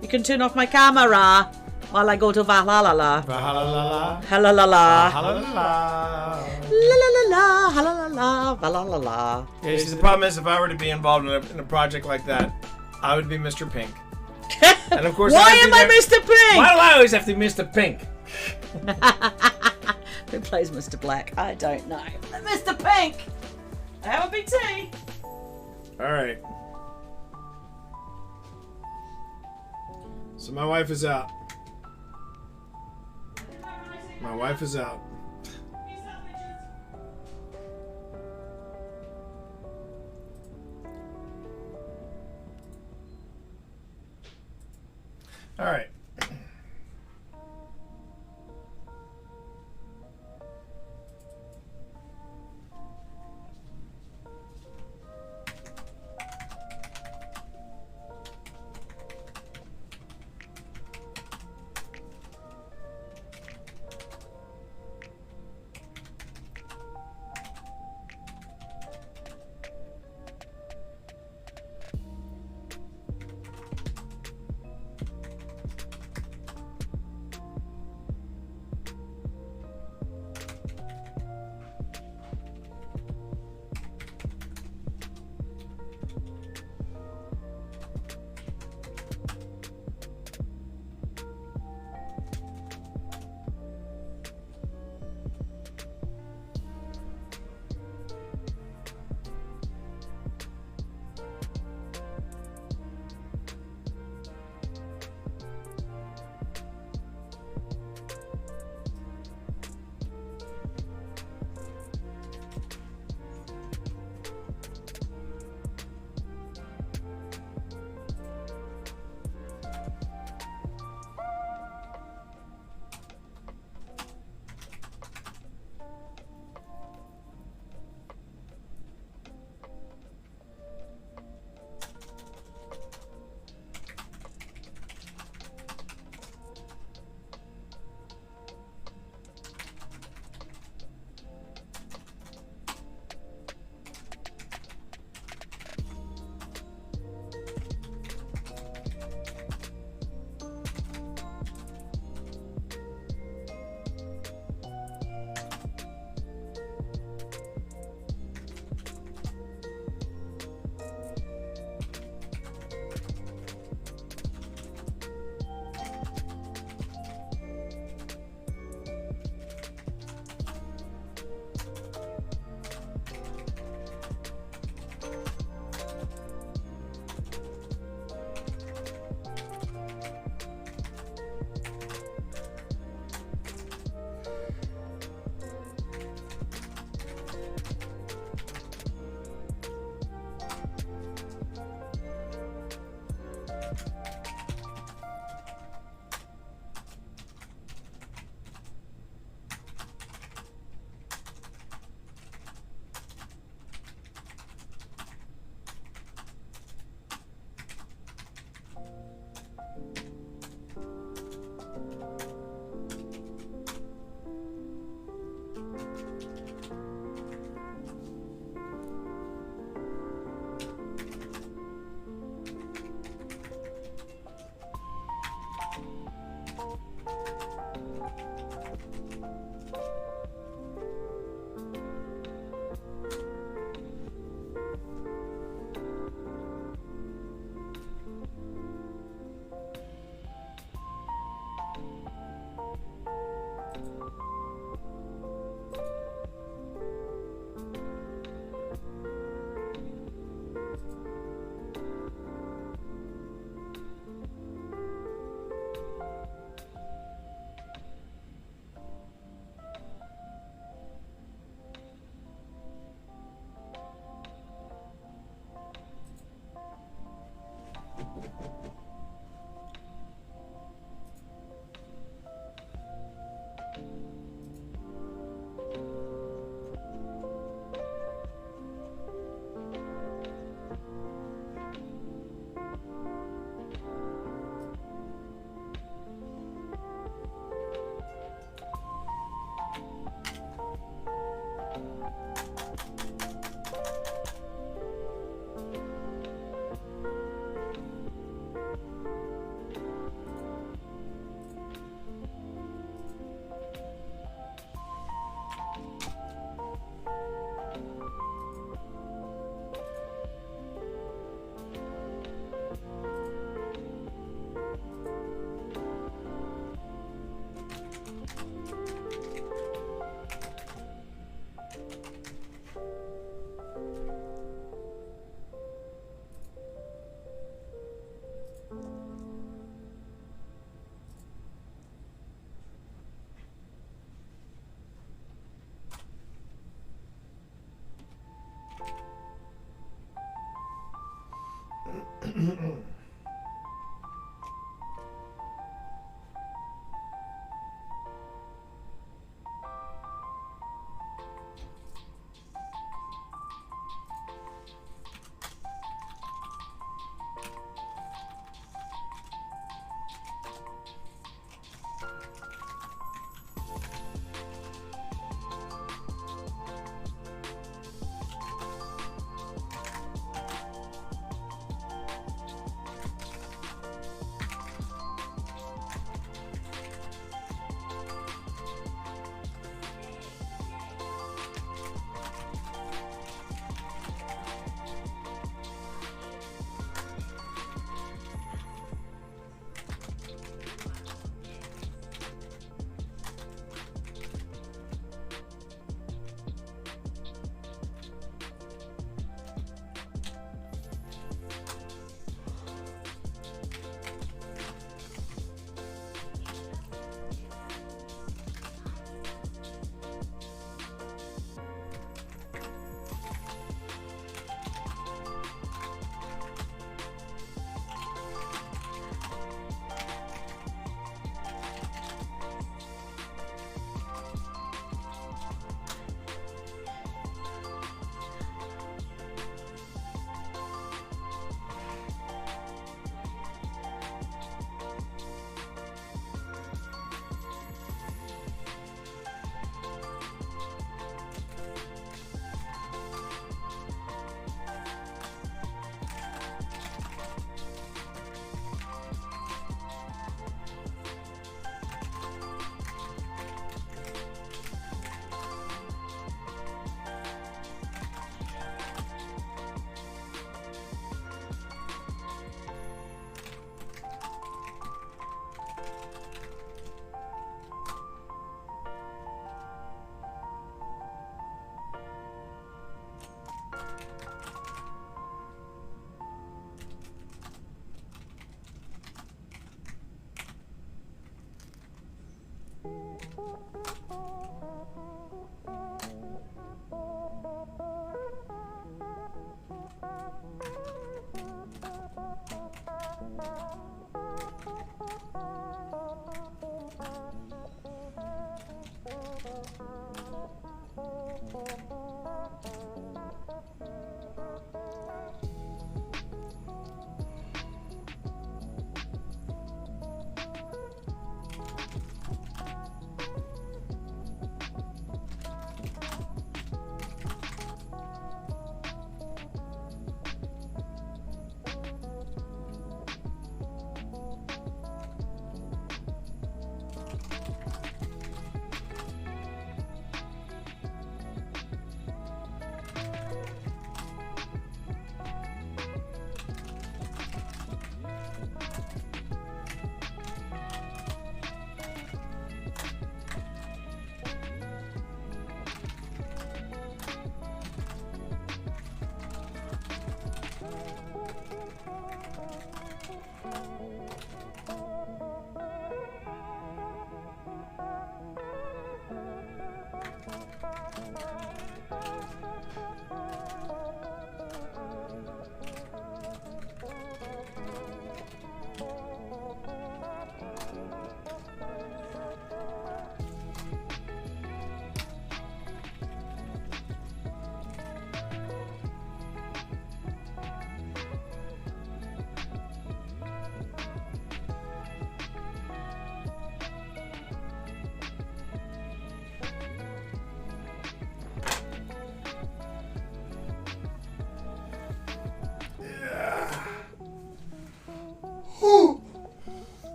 You can turn off my camera while I go to Valhalla. Valhalla. Halalala. Valhalla. La la la la, halalala, valalala. Yeah, see, the problem is, if I were to be involved in a project like that, I would be Mr. Pink. And of course, Why am I Mr. Pink? Why do I always have to be Mr. Pink? Who plays Mr. Black? I don't know. Mr. Pink! Have a big tea! Alright. So my wife is out. My wife is out. Alright.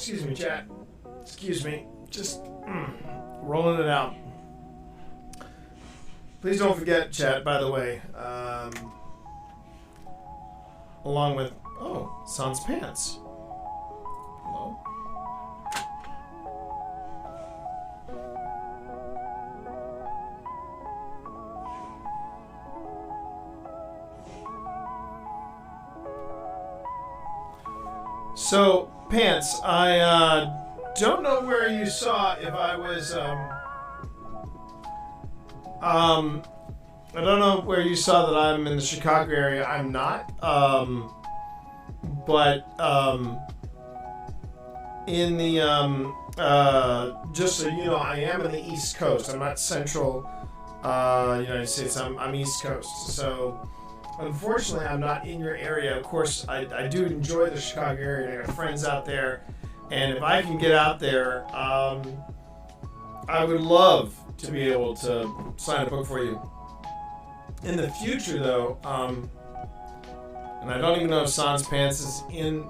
Excuse me, chat. Excuse me. Just rolling it out. Please don't forget, chat, by the way, along with, Sans Pants. Hello? So, Pants, I don't know where you saw if I was, I don't know where you saw that I'm in the Chicago area. I'm not. In the, just so you know, I am in the East Coast. I'm not central United States. I'm East Coast. So, unfortunately, I'm not in your area. Of course, I do enjoy the Chicago area. I have friends out there. And if I can get out there, I would love to be able to sign a book for you. In the future, though, and I don't even know if Sans Pants is in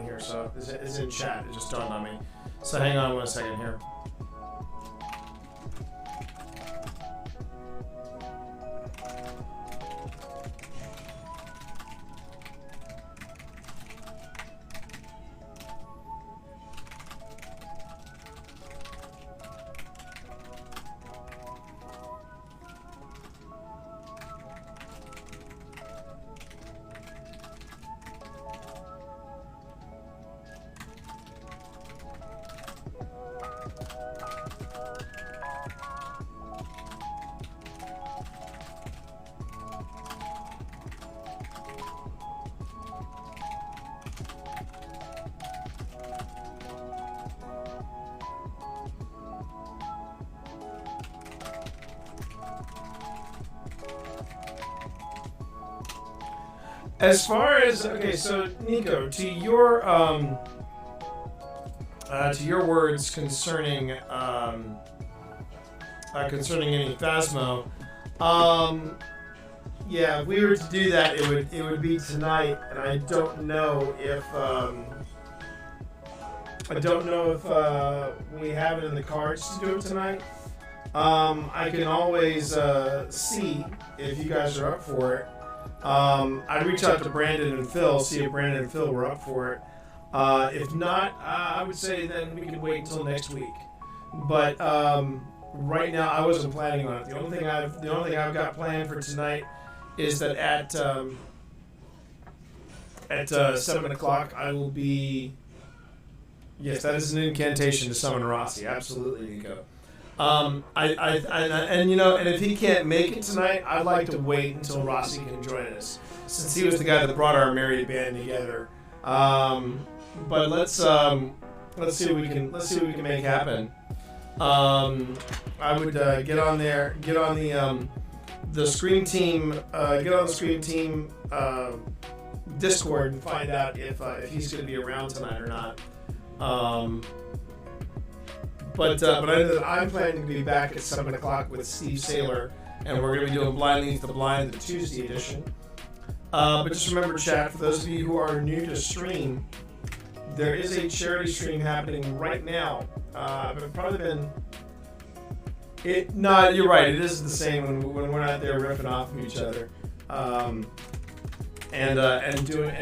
here, so is in chat. It just dawned on me. So hang on 1 second here. As far as so Nico, to your words concerning any Phasmo, if we were to do that, it would be tonight, and I don't know if we have it in the cards to do it tonight. I can always see if you guys are up for it. I'd reach out to Brandon and Phil, see if Brandon and Phil were up for it. If not, I would say then we can wait until next week. But right now, I wasn't planning on it. The only thing I've got planned for tonight is that at 7 o'clock I will be. Yes, that is an incantation to summon Rossi. Absolutely, Nico. And if he can't make it tonight, I'd like to wait until Rossi can join us, since he was the guy that brought our married band together. But let's see what we can make happen. I would get on the Scream Team, Discord and find out if he's going to be around tonight or not. But I know that I'm planning to be back at 7 o'clock with Steve Saylor, and we're going to be doing Blind Leads the Blind, the Tuesday edition. But just remember, chat, for those of you who are new to stream, there is a charity stream happening right now. But probably been. No, you're right. It is the same when we're not there riffing off of each other, and doing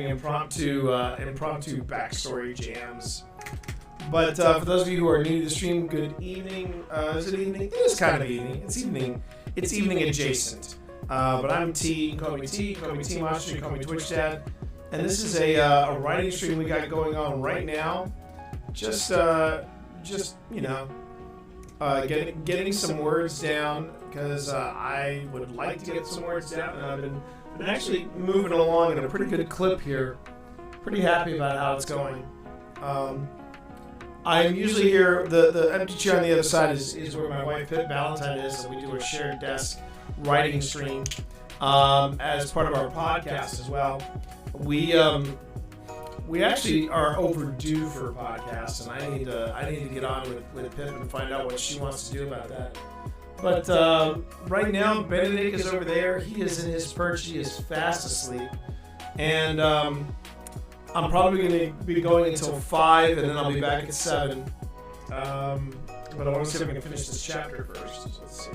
impromptu backstory jams. But for those of you who are new to the stream, good evening. Is it evening? It is kind of evening. It's evening. It's evening adjacent. But I'm T. You can call me T. You can call me T Monster. You can call me Twitch Dad. And this is a writing stream we got going on right now. Just getting some words down, because I would like to get some words down, and I've been actually moving along at a pretty good clip here. Pretty happy about how it's going. I'm usually here. The empty chair on the other side is where my wife Pip Valentine is, and we do a shared desk writing stream as part of our podcast as well. We actually are overdue for a podcast, and I need to get on with Pip and find out what she wants to do about that. But right now, Benedict is over there. He is in his perch. He is fast asleep, and I'm probably going to be going until 5, and then I'll be back at 7. But I want to see if I can finish this chapter first. So let's see.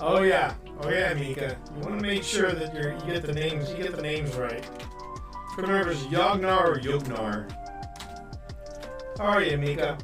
Oh yeah, Mika. You want to make sure that you get the names right. Remember, it's Yognar or Yognar. How are you, Mika?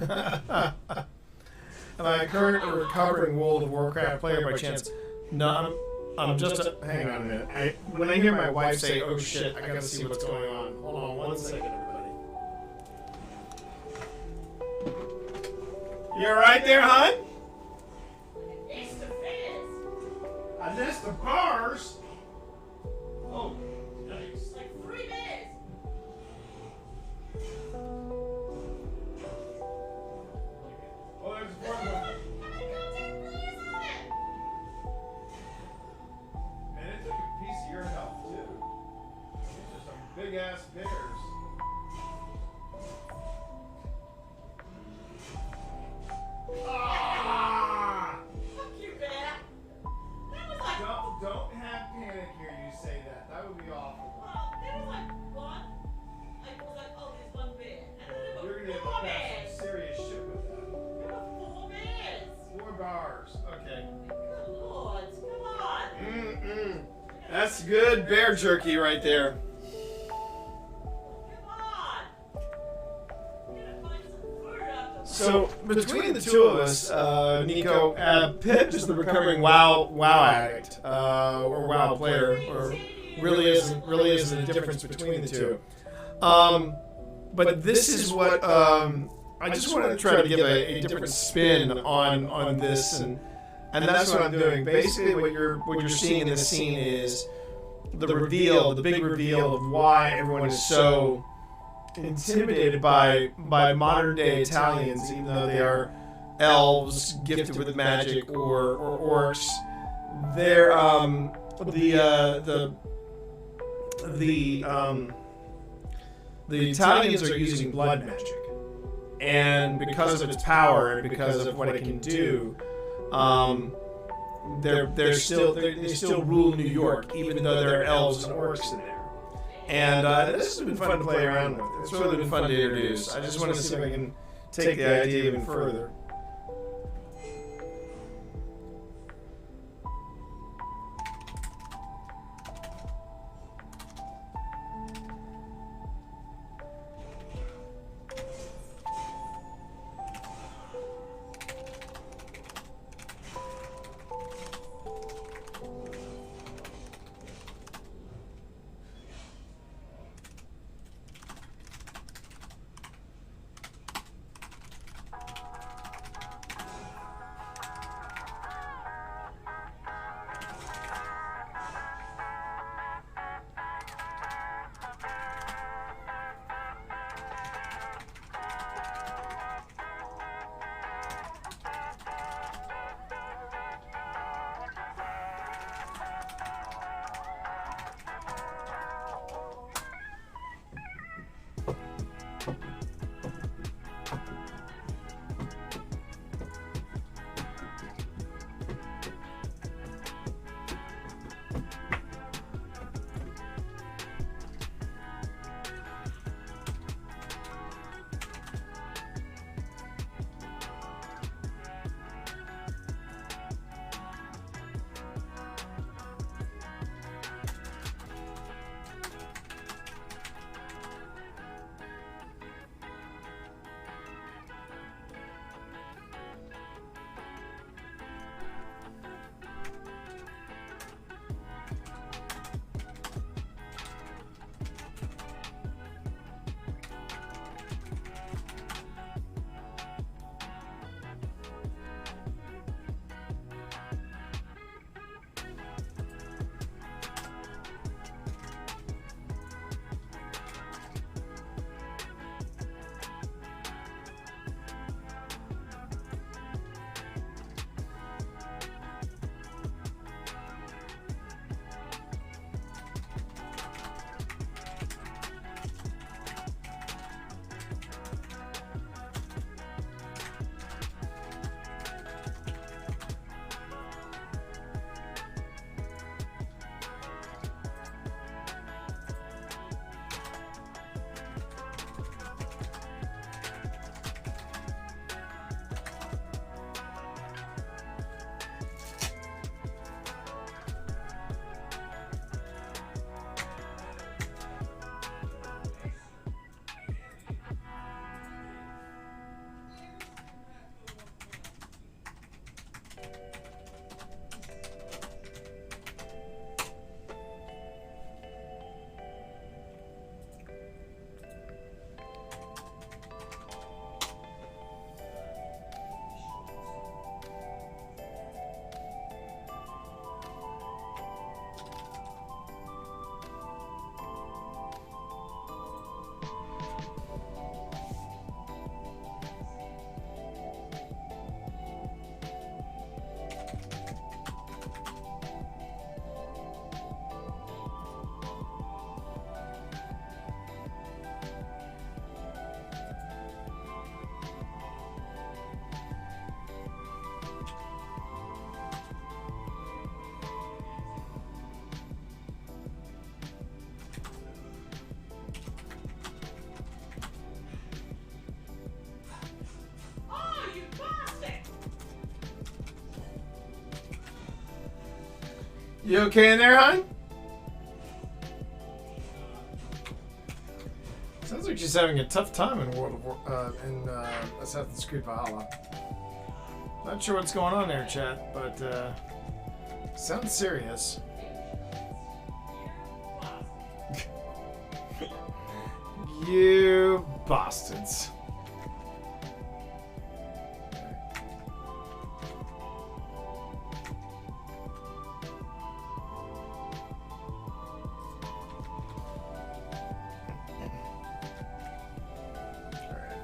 Am I a current or recovering World of Warcraft player by chance? No, I'm just a, hang on a minute. When I hear my wife say, "Oh shit, I gotta see what's going on." Hold on one second, everybody. You alright there, hon? It's the Fizz. A list of bars? Oh, It's like 3 minutes. oh, there's There's one one more. and I got 10 players on it. And it took a piece of your health, too. These are some big-ass bears. Ah! Fuck you, bear. That was like, Don't have panic here, you say that. That would be awful. well, there was like one. I was like, oh, there's one bear. And then there You're were gonna have 4 to have bears. some serious shit with that. There were 4 bears. 4 bars. Okay. Oh That's good bear jerky right there. Come on! Gonna find some food after So between the two of us, Nico, Pip is the recovering WoW addict or WoW player, or really isn't a difference between the two. But this is what I just wanted to try to give a different spin on this, and that's what I'm doing. Basically, what you're seeing in this scene is the big reveal of why everyone is so intimidated by modern day Italians, even though they are elves gifted with magic or orcs. They're the Italians are using blood magic, and because of its power and because of what it can do, they still rule New York, even though there are elves and orcs in there. And this has been fun to play around with. It's really been fun to introduce. I just want to see if I can take the idea even further. You okay in there, hon? Sounds like she's having a tough time in Assassin's Creed Valhalla. Not sure what's going on there, chat, but sounds serious. You bastards.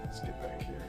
Let's get back here.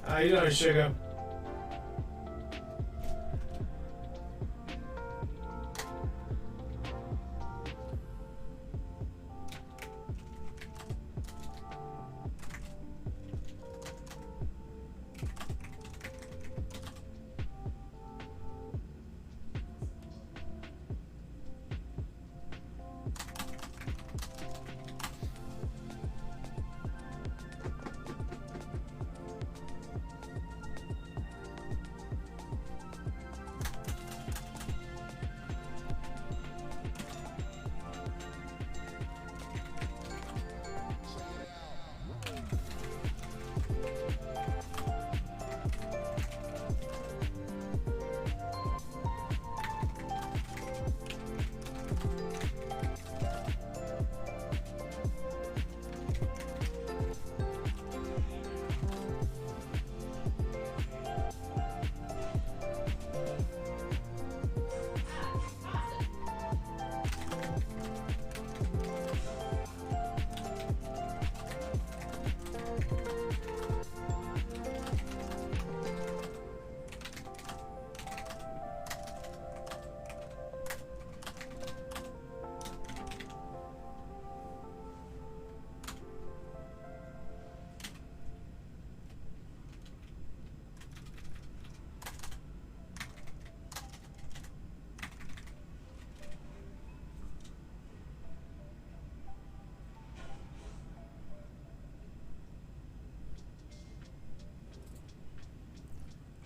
How you doing, sugar?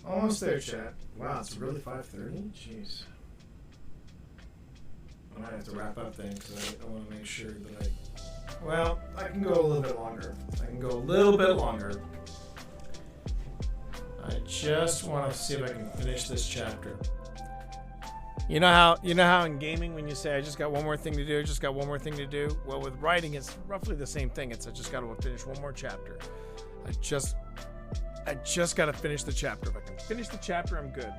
Almost there, chat. Wow, it's really 5:30? Jeez. I might have to wrap up then because I want to make sure that I Well, I can go a little bit longer. I can go a little bit longer. I just want to see if I can finish this chapter. You know how in gaming when you say I just got one more thing to do, just got one more thing to do? Well, with writing it's roughly the same thing. It's I just got to finish one more chapter. I just got to finish the chapter. If I can finish the chapter, I'm good.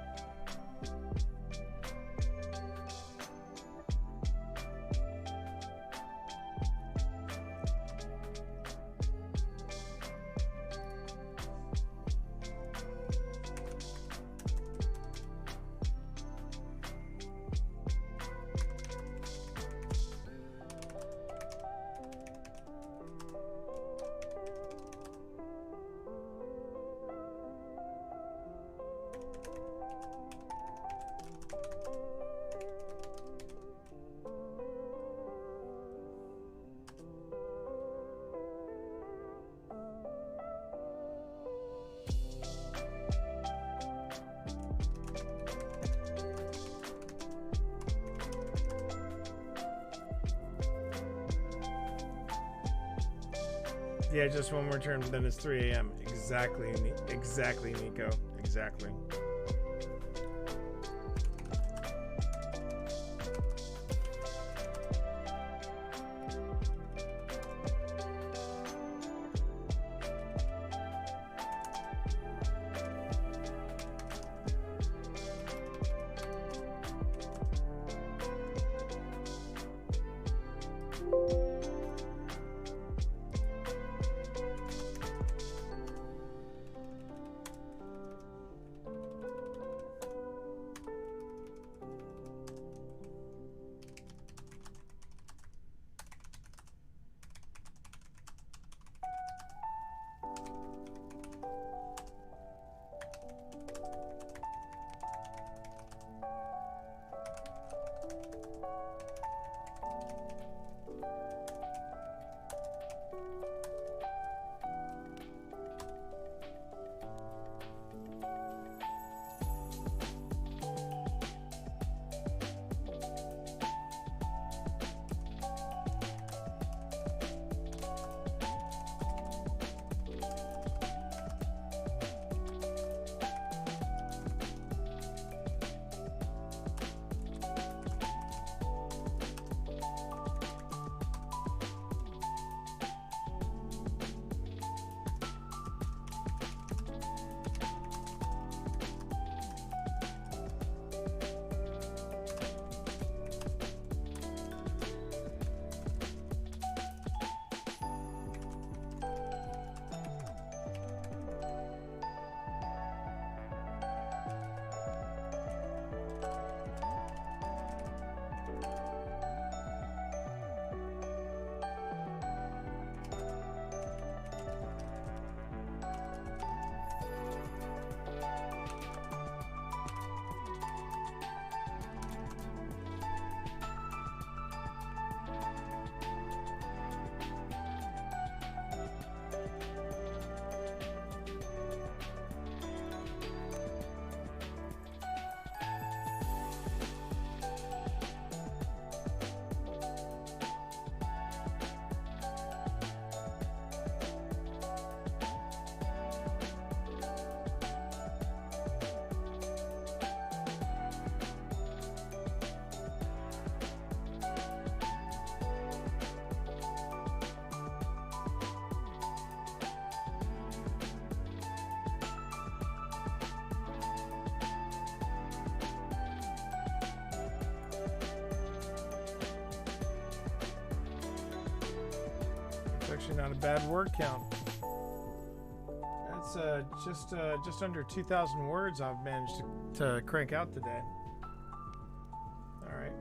Yeah, just one more turn, then it's 3 a.m. Exactly, Nico. Exactly. Actually not a bad word count. That's just under 2,000 words I've managed to crank out today. All right.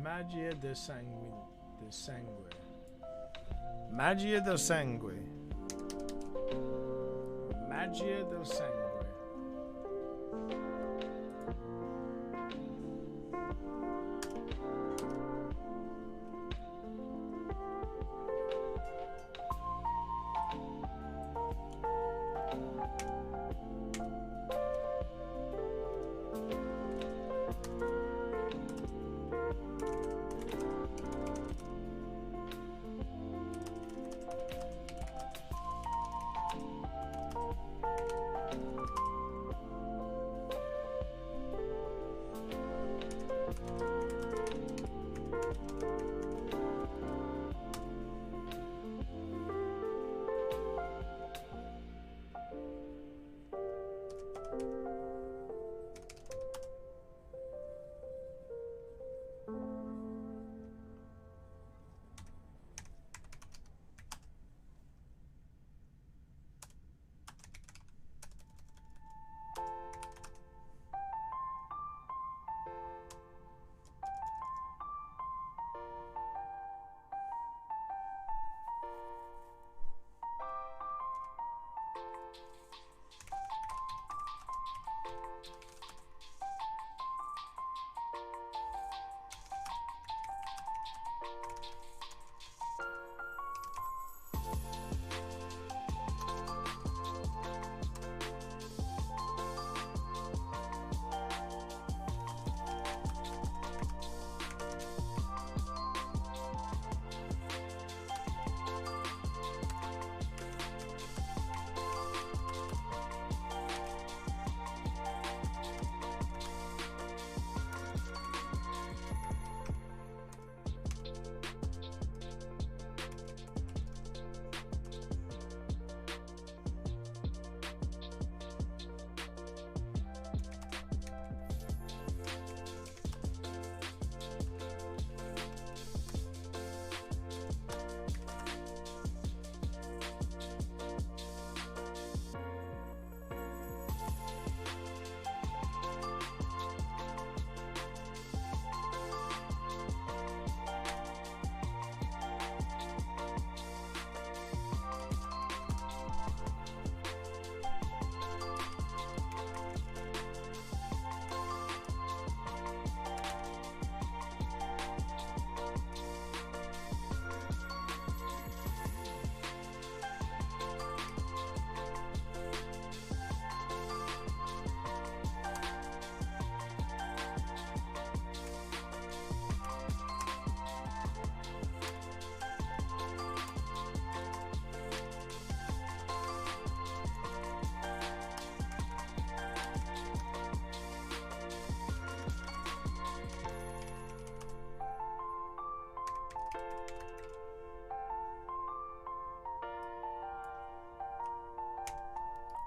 Magia del sangue. Del sangue. Magia del sangue. Magia del sangue.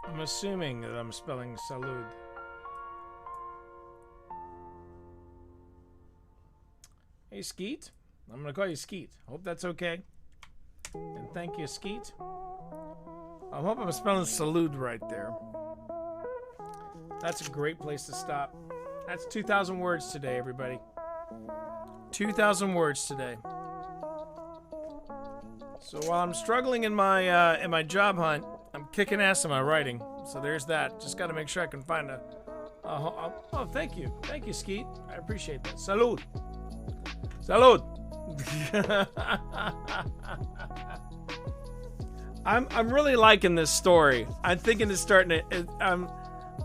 I'm assuming that I'm spelling salud. Hey, Skeet. I'm going to call you Skeet. Hope that's okay. And thank you, Skeet. I hope I'm spelling salud right there. That's a great place to stop. That's 2,000 words today, everybody. 2,000 words today. So while I'm struggling in my job hunt, I'm kicking ass in my writing. So there's that. Just got to make sure I can find a Oh, thank you. Thank you, Skeet. I appreciate that. Salud. Salud. I'm really liking this story. I'm thinking it's starting to. I'm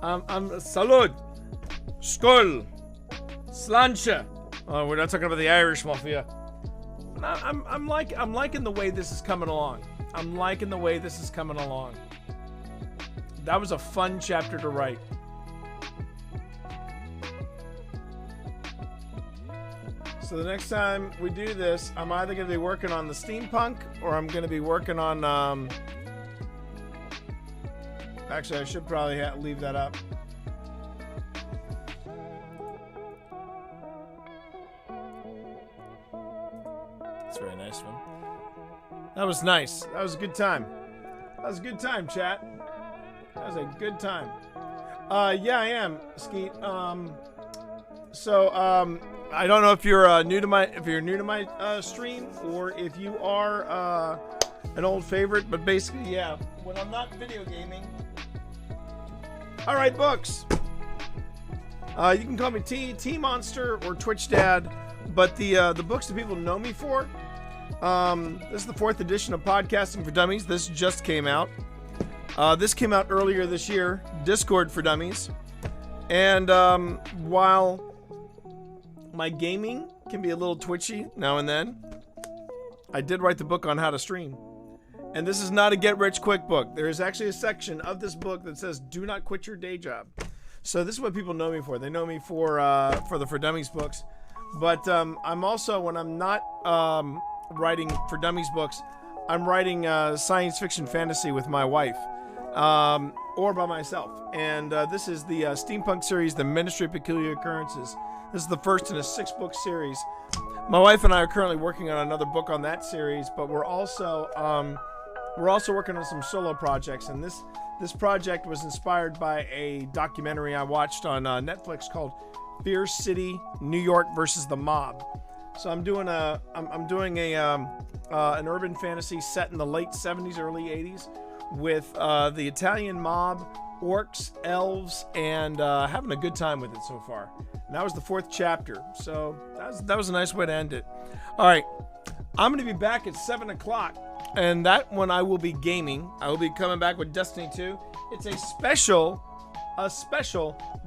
salud. Skål. Sláinte. Oh, we're not talking about the Irish mafia. I'm liking the way this is coming along. I'm liking the way this is coming along. That was a fun chapter to write. So the next time we do this, I'm either going to be working on the steampunk or I'm going to be working on. Actually, I should probably leave that up. That's a very nice one. That was nice. That was a good time. That was a good time, chat. That was a good time. Yeah, I am, Skeet. I don't know if you're new to my stream or if you are an old favorite, but basically, yeah, when I'm not video gaming, I write books. You can call me T Monster or Twitch Dad, but the books that people know me for. This is the 4th edition of Podcasting for Dummies. This just came out. This came out earlier this year. Discord for Dummies, and while my gaming can be a little twitchy now and then, I did write the book on how to stream. And this is not a get-rich-quick book. There is actually a section of this book that says, do not quit your day job. So this is what people know me for. They know me for the For Dummies books. But I'm also, when I'm not writing For Dummies books, I'm writing science fiction fantasy with my wife. Or by myself. And this is the steampunk series, The Ministry of Peculiar Occurrences. This is the first in a 6-book series. My wife and I are currently working on another book on that series, but we're also working on some solo projects. And this project was inspired by a documentary I watched on Netflix called Fear City, New York versus the Mob. So I'm doing an urban fantasy set in the late 70s, early 80s with the Italian mob, orcs, elves, and having a good time with it so far. And that was the 4th chapter, so that was a nice way to end it. All right, I'm going to be back at 7 o'clock, and that one I will be gaming. I will be coming back with Destiny 2. It's a special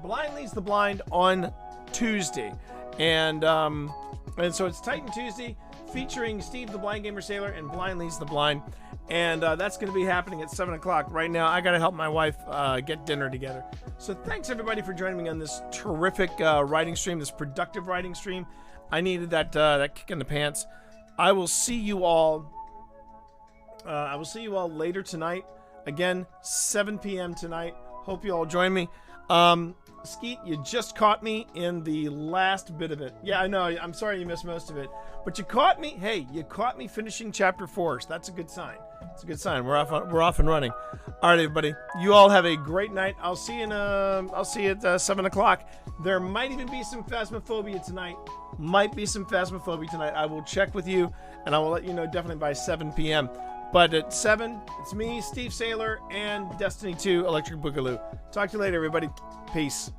Blind Leads the Blind on Tuesday, and so it's Titan Tuesday featuring Steve the Blind Gamer Sailor and Blind Leads the Blind. And that's going to be happening at 7 o'clock. Right now, I got to help my wife get dinner together. So thanks, everybody, for joining me on this terrific writing stream, this productive writing stream. I needed that kick in the pants. I will see you all. Later tonight. Again, 7 p.m. tonight. Hope you all join me. Skeet, you just caught me in the last bit of it. Yeah, I know. I'm sorry you missed most of it. But you caught me. Hey, you caught me finishing chapter 4. So that's a good sign. It's a good sign. We're off and running. All right, everybody. You all have a great night. I'll see you at 7 o'clock. There might even be some Phasmophobia tonight. I will check with you, and I will let you know definitely by 7 p.m. But at 7, it's me, Steve Sailor, and Destiny 2 Electric Boogaloo. Talk to you later, everybody. Peace.